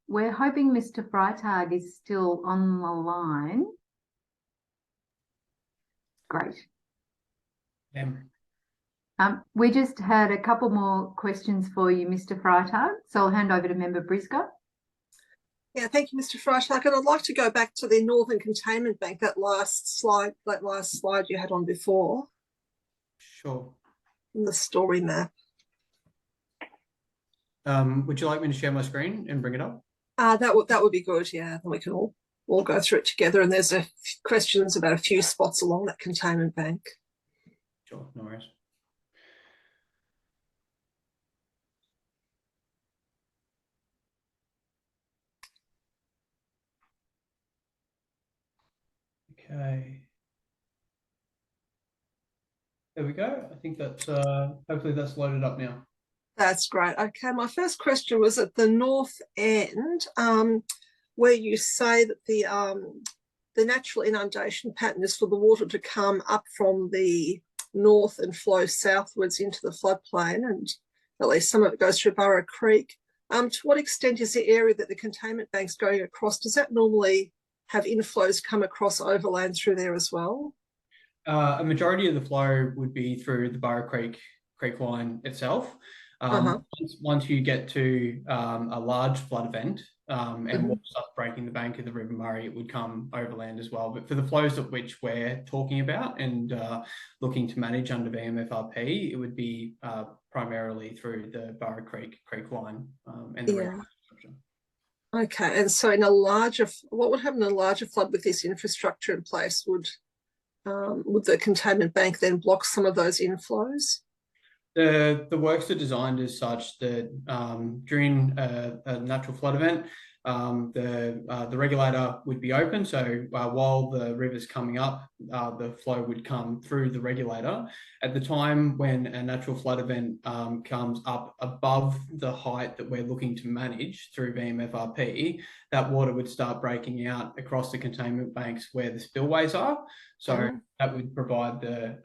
we're hoping Mr. Freitag is still on the line. Great. We just had a couple more questions for you, Mr. Freitag, so I'll hand over to Member Briscoe. Yeah, thank you, Mr. Freitag. And I'd like to go back to the Northern Containment Bank, that last slide you had on before. Sure. The story map. Would you like me to share my screen and bring it up? That would be good, yeah. Then we can all go through it together. And there's questions about a few spots along that containment bank. Sure, no worries. Okay. There we go. I think that's hopefully that's loaded up now. That's great. Okay, my first question was at the north end, where you say that the natural inundation pattern is for the water to come up from the north and flow southwards into the floodplain, and at least some of it goes through Burra Creek. To what extent is the area that the containment bank's going across, does that normally have inflows come across overland through there as well? A majority of the flow would be through the Burra Creek line itself. Once you get to a large flood event and water starts breaking the bank of the River Murray, it would come overland as well. But for the flows of which we're talking about and looking to manage under VMFRP, it would be primarily through the Burra Creek line and the infrastructure. Okay, and so what would happen in a larger flood with this infrastructure in place? Would the containment bank then block some of those inflows? The works are designed as such that during a natural flood event, the regulator would be open. So while the river's coming up, the flow would come through the regulator. At the time when a natural flood event comes up above the height that we're looking to manage through VMFRP, that water would start breaking out across the containment banks where the spillways are. So that would provide the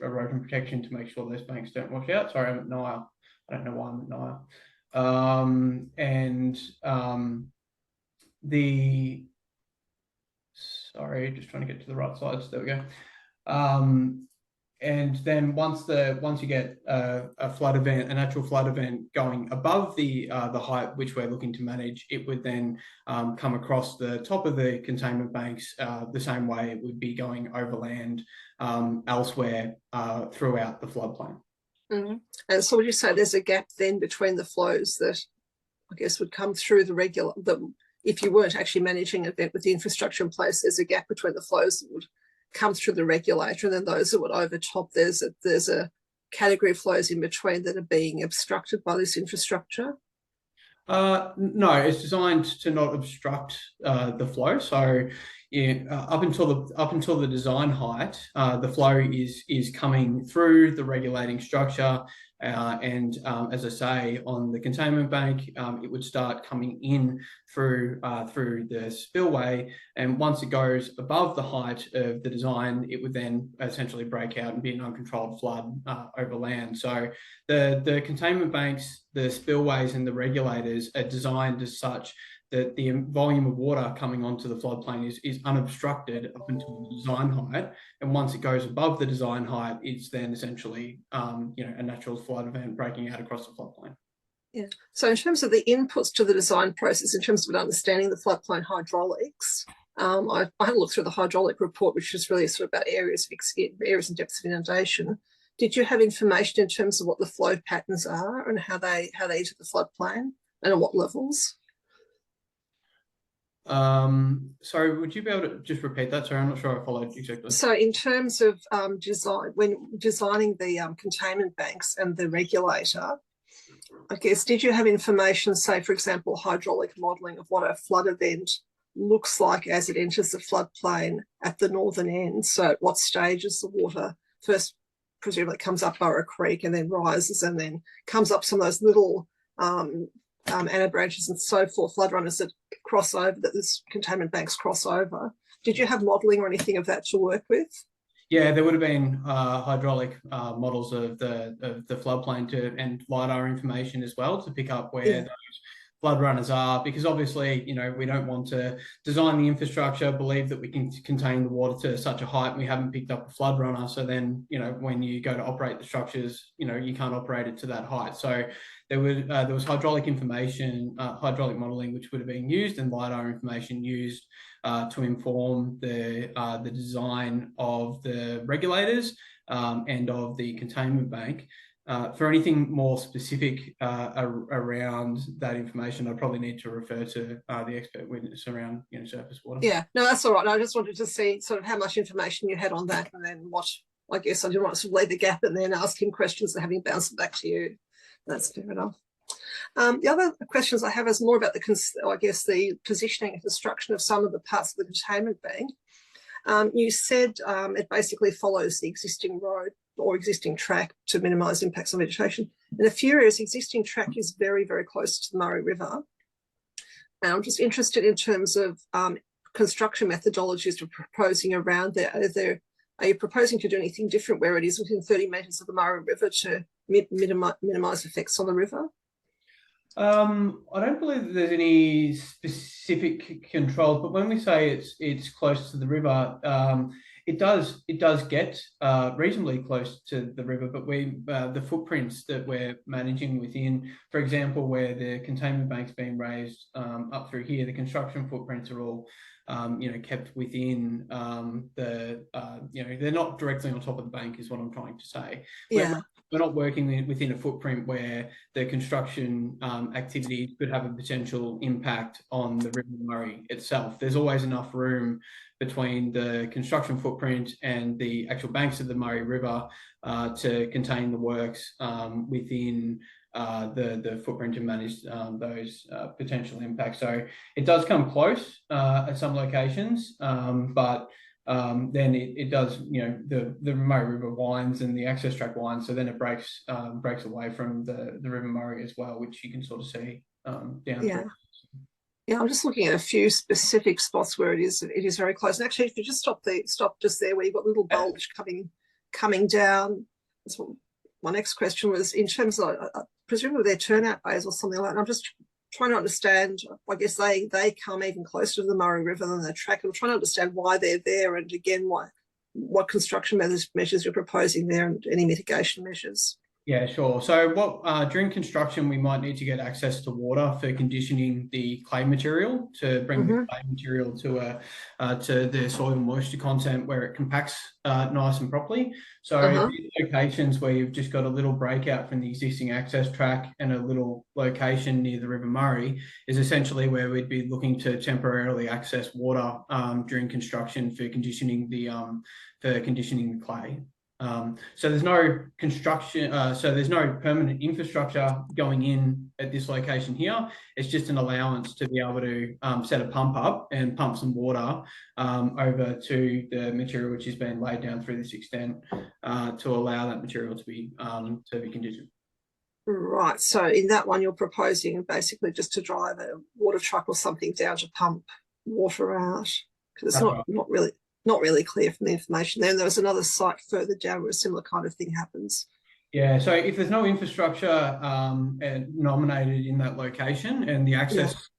erosion protection to make sure those banks don't wash out. Sorry, I'm at Nile. I don't know why I'm at Nile. Sorry, just trying to get to the right slides. There we go. And then once you get a natural flood event going above the height which we're looking to manage, it would then come across the top of the containment banks the same way it would be going overland elsewhere throughout the floodplain. And so would you say there's a gap then between the flows that I guess would come through if you weren't actually managing an event with the infrastructure in place, there's a gap between the flows that would come through the regulator and then those that would overtop, there's a category of flows in between that are being obstructed by this infrastructure? No, it's designed to not obstruct the flow. So up until the design height, the flow is coming through the regulating structure. And as I say, on the containment bank, it would start coming in through the spillway. And once it goes above the height of the design, it would then essentially break out and be an uncontrolled flood over land. So the containment banks, the spillways and the regulators are designed as such that the volume of water coming onto the floodplain is unobstructed up until the design height. And once it goes above the design height, it's then essentially a natural flood event breaking out across the floodplain. Yeah. So in terms of the inputs to the design process, in terms of understanding the floodplain hydraulics, I had a look through the hydraulic report, which is really sort of about areas and depths of inundation. Did you have information in terms of what the flow patterns are and how they enter the floodplain and at what levels? Sorry, would you be able to just repeat that? Sorry, I'm not sure I followed exactly. So in terms of when designing the containment banks and the regulator, I guess, did you have information, say, for example, hydraulic modelling of what a flood event looks like as it enters the floodplain at the northern end? So at what stages the water first presumably comes up Burra Creek and then rises and then comes up some of those little anna branches and so forth, flood runners that cross over, that this containment banks cross over. Did you have modelling or anything of that to work with? Yeah, there would have been hydraulic models of the floodplain and LiDAR information as well to pick up where those flood runners are, because obviously, you know, we don't want to design the infrastructure, believe that we can contain the water to such a height, and we haven't picked up a flood runner. So then, you know, when you go to operate the structures, you know, you can't operate it to that height. So there was hydraulic information, hydraulic modelling, which would have been used, and LiDAR information used to inform the design of the regulators and of the containment bank. For anything more specific around that information, I probably need to refer to the expert witness around, you know, surface water. Yeah, no, that's all right. I just wanted to see sort of how much information you had on that, and then what, I guess I didn't want to leave the gap and then ask him questions and having bounced it back to you. That's fair enough. The other questions I have is more about the positioning and construction of some of the parts of the containment bank. You said it basically follows the existing road or existing track to minimise impacts on vegetation. In a few areas, existing track is very, very close to the Murray River. And I'm just interested in terms of construction methodologies you're proposing around there. Are you proposing to do anything different where it is within 30 metres of the Murray River to minimise effects on the river? I don't believe that there's any specific controls, but when we say it's close to the river, it does get reasonably close to the river, but the footprints that we're managing within, for example, where the containment bank's been raised up through here, the construction footprints are all you know, kept within you know, they're not directly on top of the bank, is what I'm trying to say. Yeah. We're not working within a footprint where the construction activity could have a potential impact on the River Murray itself. There's always enough room between the construction footprint and the actual banks of the Murray River to contain the works within the footprint to manage those potential impacts. So it does come close at some locations, but then it does, you know, the Murray River winds and the access track winds, so then it breaks away from the River Murray as well, which you can sort of see down through. Yeah, I'm just looking at a few specific spots where it is very close. And actually, if you just stop just there where you've got a little bulge coming down. That's what my next question was, in terms of presumably their turnout bays or something like that. And I'm just trying to understand, I guess they come even closer to the Murray River than the track. I'm trying to understand why they're there, and again, what construction measures you're proposing there, and any mitigation measures. Yeah, sure. So during construction, we might need to get access to water for conditioning the clay material to bring the clay material to the soil moisture content where it compacts nice and properly. So these locations where you've just got a little breakout from the existing access track and a little location near the River Murray is essentially where we'd be looking to temporarily access water during construction for conditioning the clay. So there's no construction, so there's no permanent infrastructure going in at this location here. It's just an allowance to be able to set a pump up and pump some water over to the material which has been laid down through this extent to allow that material to be conditioned. Right. So in that one, you're proposing basically just to drive a water truck or something down to pump water out, because it's not really clear from the information. Then there was another site further down where a similar kind of thing happens. Yeah, so if there's no infrastructure nominated in that location, and the access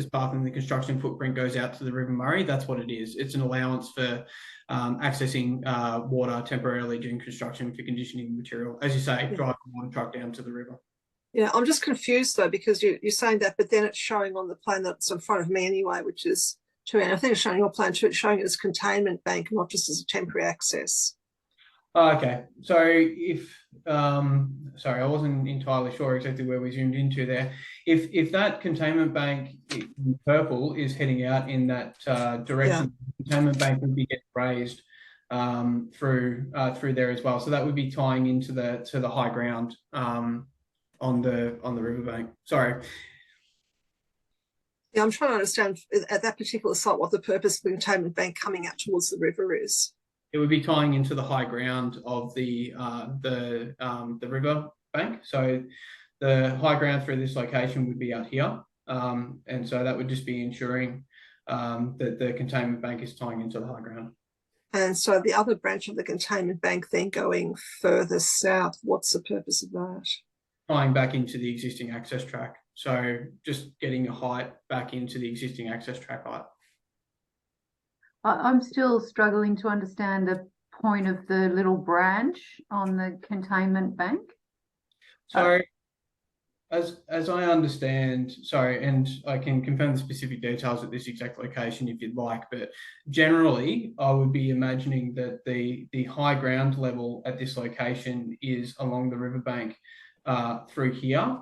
path and the construction footprint goes out to the River Murray, that's what it is. It's an allowance for accessing water temporarily during construction for conditioning material. As you say, drive a water truck down to the river. Yeah, I'm just confused though, because you're saying that, but then it's showing on the plan that's in front of me anyway, which is and I think it's showing your plan too. It's showing it as containment bank, not just as a temporary access. Oh, okay. So if sorry, I wasn't entirely sure exactly where we zoomed into there. If that containment bank in purple is heading out in that direction, the containment bank would be getting raised through there as well. So that would be tying into the high ground on the riverbank. Sorry. Yeah, I'm trying to understand at that particular site what the purpose of the containment bank coming out towards the river is. It would be tying into the high ground of the river bank. So the high ground through this location would be out here, and so that would just be ensuring that the containment bank is tying into the high ground. And so the other branch of the containment bank then going further south, what's the purpose of that? Tying back into the existing access track. So just getting your height back into the existing access track height. I'm still struggling to understand the point of the little branch on the containment bank. So as I understand, sorry, and I can confirm the specific details at this exact location if you'd like, but generally I would be imagining that the high ground level at this location is along the riverbank through here.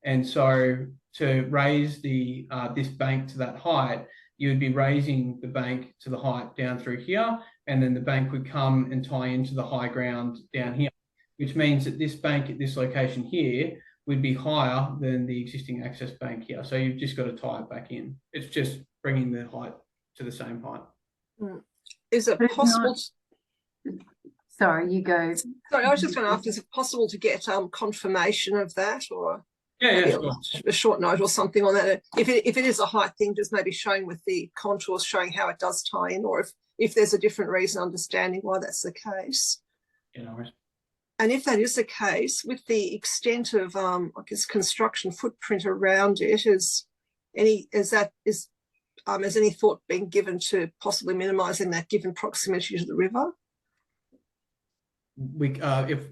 And so to raise the this bank to that height, you would be raising the bank to the height down through here, and then the bank would come and tie into the high ground down here, which means that this bank at this location here would be higher than the existing access bank here. So you've just got to tie it back in. It's just bringing the height to the same height. Is it possible? Sorry, you go. Sorry, I was just going to ask, is it possible to get confirmation of that, or Sure. a short note or something on that? If it is a height thing, just maybe showing with the contours, showing how it does tie in, or if there's a different reason, understanding why that's the case. Yeah, no worries. And if that is the case, with the extent of, I guess, construction footprint around it, has any thought been given to possibly minimising that given proximity to the river? If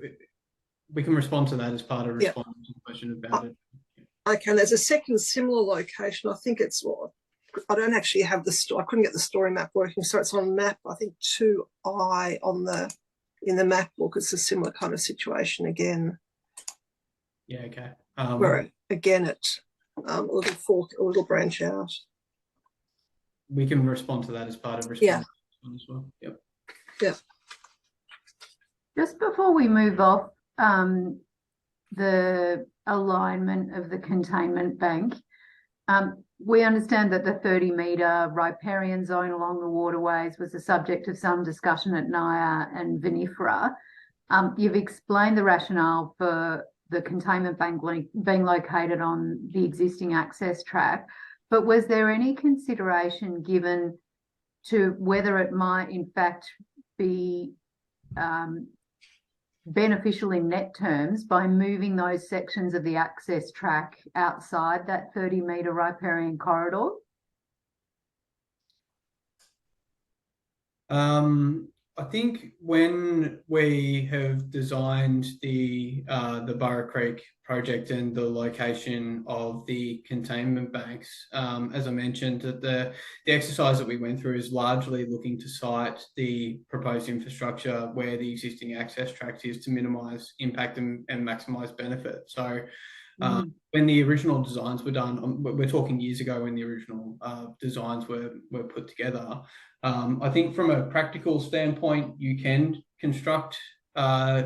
we can respond to that as part of responding to the question about it. Okay, and there's a second similar location. I think it's I don't actually have I couldn't get the story map working, so it's on map, I think 2I in the map book. It's a similar kind of situation again. Yeah, okay. Where again it's a little fork, a little branch out. We can respond to that as part of responding as well. Yep. Yeah. Just before we move off the alignment of the containment bank, we understand that the 30-metre riparian zone along the waterways was the subject of some discussion at NIA and VMFRP. You've explained the rationale for the containment bank being located on the existing access track, but was there any consideration given to whether it might in fact be beneficial in net terms by moving those sections of the access track outside that 30-metre riparian corridor? I think when we have designed the Burra Creek project and the location of the containment banks, as I mentioned, that the exercise that we went through is largely looking to site the proposed infrastructure where the existing access tracks is to minimise impact and maximise benefit. So when the original designs were done, we're talking years ago when the original designs were put together, I think from a practical standpoint, you can construct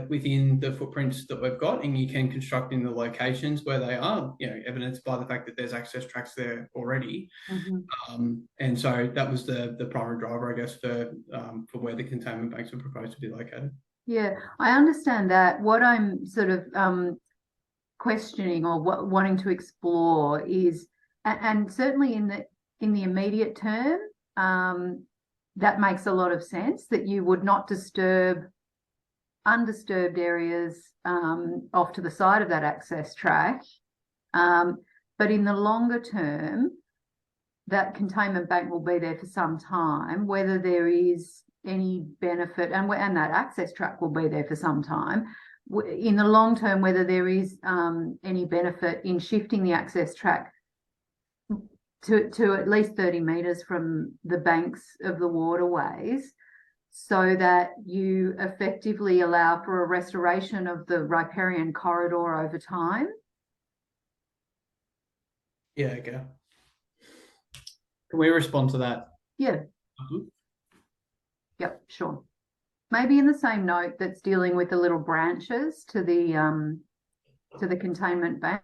within the footprints that we've got, and you can construct in the locations where they are, evidenced by the fact that there's access tracks there already. And so that was the primary driver, I guess, for where the containment banks were proposed to be located. Yeah, I understand that. What I'm sort of questioning or wanting to explore is, and certainly in the immediate term, that makes a lot of sense, that you would not disturb undisturbed areas off to the side of that access track. But in the longer term, that containment bank will be there for some time, whether there is any benefit, and that access track will be there for some time. In the long term, whether there is any benefit in shifting the access track to at least 30 metres from the banks of the waterways, so that you effectively allow for a restoration of the riparian corridor over time. Yeah, okay. Can we respond to that? Yeah. Yep, sure. Maybe in the same note that's dealing with the little branches to the containment bank.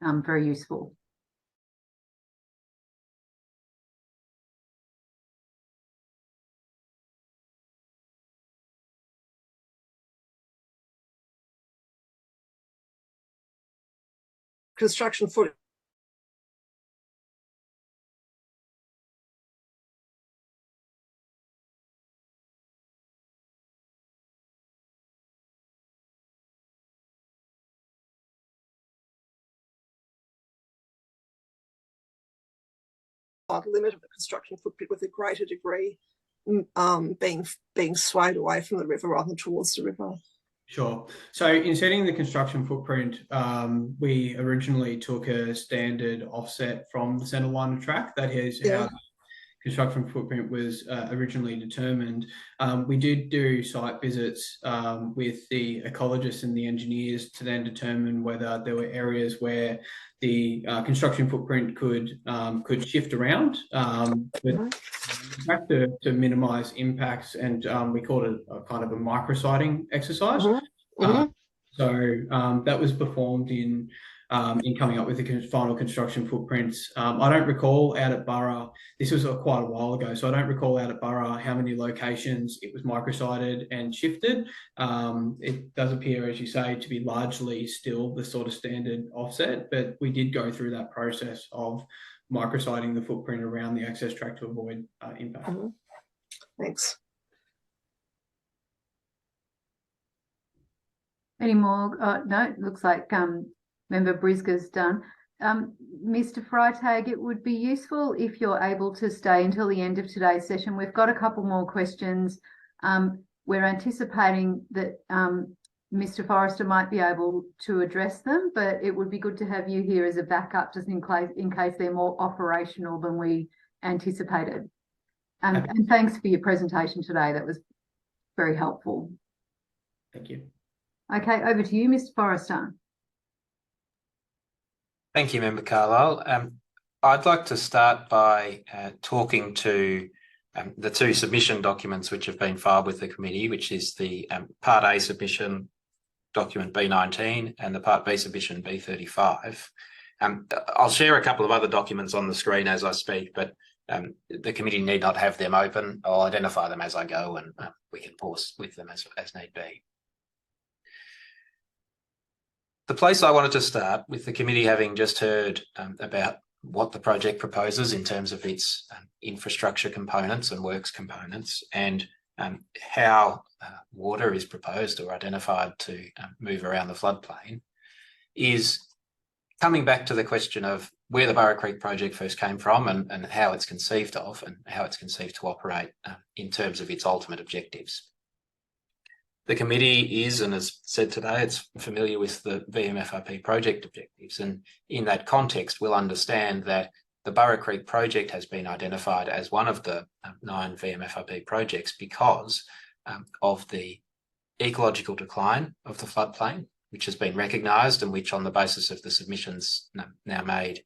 Very useful. Construction foot the limit of the construction footprint with a greater degree being swayed away from the river rather than towards the river. Sure. So in setting the construction footprint, we originally took a standard offset from the centre line of track. That is how the construction footprint was originally determined. We did do site visits with the ecologists and the engineers to then determine whether there were areas where the construction footprint could shift around, to minimise impacts, and we called it a kind of a micrositing exercise. So that was performed in coming up with the final construction footprints. I don't recall out at Burra, this was quite a while ago, so I don't recall out at Burra how many locations it was microsited and shifted. It does appear, as you say, to be largely still the sort of standard offset, but we did go through that process of micrositing the footprint around the access track to avoid impact. Thanks. Any more? No, it looks like Member Briscoe's done. Mr. Freitag, it would be useful if you're able to stay until the end of today's session. We've got a couple more questions. We're anticipating that Mr. Forrester might be able to address them, but it would be good to have you here as a backup just in case they're more operational than we anticipated. And thanks for your presentation today. That was very helpful. Thank you. Okay, over to you, Mr. Forrester. Thank you, Member Carlisle. I'd like to start by talking to the two submission documents which have been filed with the committee, which is the Part A submission document B19 and the Part B submission B35. I'll share a couple of other documents on the screen as I speak, but the committee need not have them open. I'll identify them as I go, and we can pause with them as need be. The place I wanted to start, with the committee having just heard about what the project proposes in terms of its infrastructure components and works components, and how water is proposed or identified to move around the floodplain, is coming back to the question of where the Burra Creek project first came from and how it's conceived of and how it's conceived to operate in terms of its ultimate objectives. The committee is, and as said today, it's familiar with the VMFRP project objectives, and in that context we'll understand that the Burra Creek project has been identified as one of the 9 VMFRP projects because of the ecological decline of the floodplain, which has been recognised and which, on the basis of the submissions now made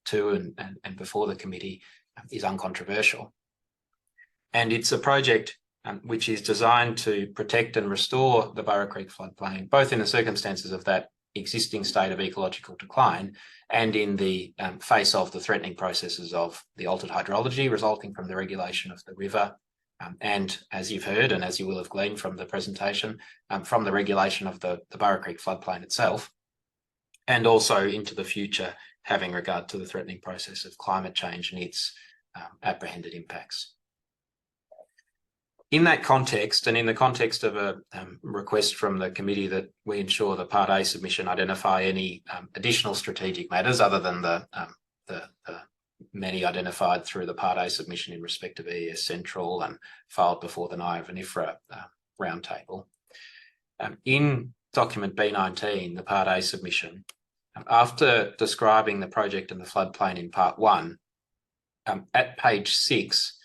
to and before the committee, is uncontroversial. And it's a project which is designed to protect and restore the Burra Creek floodplain, both in the circumstances of that existing state of ecological decline and in the face of the threatening processes of the altered hydrology resulting from the regulation of the river, and, as you've heard and as you will have gleaned from the presentation, from the regulation of the Burra Creek floodplain itself, and also into the future having regard to the threatening process of climate change and its apprehended impacts. In that context, and in the context of a request from the committee that we ensure the Part A submission identify any additional strategic matters other than the many identified through the Part A submission in respect of EES Central and filed before the VMFRP Roundtable. In document B19, the Part A submission, after describing the project and the floodplain in Part 1, at page 6,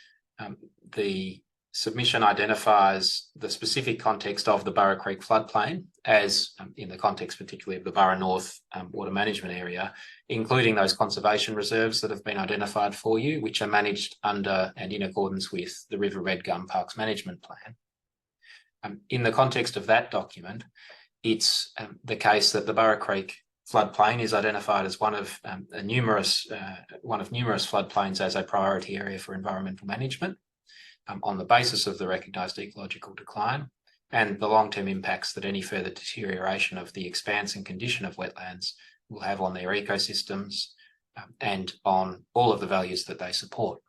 the submission identifies the specific context of the Burra Creek floodplain as, in the context particularly of the Burra North water management area, including those conservation reserves that have been identified for you, which are managed under and in accordance with the River Red Gum Parks Management Plan. In the context of that document, it's the case that the Burra Creek floodplain is identified as one of numerous floodplains as a priority area for environmental management, on the basis of the recognised ecological decline and the long-term impacts that any further deterioration of the expanse and condition of wetlands will have on their ecosystems and on all of the values that they support.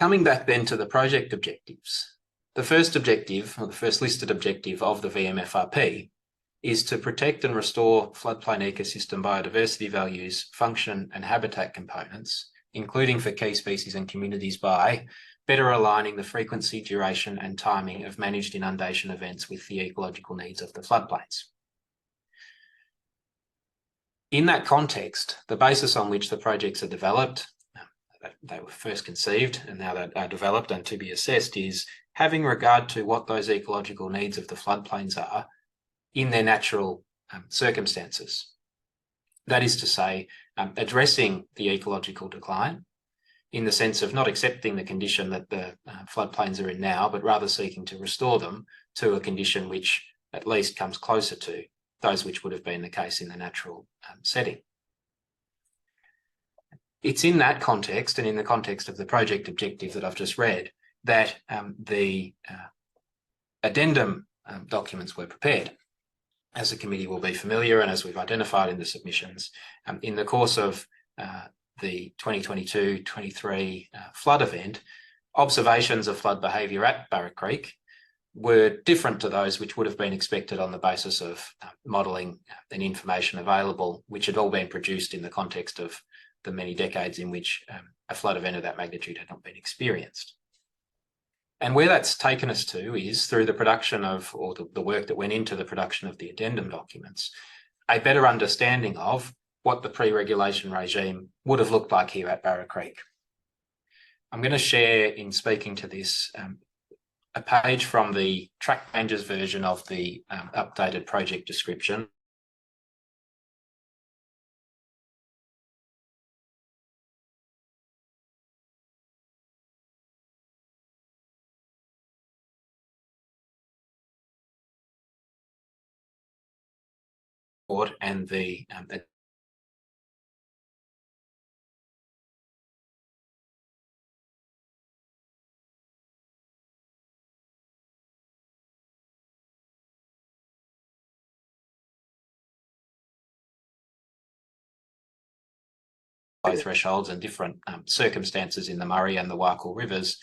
Coming back then to the project objectives, the first objective, or the first listed objective of the VMFRP, is to protect and restore floodplain ecosystem biodiversity values, function and habitat components, including for key species and communities, by better aligning the frequency, duration and timing of managed inundation events with the ecological needs of the floodplains. In that context, the basis on which the projects are developed, they were first conceived and now they are developed and to be assessed, is having regard to what those ecological needs of the floodplains are in their natural circumstances. That is to say, addressing the ecological decline in the sense of not accepting the condition that the floodplains are in now, but rather seeking to restore them to a condition which at least comes closer to those which would have been the case in the natural setting. It's in that context and in the context of the project objective that I've just read that the addendum documents were prepared. As the committee will be familiar and as we've identified in the submissions, in the course of the 2022-23 flood event, observations of flood behaviour at Barra Creek were different to those which would have been expected on the basis of modelling and information available, which had all been produced in the context of the many decades in which a flood event of that magnitude had not been experienced. And where that's taken us to is through the production of, or the work that went into the production of the addendum documents, a better understanding of what the pre-regulation regime would have looked like here at Barra Creek. I'm going to share, in speaking to this, a page from the track changes version of the updated project description. And the thresholds and different circumstances in the Murray and the Waikul rivers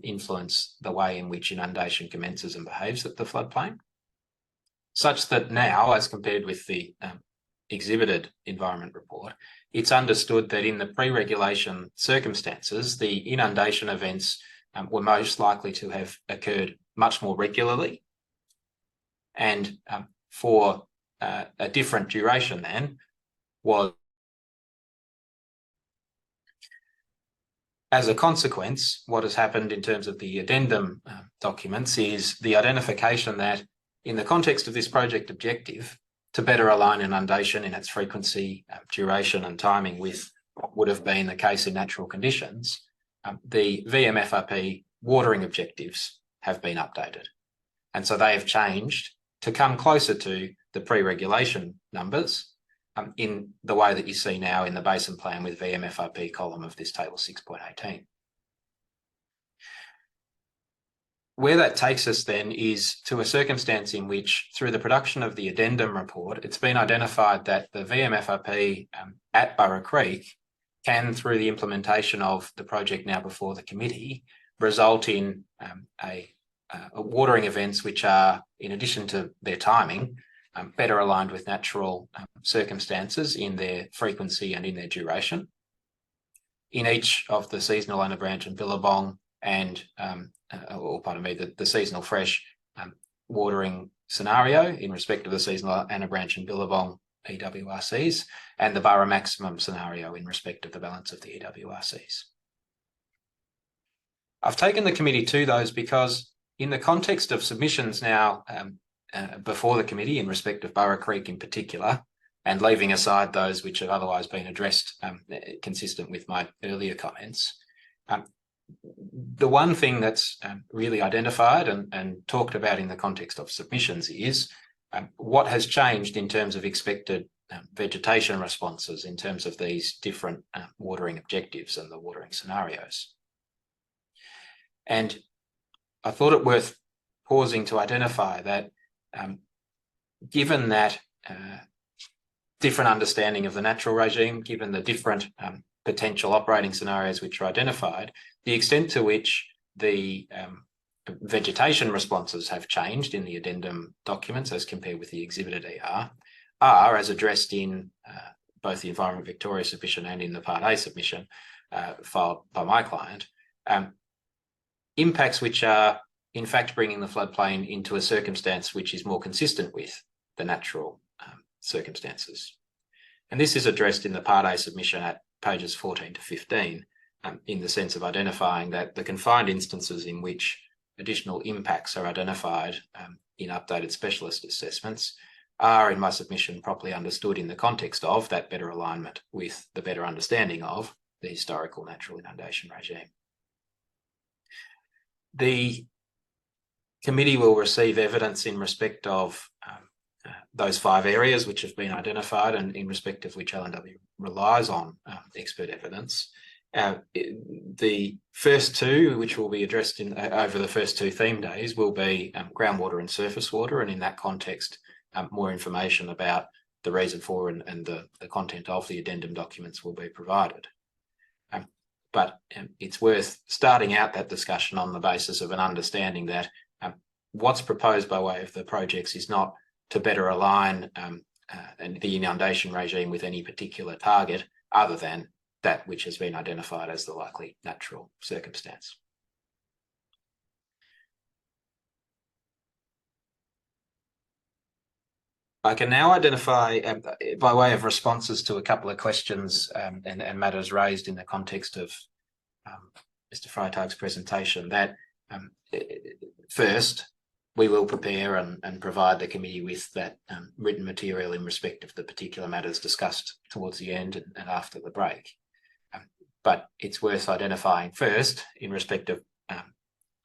influence the way in which inundation commences and behaves at the floodplain, such that now, as compared with the exhibited environment report, it's understood that in the pre-regulation circumstances, the inundation events were most likely to have occurred much more regularly and for a different duration than was. As a consequence, what has happened in terms of the addendum documents is the identification that in the context of this project objective, to better align inundation in its frequency, duration and timing with what would have been the case in natural conditions, the VMFRP watering objectives have been updated. And so they have changed to come closer to the pre-regulation numbers in the way that you see now in the basin plan with VMFRP column of this table 6.18. Where that takes us then is to a circumstance in which, through the production of the addendum report, it's been identified that the VMFRP at Barra Creek can, through the implementation of the project now before the committee, result in watering events which are, in addition to their timing, better aligned with natural circumstances in their frequency and in their duration. In each of the seasonal Anna Branch and Billabong and, the seasonal fresh watering scenario in respect of the seasonal Anna Branch and Billabong EWRCs and the Barra maximum scenario in respect of the balance of the EWRCs. I've taken the committee to those because in the context of submissions now before the committee in respect of Barra Creek in particular, and leaving aside those which have otherwise been addressed consistent with my earlier comments, the one thing that's really identified and talked about in the context of submissions is what has changed in terms of expected vegetation responses in terms of these different watering objectives and the watering scenarios. And I thought it worth pausing to identify that given that different understanding of the natural regime, given the different potential operating scenarios which are identified, the extent to which the vegetation responses have changed in the addendum documents as compared with the exhibited ER, are, as addressed in both the Environment Victoria submission and in the Part A submission filed by my client, impacts which are in fact bringing the floodplain into a circumstance which is more consistent with the natural circumstances. And this is addressed in the Part A submission at pages 14 to 15, in the sense of identifying that the confined instances in which additional impacts are identified in updated specialist assessments are, in my submission, properly understood in the context of that better alignment with the better understanding of the historical natural inundation regime. The committee will receive evidence in respect of those 5 areas which have been identified and in respect of which L&W relies on expert evidence. The first 2, which will be addressed over the first 2 theme days, will be groundwater and surface water, and in that context, more information about the reason for and the content of the addendum documents will be provided. But it's worth starting out that discussion on the basis of an understanding that what's proposed by way of the projects is not to better align the inundation regime with any particular target other than that which has been identified as the likely natural circumstance. I can now identify, by way of responses to a couple of questions and matters raised in the context of Mr. Freitag's presentation, that first, we will prepare and provide the committee with that written material in respect of the particular matters discussed towards the end and after the break. But it's worth identifying first, in respect of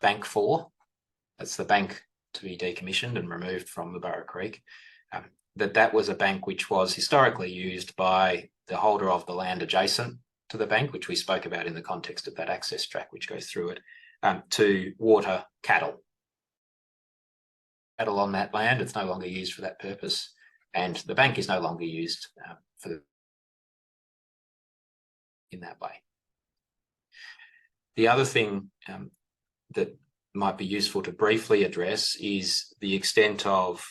Bank 4, that's the bank to be decommissioned and removed from the Burra Creek, that was a bank which was historically used by the holder of the land adjacent to the bank, which we spoke about in the context of that access track which goes through it, to water cattle. Cattle on that land, it's no longer used for that purpose, and the bank is no longer used in that way. The other thing that might be useful to briefly address is the extent of,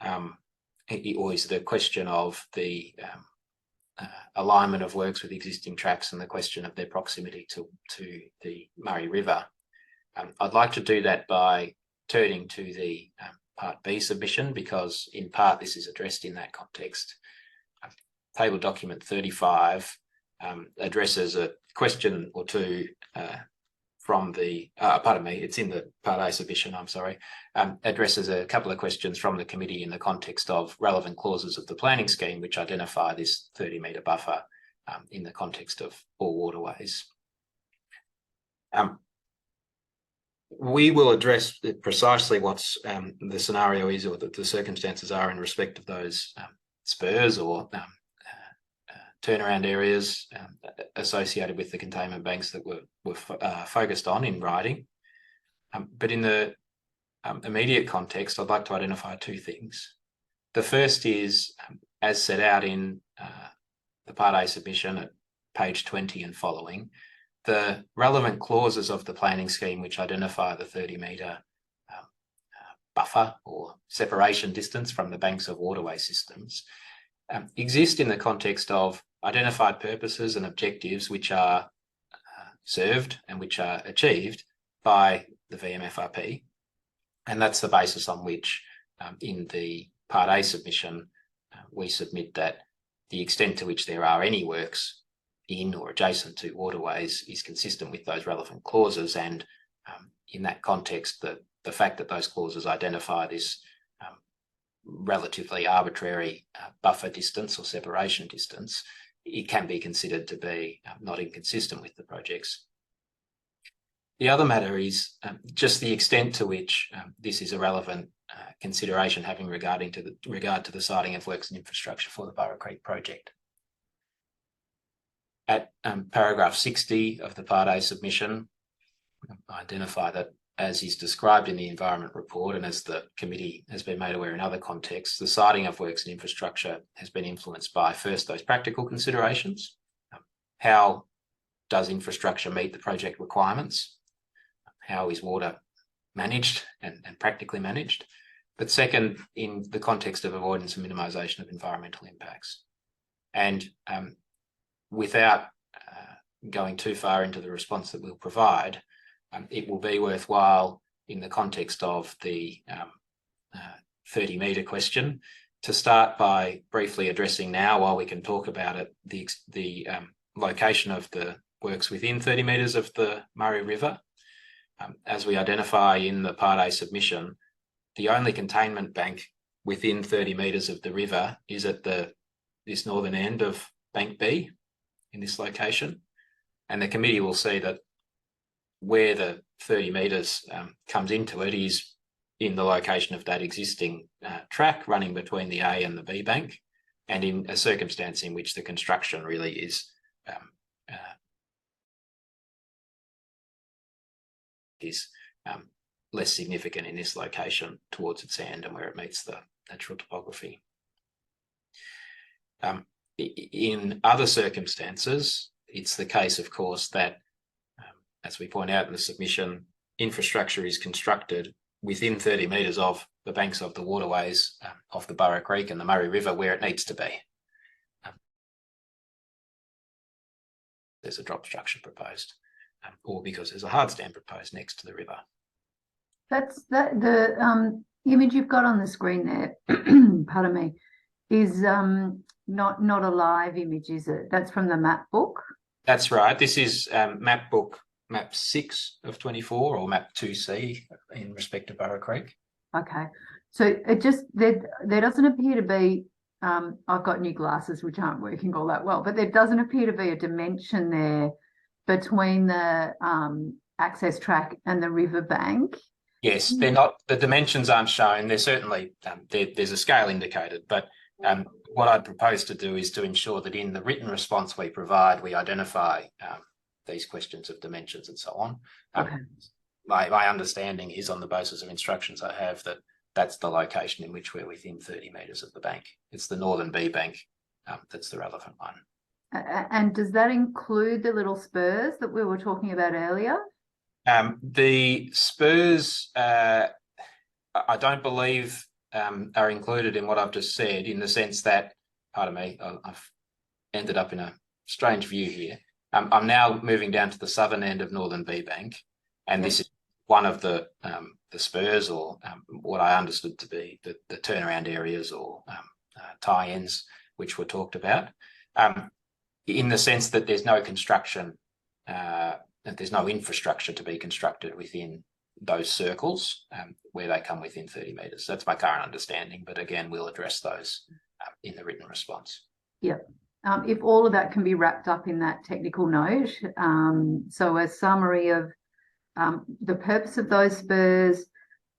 or is the question of the alignment of works with existing tracks and the question of their proximity to the Murray River. I'd like to do that by turning to the Part B submission, because in part this is addressed in that context. Table document 35 addresses a question or two from the, it's in the Part A submission, I'm sorry, addresses a couple of questions from the committee in the context of relevant clauses of the planning scheme which identify this 30-metre buffer in the context of all waterways. We will address precisely what's the scenario is, or the circumstances are in respect of those spurs or turnaround areas associated with the containment banks that were focused on in writing. But in the immediate context, I'd like to identify 2 things. The first is, as set out in the Part A submission at page 20 and following, the relevant clauses of the planning scheme which identify the 30-metre buffer or separation distance from the banks of waterway systems exist in the context of identified purposes and objectives which are served and which are achieved by the VMFRP. And that's the basis on which in the Part A submission we submit that the extent to which there are any works in or adjacent to waterways is consistent with those relevant clauses, and in that context the fact that those clauses identify this relatively arbitrary buffer distance or separation distance, it can be considered to be not inconsistent with the projects. The other matter is just the extent to which this is a relevant consideration having regard to the siting of works and infrastructure for the Burra Creek project. At paragraph 60 of the Part A submission, I identify that, as is described in the environment report and as the committee has been made aware in other contexts, the siting of works and infrastructure has been influenced by first those practical considerations. How does infrastructure meet the project requirements? How is water managed and practically managed. But second, in the context of avoidance and minimisation of environmental impacts. And without going too far into the response that we'll provide, it will be worthwhile in the context of the 30-metre question to start by briefly addressing now, while we can talk about it, the location of the works within 30 metres of the Murray River. As we identify in the Part A submission, the only containment bank within 30 metres of the river is at this northern end of Bank B in this location. And the committee will see that where the 30 metres comes into it is in the location of that existing track running between the A and the B bank, and in a circumstance in which the construction really is less significant in this location towards its end and where it meets the natural topography. In other circumstances, it's the case, of course, that, as we point out in the submission, infrastructure is constructed within 30 metres of the banks of the waterways of the Burra Creek and the Murray River where it needs to be. There's a drop structure proposed, or because there's a hard stand proposed next to the river. That's the image you've got on the screen there, pardon me, is not a live image, is it? That's from the map book? That's right. This is map book map 6 of 24, or map 2C in respect to Burra Creek. Okay. So it just, there doesn't appear to be, I've got new glasses which aren't working all that well, but there doesn't appear to be a dimension there between the access track and the riverbank. Yes, they're not, the dimensions aren't shown. They're certainly, there's a scale indicated, but what I'd propose to do is to ensure that in the written response we provide, we identify these questions of dimensions and so on. Okay. My understanding is, on the basis of instructions I have, that that's the location in which we're within 30 metres of the bank. It's the northern B bank that's the relevant one. And does that include the little spurs that we were talking about earlier? The spurs, I don't believe are included in what I've just said, in the sense that, pardon me, I've ended up in a strange view here. I'm now moving down to the southern end of northern B bank, and this is one of the spurs, or what I understood to be the turnaround areas or tie-ins which were talked about, in the sense that there's no construction, that there's no infrastructure to be constructed within those circles where they come within 30 metres. That's my current understanding, but again, we'll address those in the written response. Yep. If all of that can be wrapped up in that technical note, so a summary of the purpose of those spurs,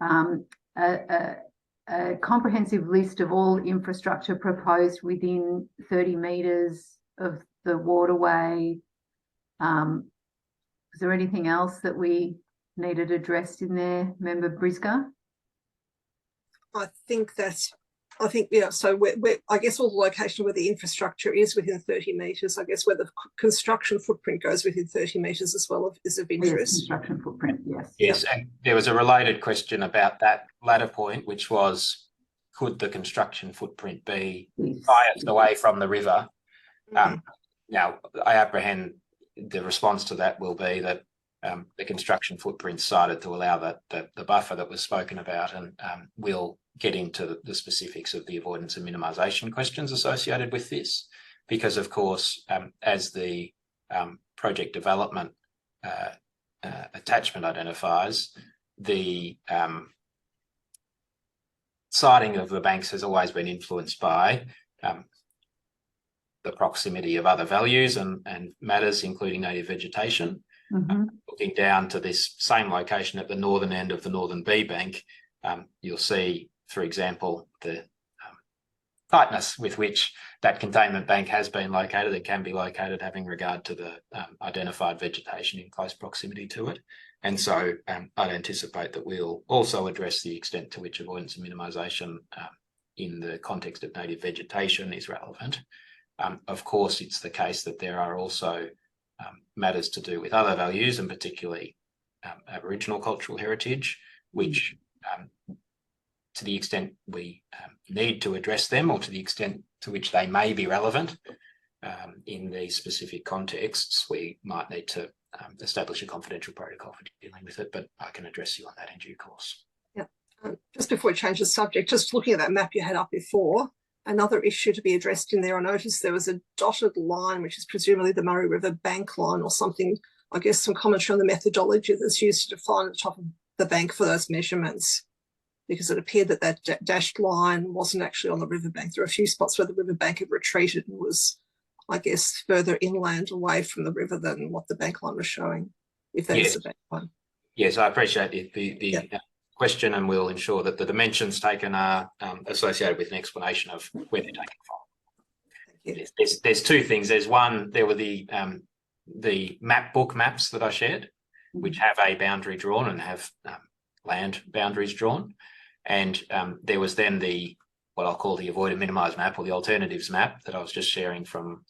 a comprehensive list of all infrastructure proposed within 30 metres of the waterway. Is there anything else that we needed addressed in there, Member Briscoe? Yeah, so I guess all the location where the infrastructure is within 30 metres, I guess where the construction footprint goes within 30 metres as well is of interest. Construction footprint, yes. Yes, and there was a related question about that latter point, which was, could the construction footprint be biased away from the river? Now, I apprehend the response to that will be that the construction footprint cited to allow the buffer that was spoken about, and we'll get into the specifics of the avoidance and minimisation questions associated with this, because of course, as the project development attachment identifies, the siting of the banks has always been influenced by the proximity of other values and matters, including native vegetation. Looking down to this same location at the northern end of the northern B bank, you'll see, for example, the tightness with which that containment bank has been located and can be located, having regard to the identified vegetation in close proximity to it. And so I'd anticipate that we'll also address the extent to which avoidance and minimisation in the context of native vegetation is relevant. Of course, it's the case that there are also matters to do with other values, and particularly Aboriginal cultural heritage, which to the extent we need to address them, or to the extent to which they may be relevant in these specific contexts, we might need to establish a confidential protocol for dealing with it, but I can address you on that in due course. Yeah. Just before we change the subject, just looking at that map you had up before, another issue to be addressed in there, I noticed there was a dotted line, which is presumably the Murray River bank line or something. I guess some commentary on the methodology that's used to define the top of the bank for those measurements, because it appeared that that dashed line wasn't actually on the riverbank. There were a few spots where the riverbank had retreated and was, I guess, further inland away from the river than what the bank line was showing, if that is the bank line. Yes, I appreciate the question, and we'll ensure that the dimensions taken are associated with an explanation of where they're taken from. Thank you. There's two things. There's one, there were the map book maps that I shared, which have a boundary drawn and have land boundaries drawn. And there was then what I'll call the avoid and minimise map, or the alternatives map, that I was just sharing from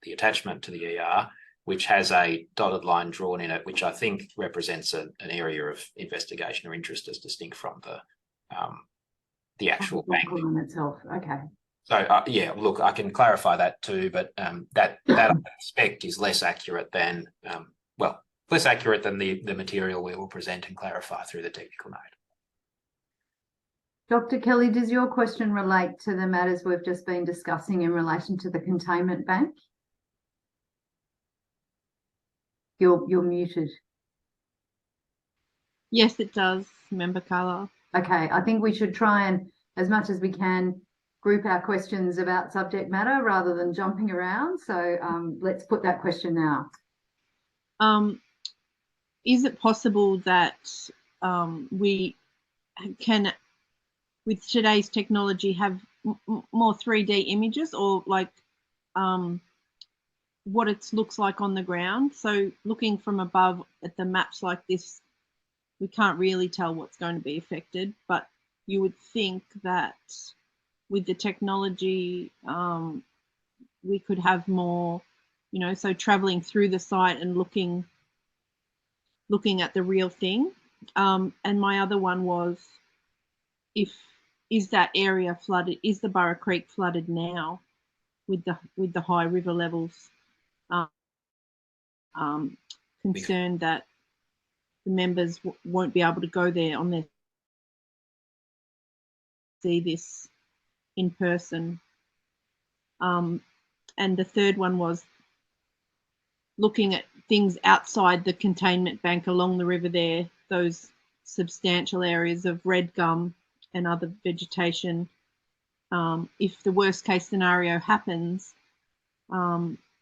the attachment to the ER, which has a dotted line drawn in it, which I think represents an area of investigation or interest as distinct from the actual bank itself. Okay. So yeah, look, I can clarify that too, but that aspect is less accurate than less accurate than the material we will present and clarify through the technical note. Dr. Kelly, does your question relate to the matters we've just been discussing in relation to the containment bank? You're muted. Yes, it does, Member Carlisle. Okay, I think we should try and, as much as we can, group our questions about subject matter rather than jumping around. So let's put that question now. Is it possible that we can, with today's technology, have more 3D images, or like what it looks like on the ground? So looking from above at the maps like this, we can't really tell what's going to be affected, but you would think that with the technology, we could have more, so traveling through the site and looking at the real thing. And my other one was, is that area flooded? Is the Burra Creek flooded now with the high river levels? Concerned that the members won't be able to go there on their see this in person. And the third one was looking at things outside the containment bank along the river there, those substantial areas of red gum and other vegetation. If the worst case scenario happens,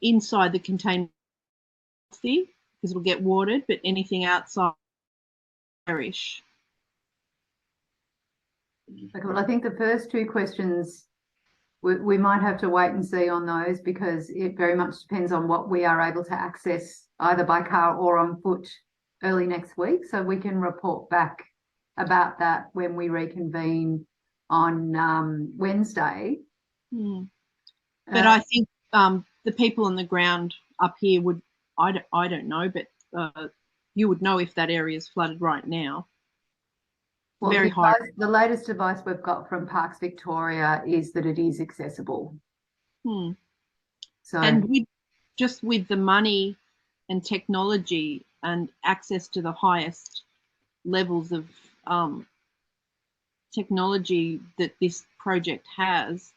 inside the containment, because it'll get watered, but anything outside perish. Okay, well, I think the first two questions, we might have to wait and see on those, because it very much depends on what we are able to access either by car or on foot early next week. So we can report back about that when we reconvene on Wednesday. But I think the people on the ground up here would, I don't know, but you would know if that area is flooded right now. Well, very high. The latest advice we've got from Parks Victoria is that it is accessible. So, and with the money and technology and access to the highest levels of technology that this project has,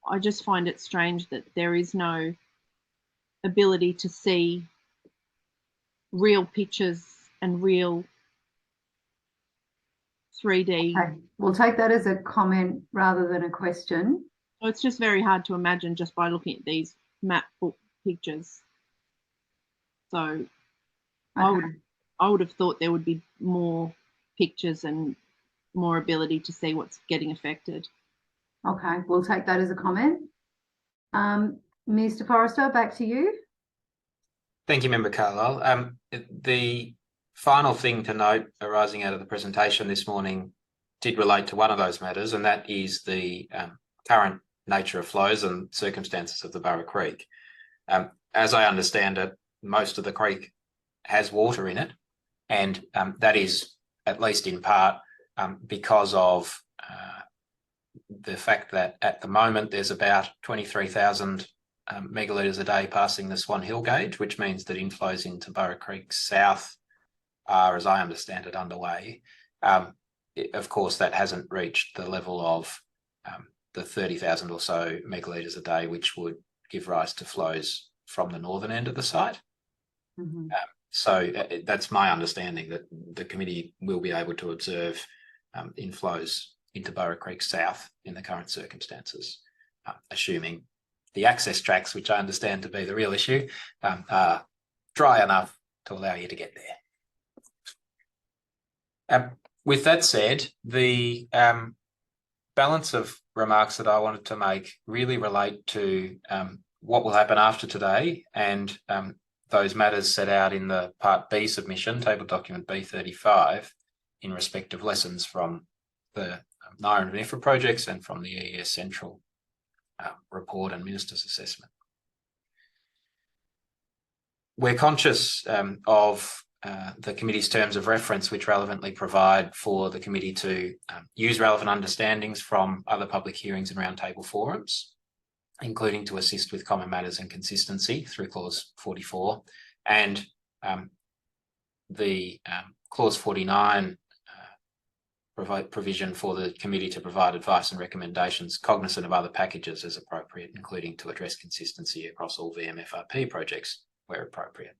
I just find it strange that there is no ability to see real pictures and real 3D. Okay. We'll take that as a comment rather than a question. So it's just very hard to imagine just by looking at these map book pictures. So Okay. I would have thought there would be more pictures and more ability to see what's getting affected. Okay, we'll take that as a comment. Mr. Forrester, back to you. Thank you, Member Carlisle. The final thing to note arising out of the presentation this morning did relate to one of those matters, and that is the current nature of flows and circumstances of the Burra Creek. As I understand it, most of the creek has water in it, and that is at least in part, because of the fact that at the moment there's about 23,000 megalitres a day passing the Swan Hill gauge, which means that inflows into Burra Creek South are, as I understand it, underway. Of course, that hasn't reached the level of the 30,000 or so megalitres a day, which would give rise to flows from the northern end of the site. Mhm. So that's my understanding, that the committee will be able to observe inflows into Burra Creek South in the current circumstances, assuming the access tracks, which I understand to be the real issue, are dry enough to allow you to get there. With that said, the balance of remarks that I wanted to make really relate to what will happen after today and those matters set out in the Part B submission, table document B35, in respect of lessons from the Naira and VMFRP projects and from the EES Central report and Minister's assessment. We're conscious of the committee's terms of reference, which relevantly provide for the committee to use relevant understandings from other public hearings and roundtable forums, including to assist with common matters and consistency through clause 44, and the clause 49 provision for the committee to provide advice and recommendations cognizant of other packages as appropriate, including to address consistency across all VMFRP projects where appropriate.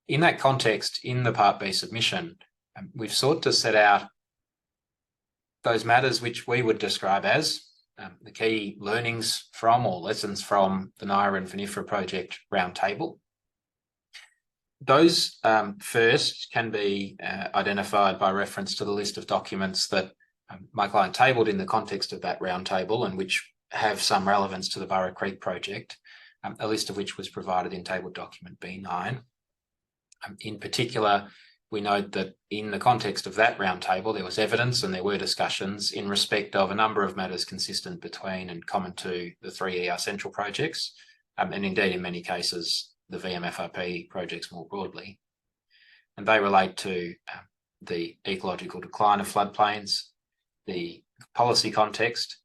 In that context, in the Part B submission, we've sought to set out those matters which we would describe as the key learnings from or lessons from the Naira and VMFRP project roundtable. Those first can be identified by reference to the list of documents that my client tabled in the context of that roundtable and which have some relevance to the Burra Creek project, a list of which was provided in table document B9. In particular, we note that in the context of that roundtable, there was evidence and there were discussions in respect of a number of matters consistent between and common to the three ER Central projects, and indeed in many cases, the VMFRP projects more broadly. And they relate to the ecological decline of floodplains, the policy context,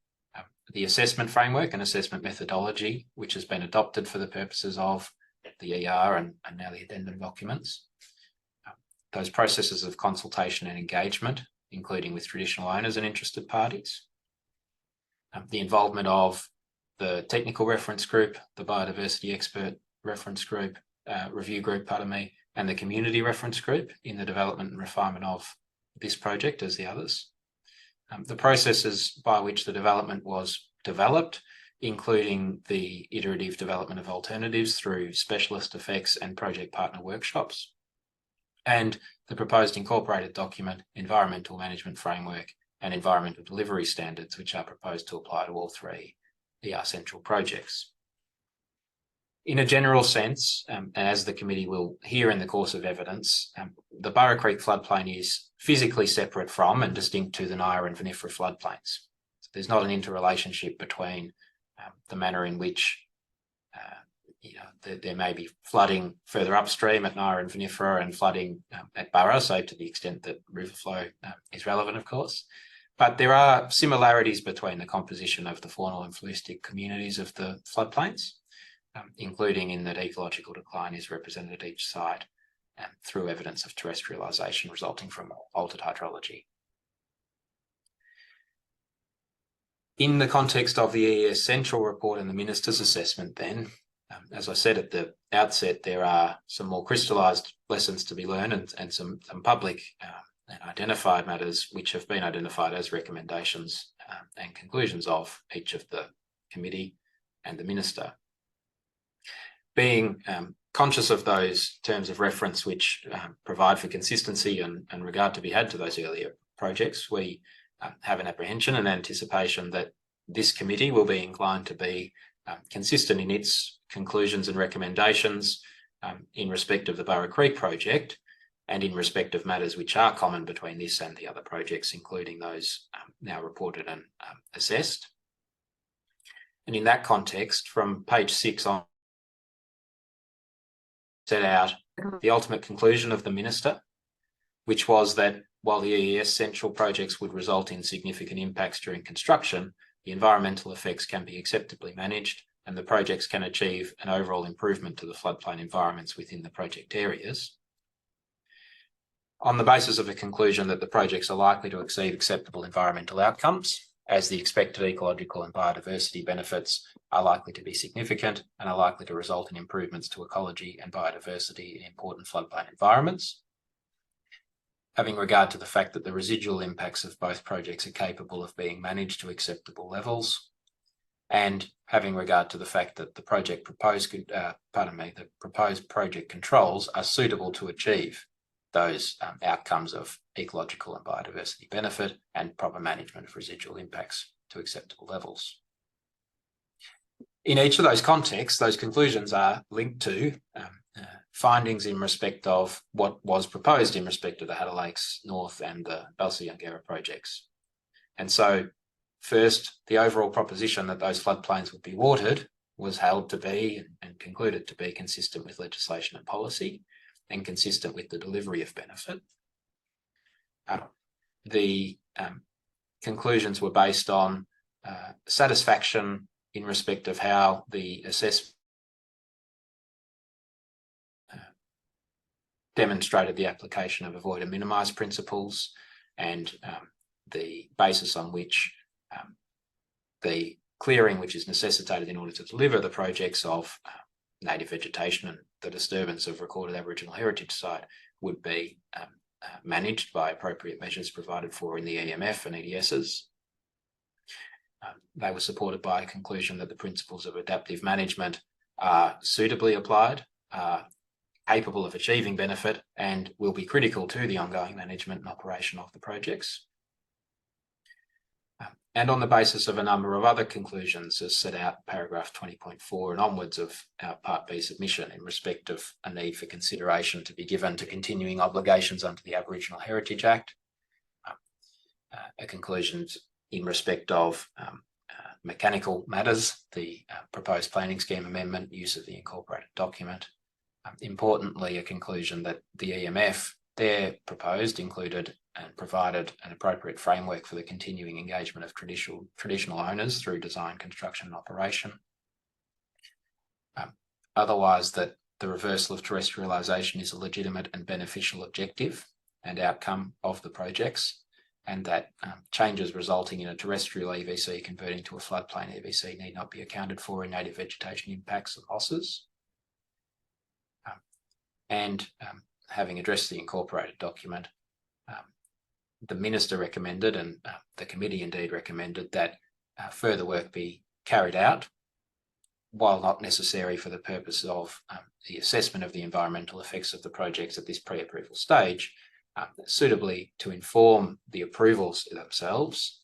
the assessment framework and assessment methodology, which has been adopted for the purposes of the ER and now the addendum documents, those processes of consultation and engagement, including with traditional owners and interested parties, the involvement of the technical reference group, the biodiversity expert reference group, review group, and the community reference group in the development and refinement of this project as the others. The processes by which the development was developed, including the iterative development of alternatives through specialist effects and project partner workshops, and the proposed incorporated document, Environmental Management Framework and Environmental Delivery Standards, which are proposed to apply to all three ER Central projects. In a general sense, and as the committee will hear in the course of evidence, the Burra Creek floodplain is physically separate from and distinct to the Naira and VMFRP floodplains. So there's not an interrelationship between the manner in which there may be flooding further upstream at Naira and VMFRP and flooding at Burra, so to the extent that river flow is relevant, of course. But there are similarities between the composition of the faunal and floristic communities of the floodplains, including in that ecological decline is represented at each site through evidence of terrestrialisation resulting from altered hydrology. In the context of the EES Central report and the Minister's assessment then, as I said at the outset, there are some more crystallised lessons to be learned and some public and identified matters which have been identified as recommendations and conclusions of each of the committee and the Minister. Being conscious of those terms of reference which provide for consistency and regard to be had to those earlier projects, we have an apprehension and anticipation that this committee will be inclined to be consistent in its conclusions and recommendations in respect of the Burra Creek project and in respect of matters which are common between this and the other projects, including those now reported and assessed. And in that context, from page 6 on, set out the ultimate conclusion of the Minister, which was that while the EES Central projects would result in significant impacts during construction, the environmental effects can be acceptably managed and the projects can achieve an overall improvement to the floodplain environments within the project areas. On the basis of a conclusion that the projects are likely to exceed acceptable environmental outcomes, as the expected ecological and biodiversity benefits are likely to be significant and are likely to result in improvements to ecology and biodiversity in important floodplain environments. Having regard to the fact that the residual impacts of both projects are capable of being managed to acceptable levels, and having regard to the fact that the proposed project controls are suitable to achieve those outcomes of ecological and biodiversity benefit and proper management of residual impacts to acceptable levels. In each of those contexts, those conclusions are linked to findings in respect of what was proposed in respect of the Hatter Lakes North and the Balsa-Youngera projects. And so first, the overall proposition that those floodplains would be watered was held to be and concluded to be consistent with legislation and policy and consistent with the delivery of benefit. The conclusions were based on satisfaction in respect of how the assessment demonstrated the application of avoid and minimise principles and the basis on which the clearing which is necessitated in order to deliver the projects of native vegetation and the disturbance of recorded Aboriginal heritage site would be managed by appropriate measures provided for in the EMF and EDSs. They were supported by a conclusion that the principles of adaptive management are suitably applied, are capable of achieving benefit, and will be critical to the ongoing management and operation of the projects. And on the basis of a number of other conclusions as set out paragraph 20.4 and onwards of our Part B submission in respect of a need for consideration to be given to continuing obligations under the Aboriginal Heritage Act, a conclusions in respect of mechanical matters, the proposed planning scheme amendment, use of the incorporated document. Importantly, a conclusion that the EMF there proposed included and provided an appropriate framework for the continuing engagement of traditional owners through design, construction and operation. Otherwise, that the reversal of terrestrialisation is a legitimate and beneficial objective and outcome of the projects, and that changes resulting in a terrestrial EVC converting to a floodplain EVC need not be accounted for in native vegetation impacts and losses. Having addressed the incorporated document, the Minister recommended, and the committee indeed recommended, that further work be carried out, while not necessary for the purpose of the assessment of the environmental effects of the projects at this pre-approval stage, suitably to inform the approvals themselves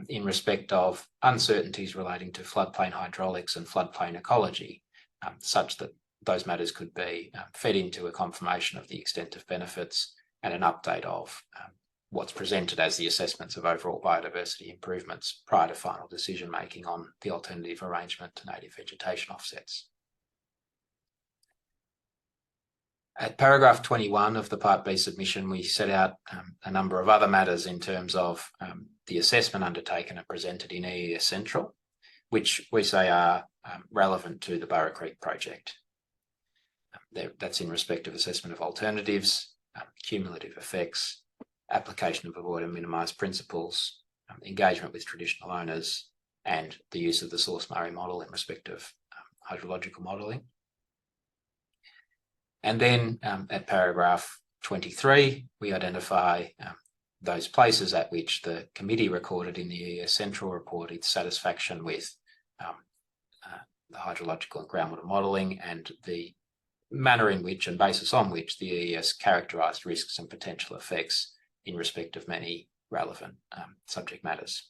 in respect of uncertainties relating to floodplain hydraulics and floodplain ecology, such that those matters could be fed into a confirmation of the extent of benefits and an update of what's presented as the assessments of overall biodiversity improvements prior to final decision making on the alternative arrangement to native vegetation offsets. At paragraph 21 of the Part B submission, we set out a number of other matters in terms of the assessment undertaken and presented in EES Central, which we say are relevant to the Burra Creek project. That's in respect of assessment of alternatives, cumulative effects, application of avoid and minimise principles, engagement with traditional owners, and the use of the Source Murray model in respect of hydrological modelling. And then at paragraph 23, we identify those places at which the committee recorded in the EES Central report its satisfaction with the hydrological and groundwater modelling and the manner in which and basis on which the EES characterised risks and potential effects in respect of many relevant subject matters.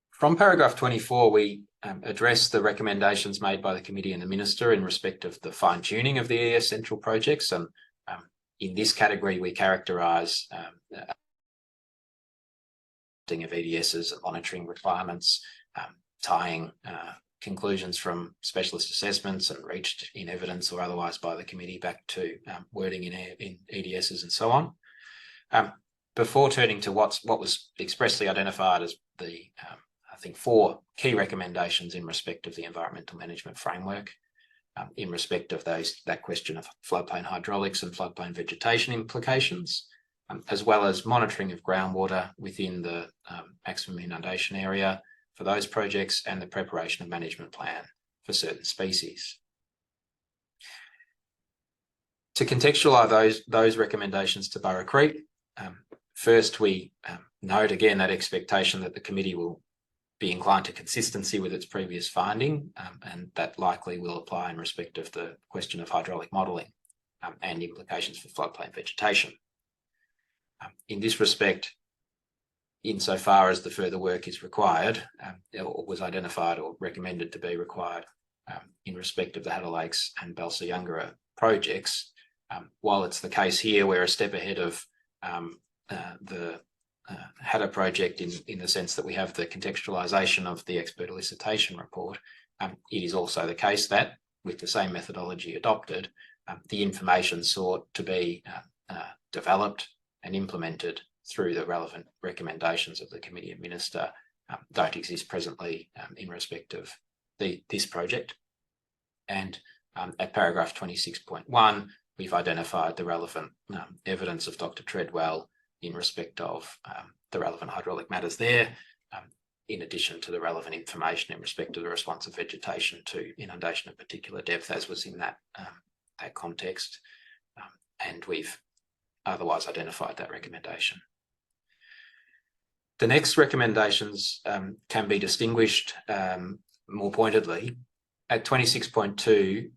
From paragraph 24, we address the recommendations made by the committee and the Minister in respect of the fine-tuning of the EES Central projects, and in this category we characterise of EDS's monitoring requirements, tying conclusions from specialist assessments and reached in evidence or otherwise by the committee back to wording in EDSs and so on. Before turning to what was expressly identified as the, I think, 4 key recommendations in respect of the environmental management framework, in respect of that question of floodplain hydraulics and floodplain vegetation implications, as well as monitoring of groundwater within the maximum inundation area for those projects and the preparation of management plan for certain species. To contextualise those recommendations to Burra Creek, first we note again that expectation that the committee will be inclined to consistency with its previous finding, and that likely will apply in respect of the question of hydraulic modelling and implications for floodplain vegetation. In this respect, insofar as the further work is required, or was identified or recommended to be required in respect of the Hatter Lakes and Balsa-Yungara projects, while it's the case here we're a step ahead of the Hatter project in the sense that we have the contextualisation of the expert elicitation report, it is also the case that with the same methodology adopted, the information sought to be developed and implemented through the relevant recommendations of the committee and minister don't exist presently in respect of this project. And at paragraph 26.1, we've identified the relevant evidence of Dr. Treadwell in respect of the relevant hydraulic matters there, in addition to the relevant information in respect of the response of vegetation to inundation of particular depth, as was in that context. And we've otherwise identified that recommendation. The next recommendations can be distinguished more pointedly. At 26.2,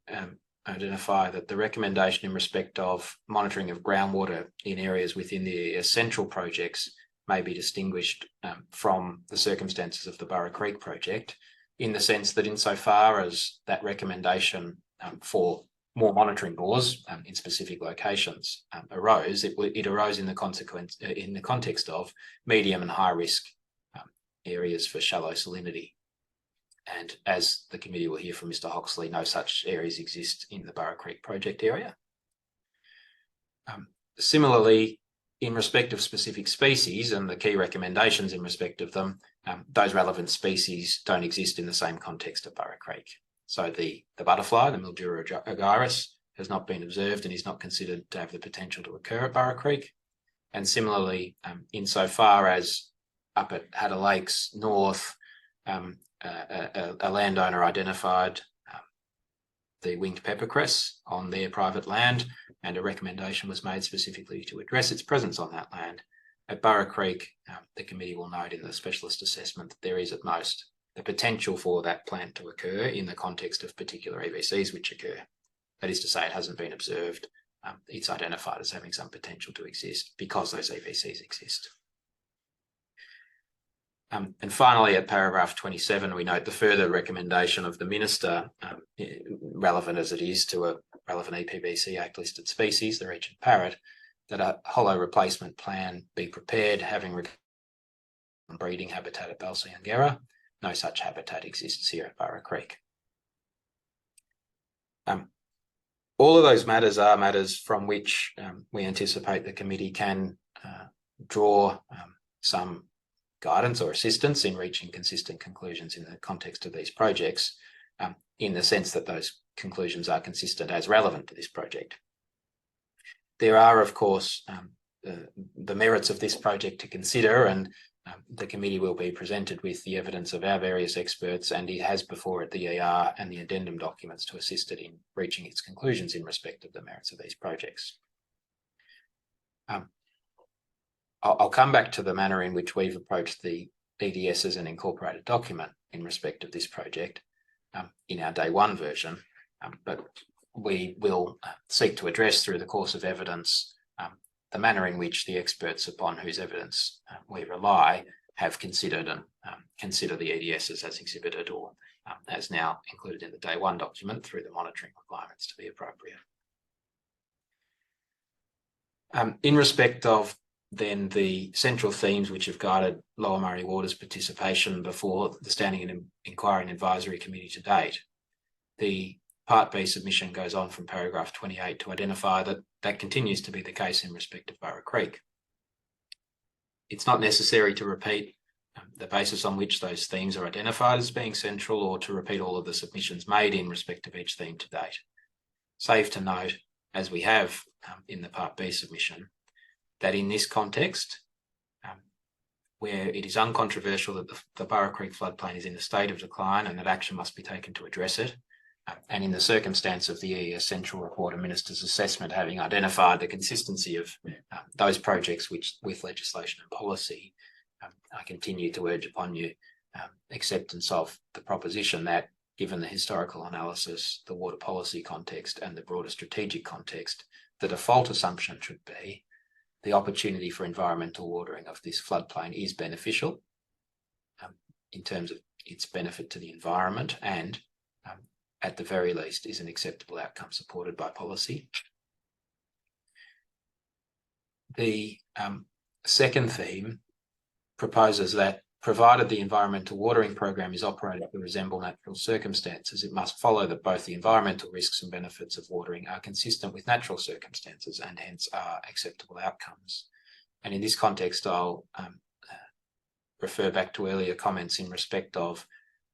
identify that the recommendation in respect of monitoring of groundwater in areas within the central projects may be distinguished from the circumstances of the Burra Creek project, in the sense that insofar as that recommendation for more monitoring bores in specific locations arose, it arose in the context of medium and high risk areas for shallow salinity. And as the committee will hear from Mr. Hoxley, no such areas exist in the Burra Creek project area. Similarly, in respect of specific species and the key recommendations in respect of them, those relevant species don't exist in the same context of Burra Creek. So the butterfly, the Mildura agarus, has not been observed and is not considered to have the potential to occur at Burra Creek. And similarly, insofar as up at Hatter Lakes North, a landowner identified the winged peppercress on their private land, and a recommendation was made specifically to address its presence on that land. At Burra Creek, the committee will note in the specialist assessment that there is at most the potential for that plant to occur in the context of particular EVCs which occur. That is to say, it hasn't been observed. It's identified as having some potential to exist because those EVCs exist. And finally, at paragraph 27, we note the further recommendation of the minister, relevant as it is to a relevant EPBC Act listed species, the Regent parrot, that a hollow replacement plan be prepared having regard to breeding habitat at Balsa-Yungara. No such habitat exists here at Burra Creek. All of those matters are matters from which we anticipate the committee can draw some guidance or assistance in reaching consistent conclusions in the context of these projects, in the sense that those conclusions are consistent as relevant to this project. There are, of course, the merits of this project to consider, and the committee will be presented with the evidence of our various experts, and it has before it the ER and the addendum documents to assist it in reaching its conclusions in respect of the merits of these projects. I'll come back to the manner in which we've approached the EDS as an incorporated document in respect of this project in our day one version, but we will seek to address through the course of evidence the manner in which the experts upon whose evidence we rely have considered and consider the EDSs as exhibited or as now included in the day one document through the monitoring requirements to be appropriate. In respect of then the central themes which have guided Lower Murray Water's participation before the Standing and Inquiry and Advisory Committee to date. The Part B submission goes on from paragraph 28 to identify that that continues to be the case in respect of Burra Creek. It's not necessary to repeat the basis on which those themes are identified as being central, or to repeat all of the submissions made in respect of each theme to date. Save to note, as we have in the Part B submission, that in this context, where it is uncontroversial that the Burra Creek floodplain is in a state of decline and that action must be taken to address it, and in the circumstance of the EES Central Report and Minister's assessment having identified the consistency of those projects with legislation and policy, I continue to urge upon you acceptance of the proposition that, given the historical analysis, the water policy context and the broader strategic context, the default assumption should be the opportunity for environmental watering of this floodplain is beneficial in terms of its benefit to the environment, and at the very least is an acceptable outcome supported by policy. The second theme proposes that, provided the environmental watering program is operated to resemble natural circumstances, it must follow that both the environmental risks and benefits of watering are consistent with natural circumstances and hence are acceptable outcomes. And in this context, I'll refer back to earlier comments in respect of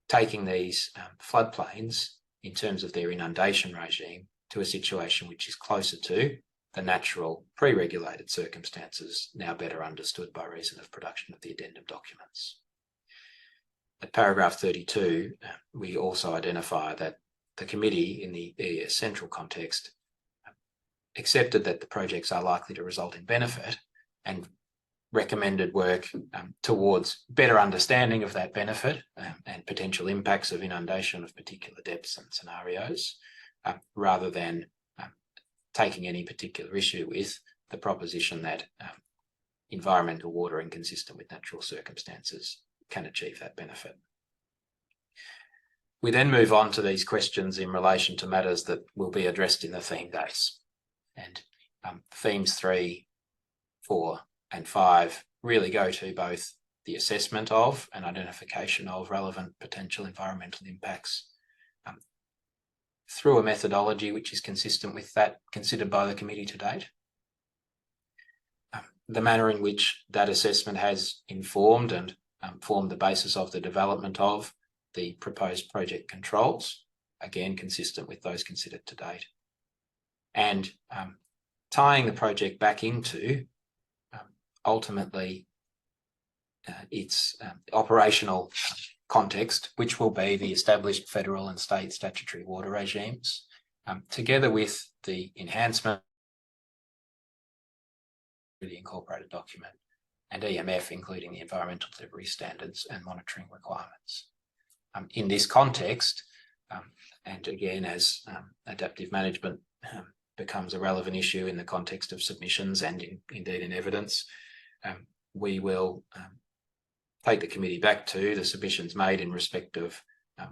taking these floodplains in terms of their inundation regime to a situation which is closer to the natural pre-regulated circumstances now better understood by reason of production of the addendum documents. At paragraph 32, we also identify that the committee in the EES Central context accepted that the projects are likely to result in benefit and recommended work towards better understanding of that benefit and potential impacts of inundation of particular depths and scenarios, rather than taking any particular issue with the proposition that environmental watering consistent with natural circumstances can achieve that benefit. We then move on to these questions in relation to matters that will be addressed in the theme days. And themes 3, 4 and 5 really go to both the assessment of and identification of relevant potential environmental impacts through a methodology which is consistent with that considered by the committee to date. The manner in which that assessment has informed and formed the basis of the development of the proposed project controls, again consistent with those considered to date. And tying the project back into ultimately its operational context, which will be the established federal and state statutory water regimes, together with the enhancement of the incorporated document and EMF, including the environmental delivery standards and monitoring requirements. In this context, and again, as adaptive management becomes a relevant issue in the context of submissions and indeed in evidence, we will take the committee back to the submissions made in respect of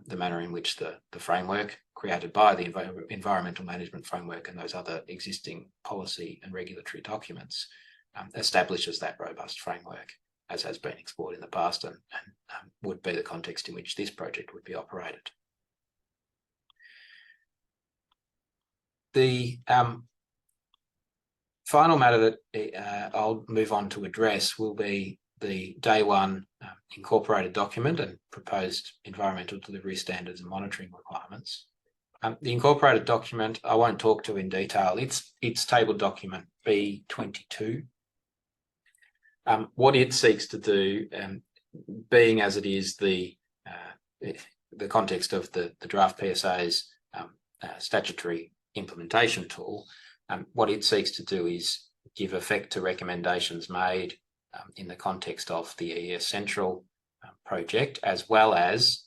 the manner in which the framework created by the environmental management framework and those other existing policy and regulatory documents establishes that robust framework, as has been explored in the past and would be the context in which this project would be operated. The final matter that I'll move on to address will be the day one incorporated document and proposed environmental delivery standards and monitoring requirements. The incorporated document I won't talk to in detail. It's tabled document B22. What it seeks to do, being as it is the context of the draft PSA's statutory implementation tool, what it seeks to do is give effect to recommendations made in the context of the EES Central project, as well as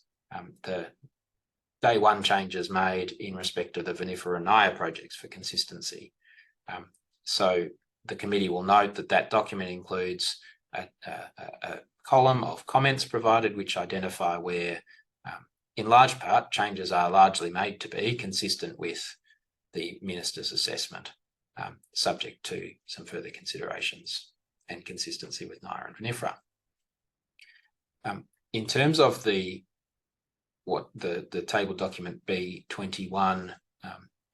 the day one changes made in respect of the Vinifera and Naya projects for consistency. So the committee will note that that document includes a column of comments provided which identify where, in large part, changes are largely made to be consistent with the Minister's assessment, subject to some further considerations and consistency with NIRA and VMFRP. In terms of the table document B21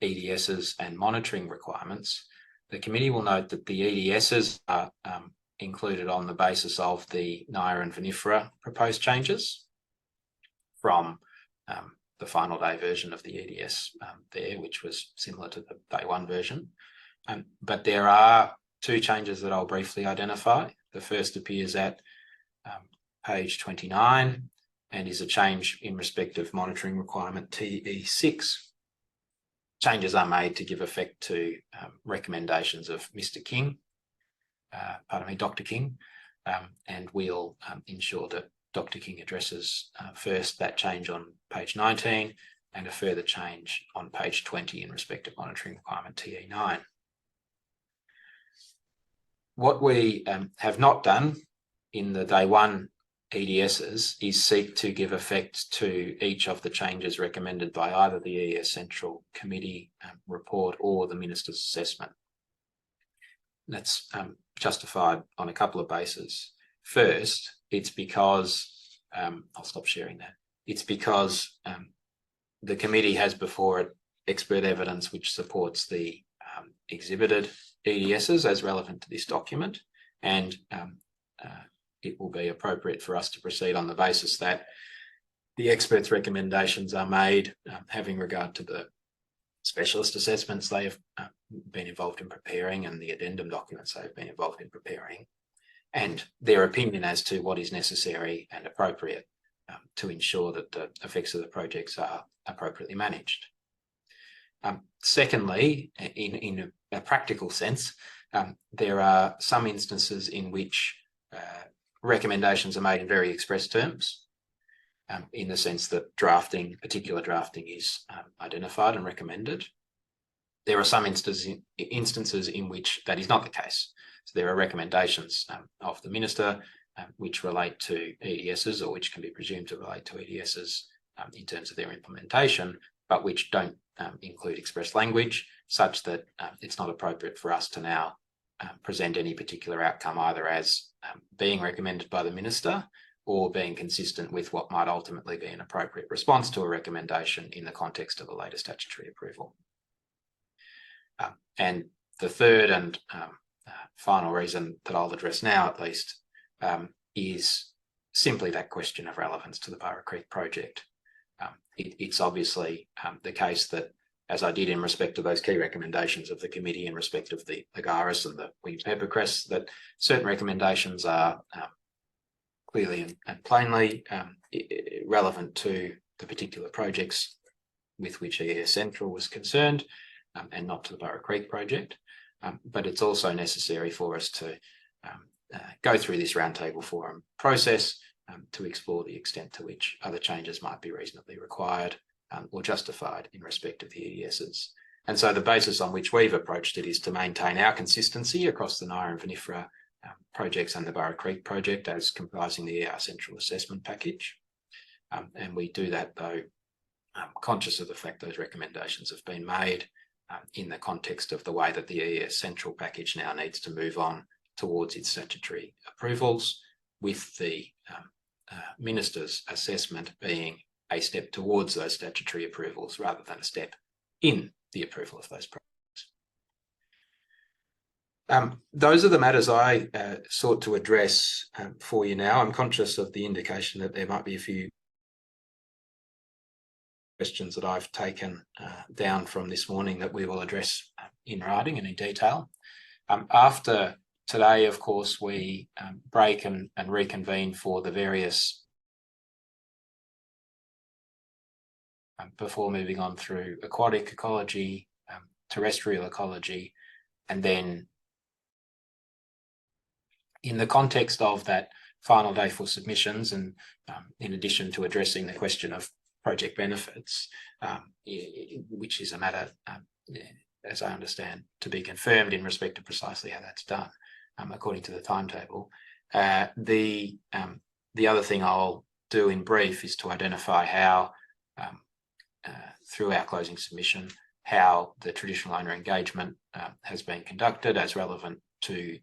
EDSs and monitoring requirements, the committee will note that the EDSs are included on the basis of the NIRA and VMFRP proposed changes from the final day version of the EDS there, which was similar to the day one version. But there are two changes that I'll briefly identify. The first appears at page 29 and is a change in respect of monitoring requirement TE6. Changes are made to give effect to recommendations of Dr. King, and we'll ensure that Dr. King addresses first that change on page 19 and a further change on page 20 in respect of monitoring requirement TE9. What we have not done in the day one EDSs is seek to give effect to each of the changes recommended by either the EES Central Committee report or the Minister's assessment. That's justified on a couple of bases. First, it's because, I'll stop sharing that. It's because the committee has before it expert evidence which supports the exhibited EDSs as relevant to this document, and it will be appropriate for us to proceed on the basis that the experts' recommendations are made having regard to the specialist assessments they have been involved in preparing and the addendum documents they have been involved in preparing, and their opinion as to what is necessary and appropriate to ensure that the effects of the projects are appropriately managed. Secondly, in a practical sense, there are some instances in which recommendations are made in very express terms, in the sense that particular drafting is identified and recommended. There are some instances in which that is not the case. So there are recommendations of the Minister which relate to EDSs, or which can be presumed to relate to EDSs in terms of their implementation, but which don't include express language, such that it's not appropriate for us to now present any particular outcome either as being recommended by the Minister or being consistent with what might ultimately be an appropriate response to a recommendation in the context of a later statutory approval. And the third and final reason that I'll address now, at least, is simply that question of relevance to the Burra Creek project. It's obviously the case that, as I did in respect of those key recommendations of the committee in respect of the Agaris and the winged peppercress, that certain recommendations are clearly and plainly relevant to the particular projects with which EES Central was concerned, and not to the Burra Creek project. But it's also necessary for us to go through this roundtable forum process to explore the extent to which other changes might be reasonably required or justified in respect of the EDSs. And so the basis on which we've approached it is to maintain our consistency across the NIRA and VMFRP projects and the Burra Creek project as comprising the ER Central Assessment Package. And we do that, though, conscious of the fact those recommendations have been made in the context of the way that the EES Central Package now needs to move on towards its statutory approvals, with the Minister's assessment being a step towards those statutory approvals rather than a step in the approval of those projects. Those are the matters I sought to address for you now. I'm conscious of the indication that there might be a few questions that I've taken down from this morning that we will address in writing and in detail. After today, of course, we break and reconvene for the various before moving on through aquatic ecology, terrestrial ecology, and then in the context of that final day for submissions, and in addition to addressing the question of project benefits, which is a matter, as I understand, to be confirmed in respect to precisely how that's done, according to the timetable. The other thing I'll do in brief is to identify how, through our closing submission, how the traditional owner engagement has been conducted as relevant to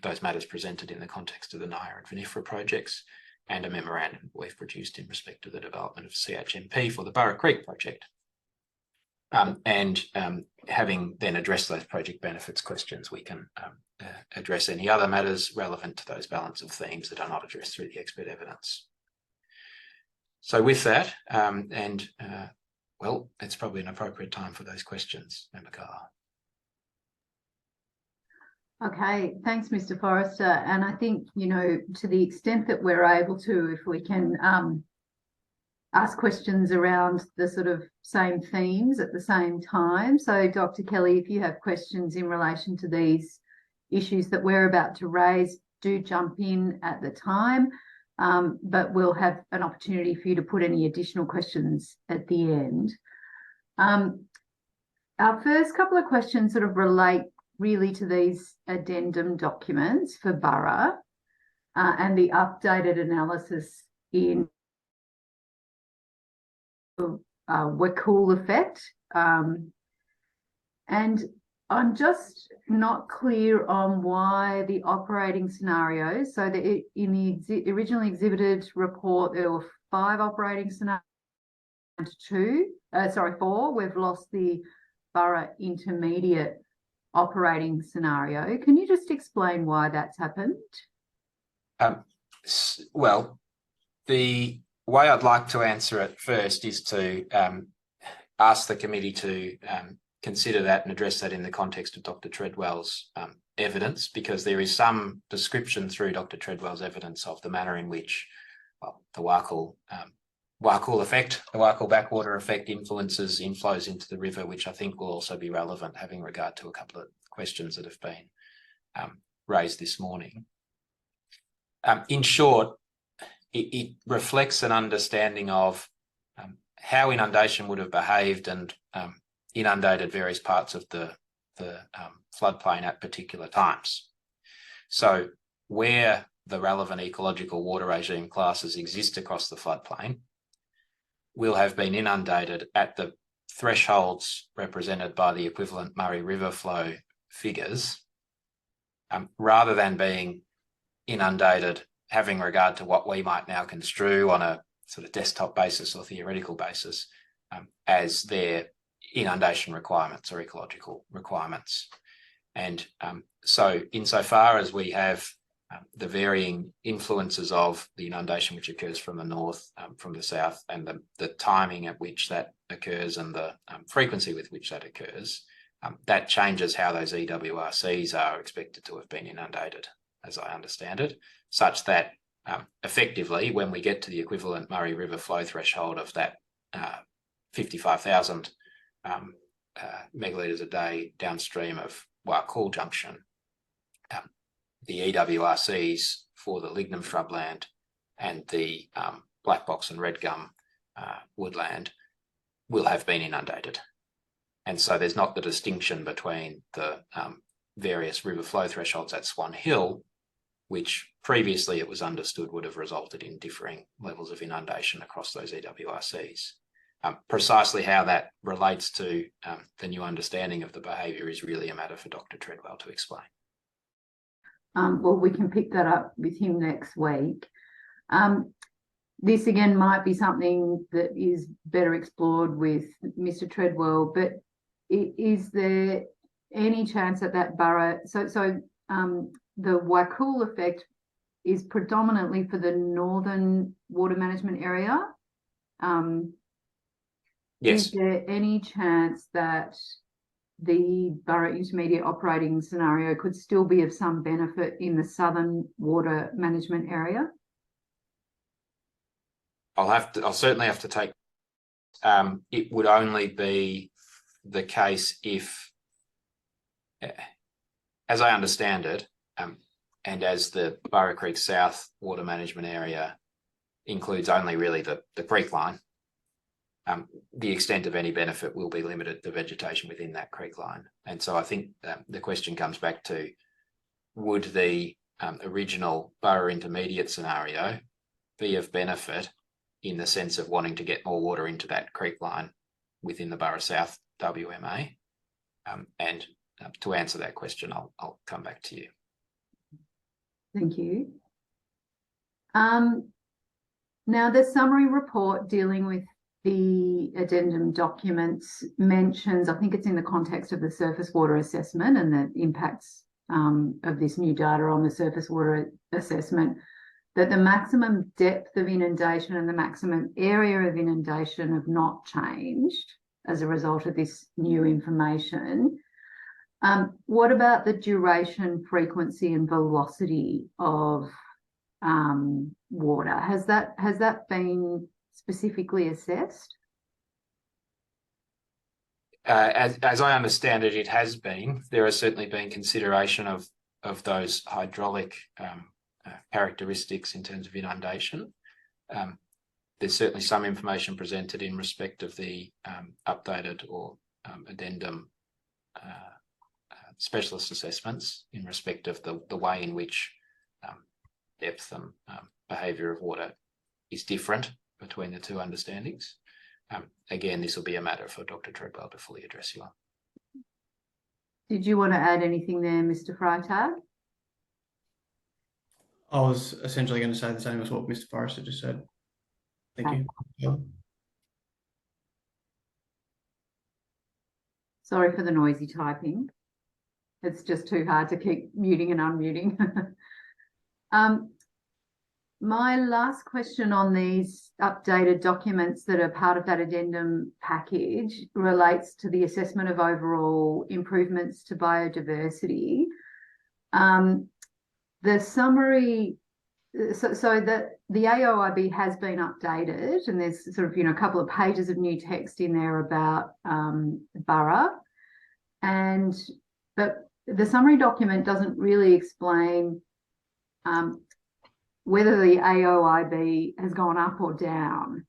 those matters presented in the context of the NIA and VMFRP projects, and a memorandum we've produced in respect of the development of CHMP for the Burra Creek project. Having then addressed those project benefits questions, we can address any other matters relevant to those balance of themes that are not addressed through the expert evidence. So with that, well, it's probably an appropriate time for those questions, Member Carlisle. Okay, thanks, Mr. Forrester. And I think, you know, to the extent that we're able to, if we can ask questions around the sort of same themes at the same time. So, Dr. Kelly, if you have questions in relation to these issues that we're about to raise, do jump in at the time, but we'll have an opportunity for you to put any additional questions at the end. Our first couple of questions sort of relate really to these addendum documents for Burra and the updated analysis in Wakul effect. And I'm just not clear on why the operating scenarios, so that in the originally exhibited report, there were 5 operating scenarios, 4. We've lost the Burra intermediate operating scenario. Can you just explain why that's happened? Well, the way I'd like to answer it first is to ask the committee to consider that and address that in the context of Dr. Treadwell's evidence, because there is some description through Dr. Treadwell's evidence of the manner in which the Wakul effect, the Wakul backwater effect influences inflows into the river, which I think will also be relevant having regard to a couple of questions that have been raised this morning. In short, it reflects an understanding of how inundation would have behaved and inundated various parts of the floodplain at particular times. So where the relevant ecological water regime classes exist across the floodplain will have been inundated at the thresholds represented by the equivalent Murray River flow figures, rather than being inundated having regard to what we might now construe on a sort of desktop basis or theoretical basis as their inundation requirements or ecological requirements. And so insofar as we have the varying influences of the inundation which occurs from the north, from the south, and the timing at which that occurs and the frequency with which that occurs, that changes how those EWRCs are expected to have been inundated, as I understand it, such that effectively when we get to the equivalent Murray River flow threshold of that 55,000 megalitres a day downstream of Wakul Junction, the EWRCs for the lignum shrubland and the black box and red gum woodland will have been inundated. And so there's not the distinction between the various river flow thresholds at Swan Hill, which previously it was understood would have resulted in differing levels of inundation across those EWRCs. Precisely how that relates to the new understanding of the behaviour is really a matter for Dr. Treadwell to explain. Well, we can pick that up with him next week. This again might be something that is better explored with Mr. Treadwell, but is there any chance that Burra, so the Wakul effect is predominantly for the northern water management area? Yes. Is there any chance that the Burra intermediate operating scenario could still be of some benefit in the southern water management area? I'll certainly have to take. It would only be the case if, as I understand it, and as the Burra Creek South water management area includes only really the creek line, the extent of any benefit will be limited to vegetation within that creek line. And so I think the question comes back to, would the original Burra intermediate scenario be of benefit in the sense of wanting to get more water into that creek line within the Burra South WMA? And to answer that question, I'll come back to you. Thank you. Now, the summary report dealing with the addendum documents mentions, I think it's in the context of the surface water assessment and the impacts of this new data on the surface water assessment, that the maximum depth of inundation and the maximum area of inundation have not changed as a result of this new information. What about the duration, frequency and velocity of water? Has that been specifically assessed? As I understand it, it has been. There has certainly been consideration of those hydraulic characteristics in terms of inundation. There's certainly some information presented in respect of the updated or addendum specialist assessments in respect of the way in which depth and behaviour of water is different between the two understandings. Again, this will be a matter for Dr. Treadwell to fully address you on. Did you want to add anything there, Mr. Freitag? I was essentially going to say the same as what Mr. Forrester just said. Thank you. Sorry for the noisy typing. It's just too hard to keep muting and unmuting. My last question on these updated documents that are part of that addendum package relates to the assessment of overall improvements to biodiversity. The summary, so that the AOIB has been updated, and there's sort of, a couple of pages of new text in there about Burra, but the summary document doesn't really explain whether the AOIB has gone up or down.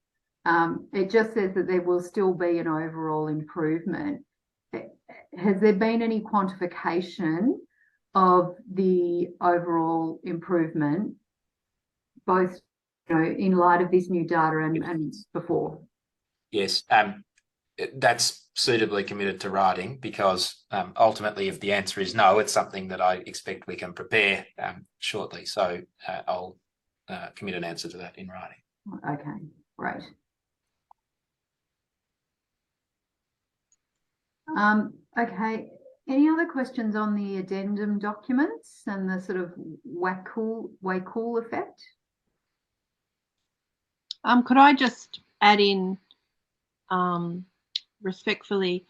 It just says that there will still be an overall improvement. Has there been any quantification of the overall improvement, both in light of this new data and before? Yes, that's suitably committed to writing, because ultimately, if the answer is no, it's something that I expect we can prepare shortly. So I'll commit an answer to that in writing. Okay, great. Okay, any other questions on the addendum documents and the sort of way cool effect? Could I just add in respectfully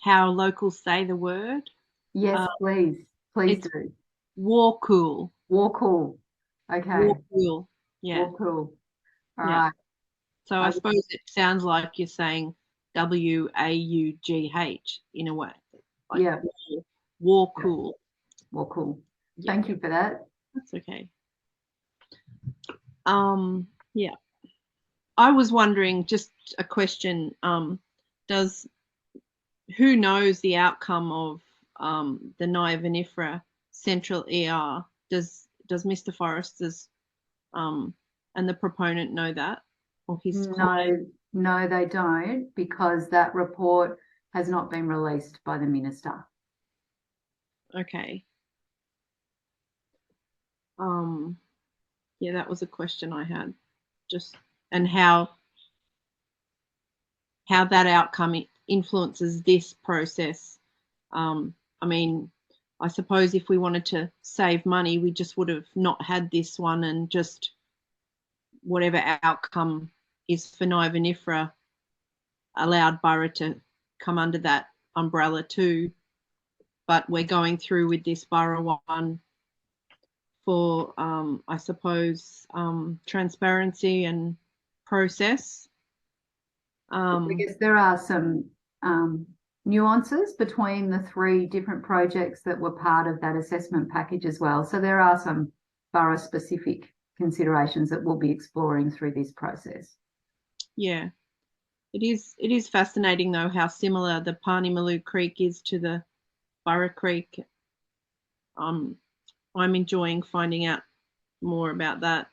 how locals say the word? Yes, please do. War cool. War cool. Okay. War cool. Yeah. War cool. All Yeah. right. So I suppose it sounds like you're saying WAUGH in a way. Like yeah. War cool. War cool. Yeah. Thank you for that. That's okay. Yeah. I was wondering, just a question, who knows the outcome of the Naya Vinifera Central ER? Does Mr. Forrester's and the proponent know that? Or his No, they don't, because that report has not been released by the minister. Okay. Yeah, that was a question I had. Just and how that outcome influences this process. I mean, I suppose if we wanted to save money, we just would have not had this one, and just whatever outcome is for Naya Vinifera allowed Burra to come under that umbrella too. But we're going through with this Burra one for, I suppose, transparency and process. I guess there are some nuances between the 3 different projects that were part of that assessment package as well. So there are some Burra specific considerations that we'll be exploring through this process. Yeah, it is fascinating though how similar the Parnimaloo Creek is to the Burra Creek. I'm enjoying finding out more about that.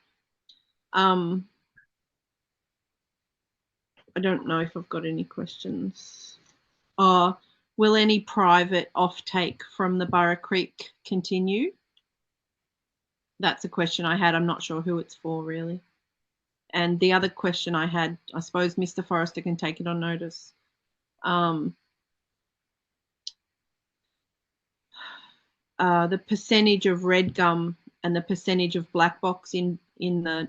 I don't know if I've got any questions. Will any private offtake from the Burra Creek continue? that's a question I had. I'm not sure who it's for really. And the other question I had, I suppose Mr. Forrester can take it on notice. The percentage of red gum and the percentage of black box in the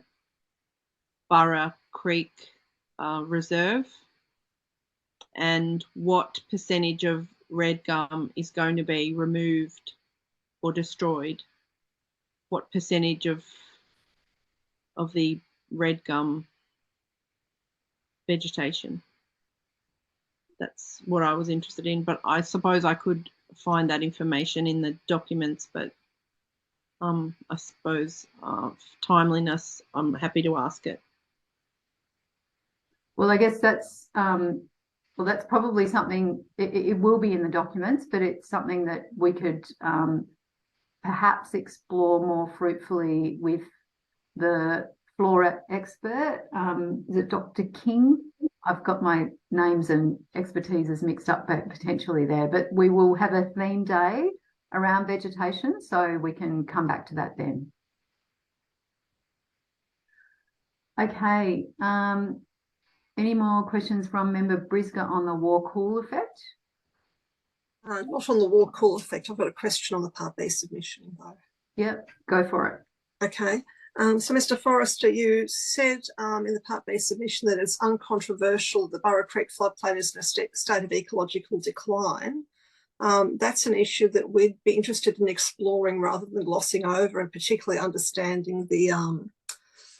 Burra Creek Reserve, and what percentage of red gum is going to be removed or destroyed? What percentage of the red gum vegetation? That's what I was interested in, but I suppose I could find that information in the documents, but I suppose timeliness, I'm happy to ask it. Well, I guess that's probably something, it will be in the documents, but it's something that we could perhaps explore more fruitfully with the flora expert. Is it Dr. King? I've got my names and expertises mixed up potentially there, but we will have a theme day around vegetation, so we can come back to that then. Okay, any more questions from Member Briscoe on the war-cool effect? Not on the war-cool effect. I've got a question on the Part B submission though. Yep, go for it. Okay. So, Mr. Forrester, you said in the Part B submission that it's uncontroversial that Burra Creek floodplain is in a state of ecological decline. That's an issue that we'd be interested in exploring rather than glossing over, and particularly understanding the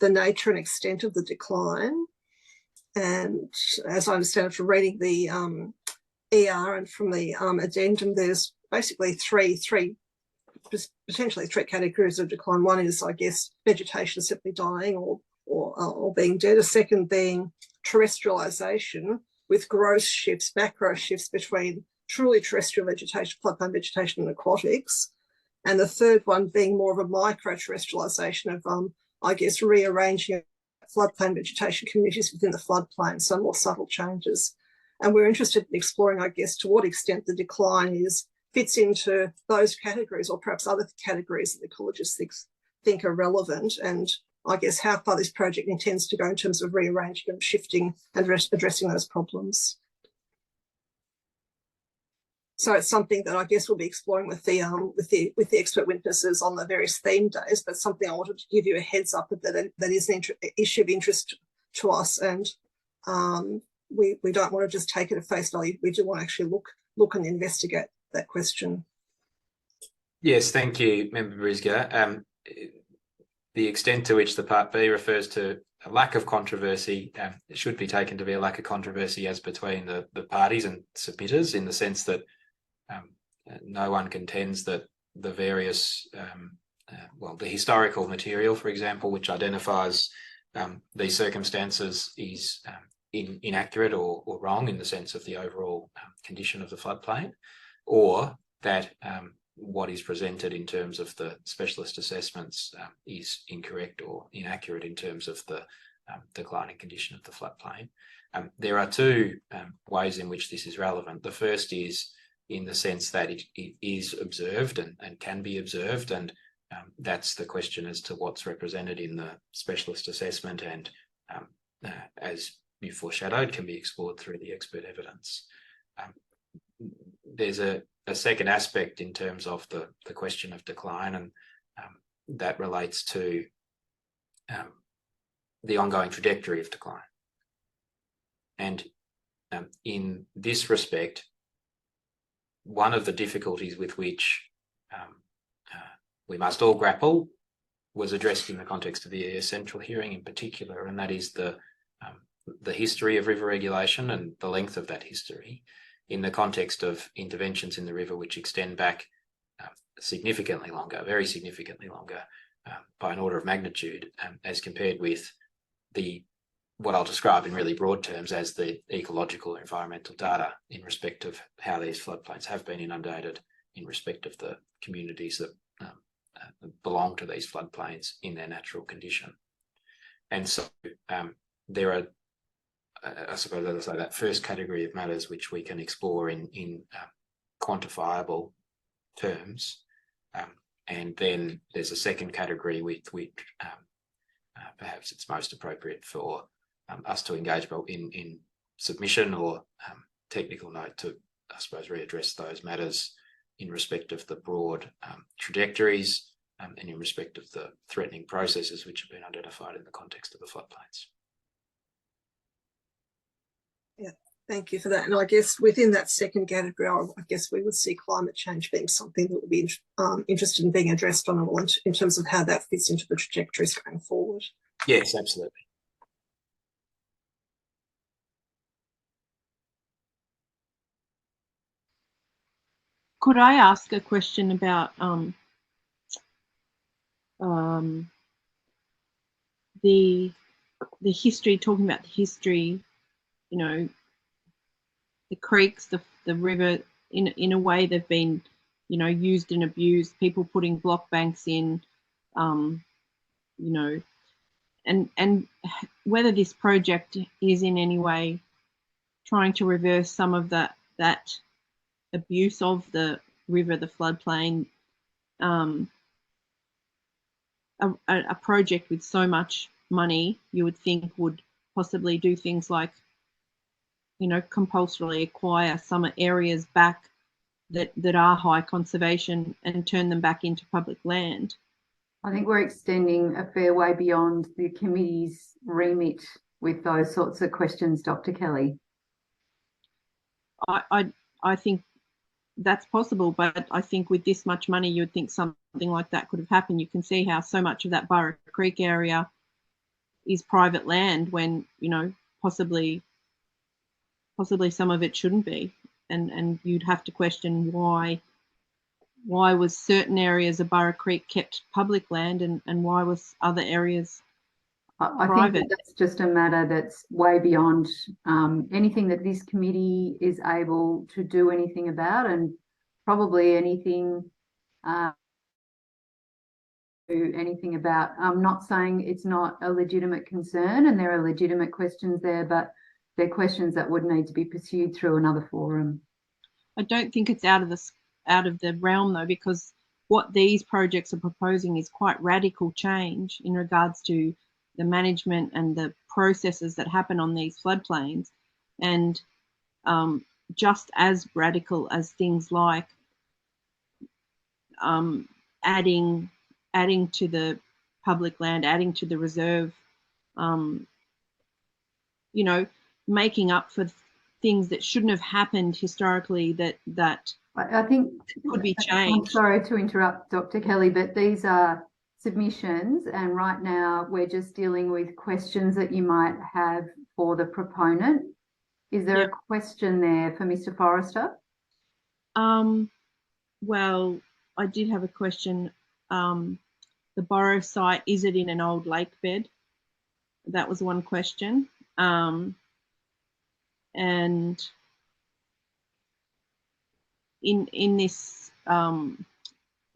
nature and extent of the decline. And as I understand it from reading the ER and from the addendum, there's basically potentially three categories of decline. One is, I guess, vegetation simply dying or being dead. A second being terrestrialisation with gross shifts, macro shifts between truly terrestrial vegetation, floodplain vegetation and aquatics. And the third one being more of a micro terrestrialisation of, I guess, rearranging floodplain vegetation communities within the floodplain, so more subtle changes. And we're interested in exploring, I guess, to what extent the decline fits into those categories or perhaps other categories that ecologists think are relevant, and I guess how far this project intends to go in terms of rearranging and shifting and addressing those problems. So it's something that I guess we'll be exploring with the expert witnesses on the various theme days, but something I wanted to give you a heads up that is an issue of interest to us, and we don't want to just take it at face value. We do want to actually look and investigate that question. Yes, thank you, Member Briscoe. The extent to which the Part B refers to a lack of controversy, it should be taken to be a lack of controversy as between the parties and submitters, in the sense that no one contends that the various, the historical material, for example, which identifies these circumstances is inaccurate or wrong in the sense of the overall condition of the floodplain, or that what is presented in terms of the specialist assessments is incorrect or inaccurate in terms of the declining condition of the floodplain. There are two ways in which this is relevant. The first is in the sense that it is observed and can be observed, and that's the question as to what's represented in the specialist assessment, and as you foreshadowed, can be explored through the expert evidence. There's a second aspect in terms of the question of decline, and that relates to the ongoing trajectory of decline. And in this respect, one of the difficulties with which we must all grapple was addressed in the context of the ES Central hearing in particular, and that is the history of river regulation and the length of that history in the context of interventions in the river which extend back significantly longer, very significantly longer, by an order of magnitude, as compared with what I'll describe in really broad terms as the ecological or environmental data in respect of how these floodplains have been inundated, in respect of the communities that belong to these floodplains in their natural condition. And so there are, I suppose, as I say, that first category of matters which we can explore in quantifiable terms And then there's a second category with which perhaps it's most appropriate for us to engage in submission or technical note to, I suppose, readdress those matters in respect of the broad trajectories and in respect of the threatening processes which have been identified in the context of the floodplains. Yeah, thank you for that. And I guess within that second category, I guess we would see climate change being something that would be interested in being addressed on in terms of how that fits into the trajectories going forward. Yes, absolutely. Could I ask a question about the history, talking about the history, you know, the creeks, the river, in a way they've been, you know, used and abused, people putting block banks in, you know, and whether this project is in any way trying to reverse some of that abuse of the river, the floodplain. A project with so much money, you would think, would possibly do things like, you know, compulsorily acquire some areas back that are high conservation and turn them back into public land. I think we're extending a fair way beyond the committee's remit with those sorts of questions, Dr. Kelly. I think that's possible, but I think with this much money, you'd think something like that could have happened. You can see how so much of that Burra Creek area is private land when, you know, possibly some of it shouldn't be. And you'd have to question why was certain areas of Burra Creek kept public land and why was other areas I private? think that's just a matter that's way beyond anything that this committee is able to do anything about, and probably anything about. I'm not saying it's not a legitimate concern, and there are legitimate questions there, but they're questions that would need to be pursued through another forum. I don't think it's out of the realm though, because what these projects are proposing is quite radical change in regards to the management and the processes that happen on these floodplains, and just as radical as things like adding to the public land, adding to the reserve, you know, making up for things that shouldn't have happened historically that I think could be changed. I'm sorry to interrupt, Dr. Kelly, but these are submissions, and right now we're just dealing with questions that you might have for the proponent. Is there a question there for Mr. Forrester? Well, I did have a question. The Burrow site, is it in an old lake bed? That was one question. And in this,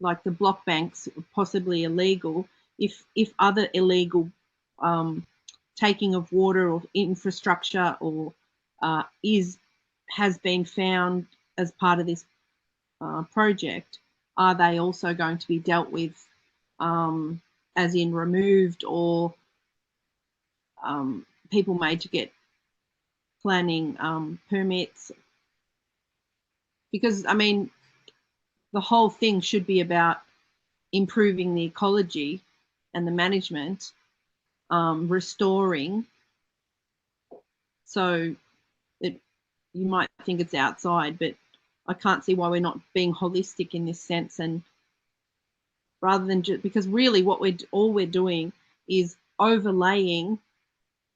like the block banks, possibly illegal, if other illegal taking of water or infrastructure or has been found as part of this project, are they also going to be dealt with as in removed, or people made to get planning permits? Because I mean, the whole thing should be about improving the ecology and the management, restoring. So you might think it's outside, but I can't see why we're not being holistic in this sense, and rather than just, because really what all we're doing is overlaying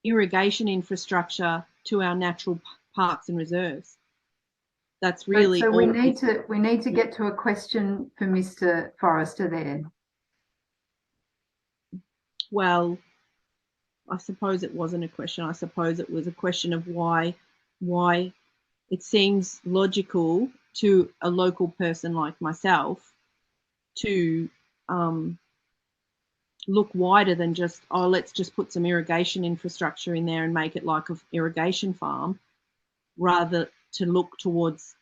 irrigation infrastructure to our natural parks and reserves. That's really so we need to get to a question for Mr. Forrester there. Well, I suppose it wasn't a question. I suppose it was a question of why it seems logical to a local person like myself to look wider than just, oh, let's just put some irrigation infrastructure in there and make it like an irrigation farm, rather to look towards,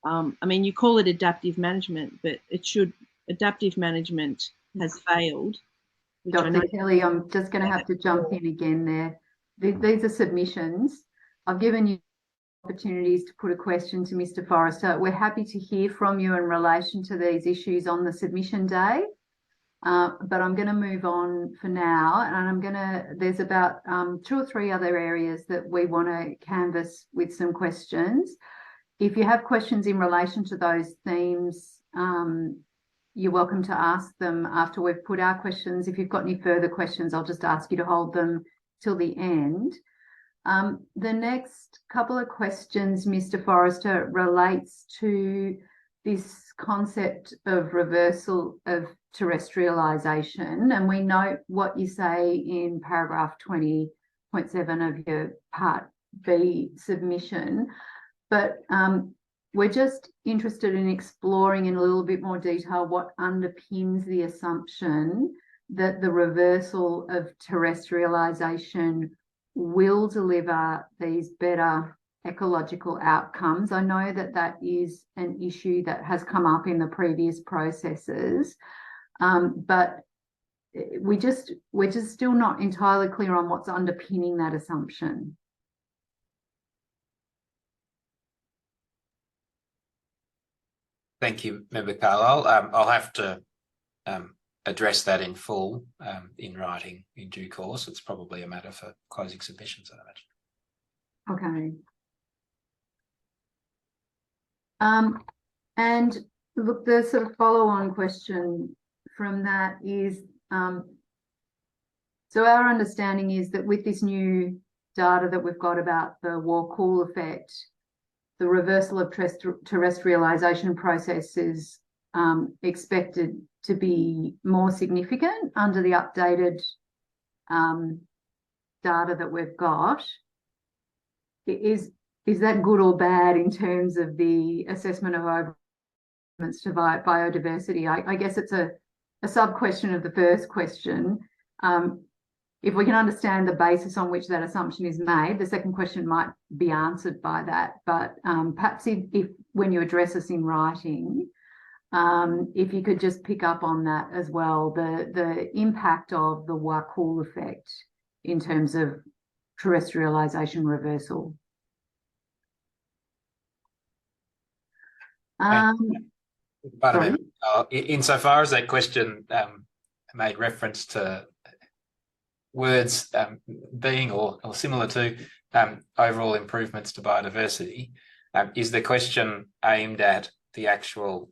I mean, you call it adaptive management, but it should adaptive management has failed. Which I know Dr. Kelly, I'm just going to have to jump in again there. These are submissions. I've given you opportunities to put a question to Mr. Forrester. We're happy to hear from you in relation to these issues on the submission day. But I'm going to move on for now, and there's about 2 or 3 other areas that we want to canvass with some questions. If you have questions in relation to those themes, you're welcome to ask them after we've put our questions. If you've got any further questions, I'll just ask you to hold them till the end. The next couple of questions, Mr. Forrester, relates to this concept of reversal of terrestrialisation, and we note what you say in paragraph 20.7 of your Part B submission, but we're just interested in exploring in a little bit more detail what underpins the assumption that the reversal of terrestrialisation will deliver these better ecological outcomes. I know that that is an issue that has come up in the previous processes, but we're just still not entirely clear on what's underpinning that assumption. Thank you, Member Carlisle. I'll have to address that in full in writing in due course. It's probably a matter for closing submissions, I imagine. Okay. And look, the sort of follow-on question from that is, so our understanding is that with this new data that we've got about the war-cool effect, the reversal of terrestrialisation process is expected to be more significant under the updated data that we've got. Is that good or bad in terms of the assessment of overperformance to biodiversity? I guess it's a sub-question of the first question. If we can understand the basis on which that assumption is made, the second question might be answered by that. But perhaps if when you address us in writing, if you could just pick up on that as well, the impact of the war-cool effect in terms of terrestrialisation reversal. Insofar as that question made reference to words being or similar to overall improvements to biodiversity, is the question aimed at the actual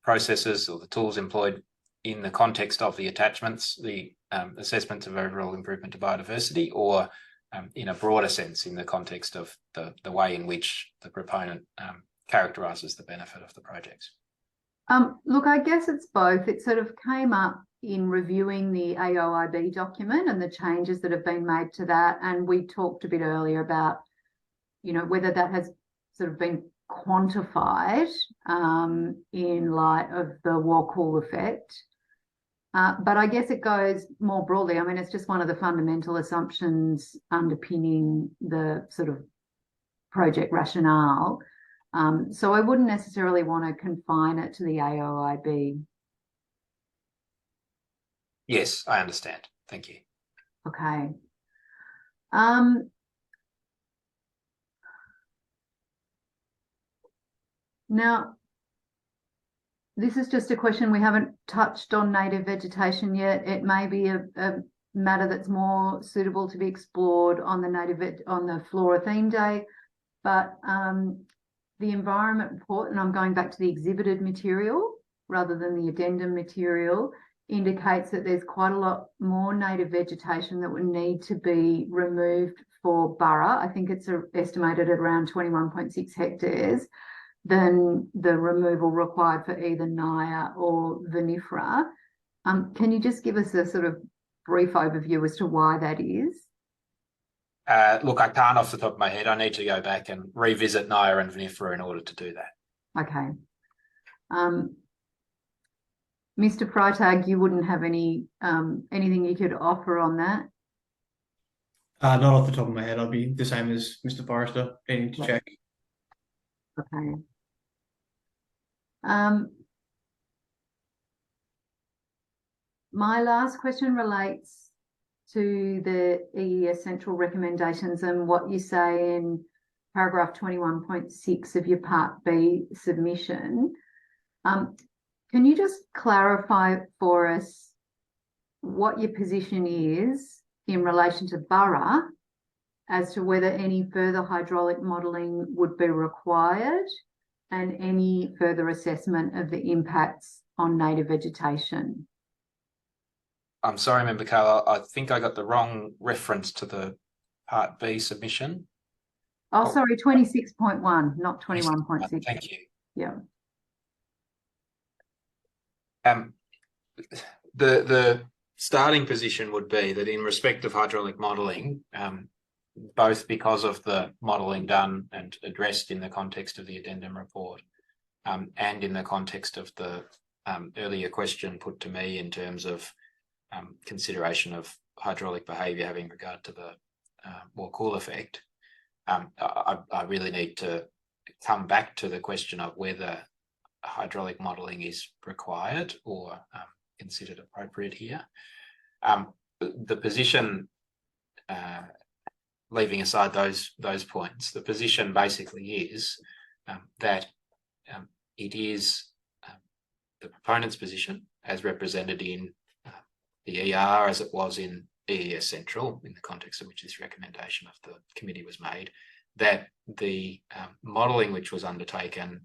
processes or the tools employed in the context of the attachments, the assessment of overall improvement to biodiversity, or in a broader sense in the context of the way in which the proponent characterises the benefit of the projects? Look, I guess it's both. It sort of came up in reviewing the AOIB document and the changes that have been made to that. And we talked a bit earlier about, whether that has sort of been quantified in light of the war-cool effect. But I guess it goes more broadly. I mean, it's just one of the fundamental assumptions underpinning the sort of project rationale. So I wouldn't necessarily want to confine it to the AOIB. Yes, I understand. Thank you. Okay. Now, this is just a question. We haven't touched on native vegetation yet. It may be a matter that's more suitable to be explored on the Flora Theme Day, but the environment report, and I'm going back to the exhibited material rather than the addendum material, indicates that there's quite a lot more native vegetation that would need to be removed for Burra. I think it's estimated at around 21.6 hectares than the removal required for either Naya or vinifera. Can you just give us a sort of brief overview as to why that is? Look, I can't off the top of my head. I need to go back and revisit Naya and vinifera in order to do that. Okay. Mr. Freitag, you wouldn't have anything you could offer on that? Not off the top of my head. I'll be the same as Mr. Forrester, needing to check. Okay. My last question relates to the EES Central recommendations and what you say in paragraph 21.6 of your Part B submission. Can you just clarify for us what your position is in relation to Burra as to whether any further hydraulic modelling would be required and any further assessment of the impacts on native vegetation? I'm sorry, Member Carlisle, I think I got the wrong reference to the Part B submission. Oh, sorry, 26.1, not 21.6. Thank you. Yeah. The starting position would be that in respect of hydraulic modelling, both because of the modelling done and addressed in the context of the addendum report, and in the context of the earlier question put to me in terms of consideration of hydraulic behaviour having regard to the more cool effect, I really need to come back to the question of whether hydraulic modelling is required or considered appropriate here. The position, leaving aside those points, the position basically is that it is the proponent's position as represented in the ER as it was in EES Central, in the context of which this recommendation of the committee was made, that the modelling which was undertaken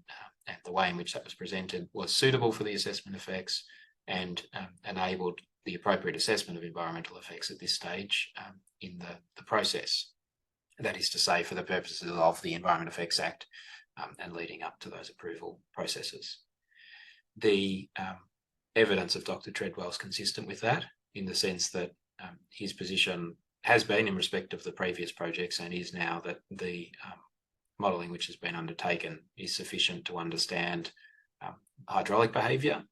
and the way in which that was presented was suitable for the assessment effects and enabled the appropriate assessment of environmental effects at this stage in the process. That is to say, for the purposes of the Environment Effects Act and leading up to those approval processes. The evidence of Dr. Treadwell is consistent with that, in the sense that his position has been in respect of the previous projects and is now that the modelling which has been undertaken is sufficient to understand hydraulic behaviour.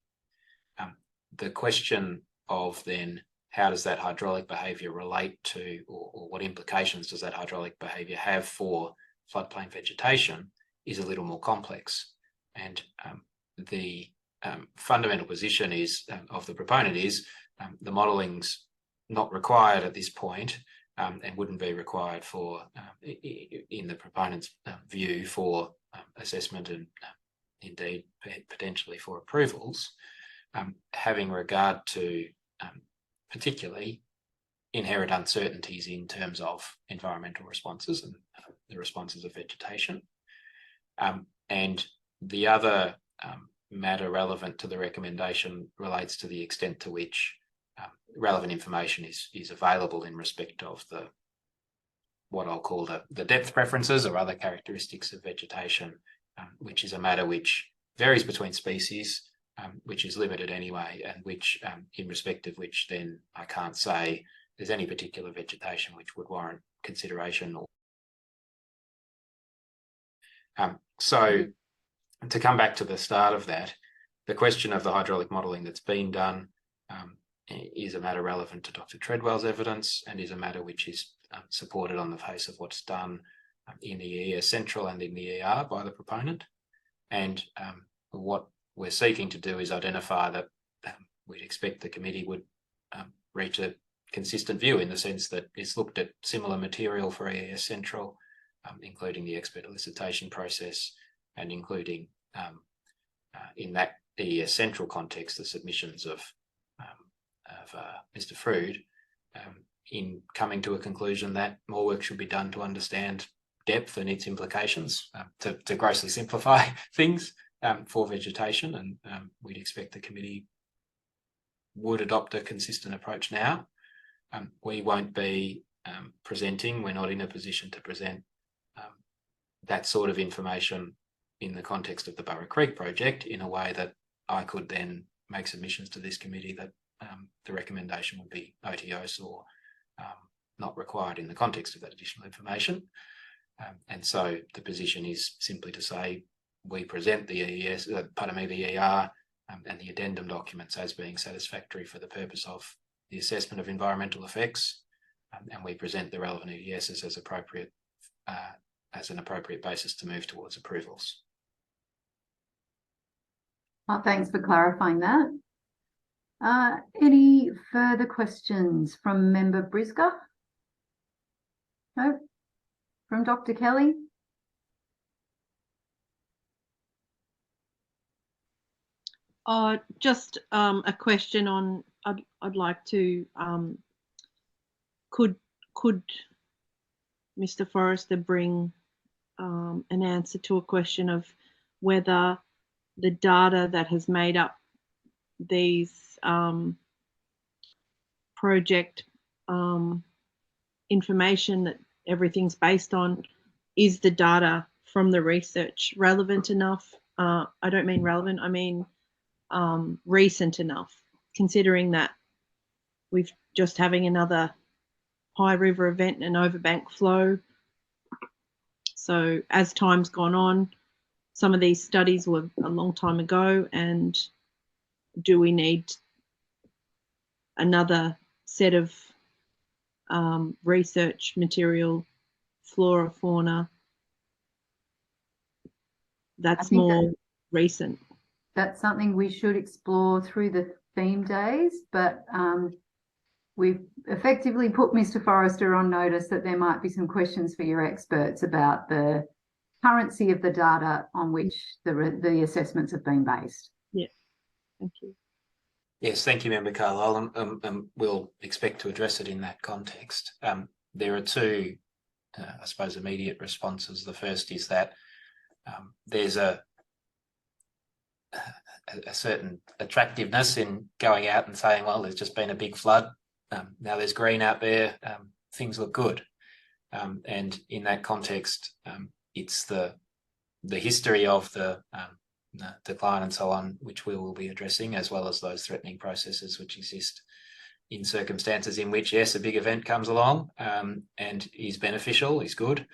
The question of then how does that hydraulic behaviour relate to, or what implications does that hydraulic behaviour have for floodplain vegetation, is a little more complex. And the fundamental position is of the proponent is the modelling's not required at this point and wouldn't be required for, in the proponent's view, for assessment and indeed potentially for approvals, having regard to particularly inherent uncertainties in terms of environmental responses and the responses of vegetation. And the other matter relevant to the recommendation relates to the extent to which relevant information is available in respect of what I'll call the depth preferences or other characteristics of vegetation, which is a matter which varies between species, which is limited anyway, and which, in respect of which then I can't say there's any particular vegetation which would warrant consideration. So to come back to the start of that, the question of the hydraulic modelling that's been done is a matter relevant to Dr. Treadwell's evidence and is a matter which is supported on the face of what's done in the EES Central and in the ER by the proponent. And what we're seeking to do is identify that we'd expect the committee would reach a consistent view in the sense that it's looked at similar material for EES Central, including the expert elicitation process and including in that EES Central context, the submissions of Mr. Frood, in coming to a conclusion that more work should be done to understand depth and its implications, to grossly simplify things for vegetation. And we'd expect the committee would adopt a consistent approach now. We won't be presenting, we're not in a position to present that sort of information in the context of the Burra Creek project in a way that I could then make submissions to this committee that the recommendation would be otiose or not required in the context of that additional information. And so the position is simply to say we present the EES, the ER and the addendum documents as being satisfactory for the purpose of the assessment of environmental effects, and we present the relevant EESs as appropriate, as an appropriate basis to move towards approvals. Well, thanks for clarifying that. Any further questions from Member Briscoe? No? From Dr. Kelly? Just a question on, I'd like to, could Mr. Forrester bring an answer to a question of whether the data that has made up these project information that everything's based on, is the data from the research relevant enough? I don't mean relevant, I mean recent enough, considering that we've just having another high river event and overbank flow. So as time's gone on, some of these studies were a long time ago, and do we need another set of research material, flora, fauna, that's more recent? That's something we should explore through the theme days, but we've effectively put Mr. Forrester on notice that there might be some questions for your experts about the currency of the data on which the assessments have been based. Yeah, thank you. Yes, thank you, Member Carlisle, and we'll expect to address it in that context. There are two, I suppose, immediate responses. The first is that there's a certain attractiveness in going out and saying, well, there's just been a big flood. Now there's green out there. Things look good. And in that context, it's the history of the decline and so on, which we will be addressing, as well as those threatening processes which exist in circumstances in which, yes, a big event comes along and is beneficial, is good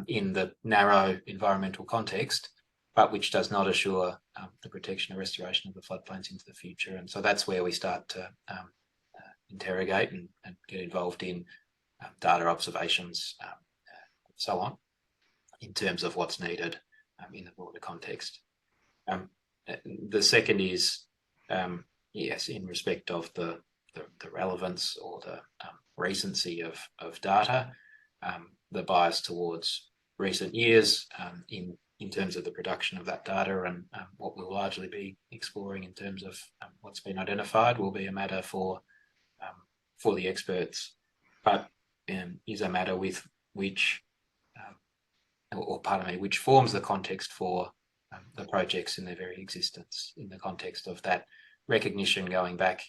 in the narrow environmental context, but which does not assure the protection or restoration of the floodplains into the future. And so that's where we start to interrogate and get involved in data observations, so on, in terms of what's needed in the broader context. The second is, yes, in respect of the relevance or the recency of data, the bias towards recent years in terms of the production of that data, and what we'll largely be exploring in terms of what's been identified will be a matter for the experts, but is a matter with which, which forms the context for the projects in their very existence, in the context of that recognition going back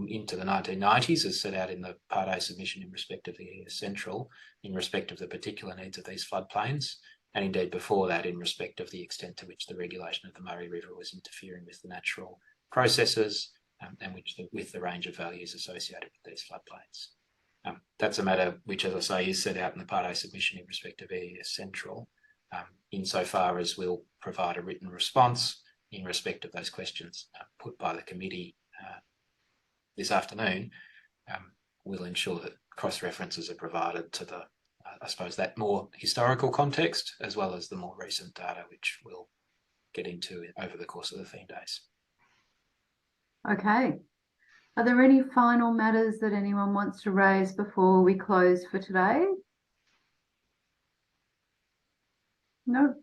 into the 1990s, as set out in the Part A submission in respect of the ES Central, in respect of the particular needs of these floodplains, and indeed before that in respect of the extent to which the regulation of the Murray River was interfering with the natural processes and with the range of values associated with these floodplains. That's a matter which, as I say, is set out in the Part A submission in respect of ES Central, insofar as we'll provide a written response in respect of those questions put by the committee this afternoon. We'll ensure that cross-references are provided to the, I suppose, that more historical context, as well as the more recent data, which we'll get into over the course of the theme days. Okay. Are there any final matters that anyone wants to raise before we close for today? No.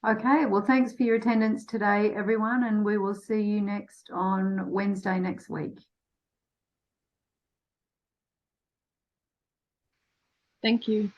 Okay, well, thanks for your attendance today, everyone, and we will see you next on Wednesday next week. Thank you.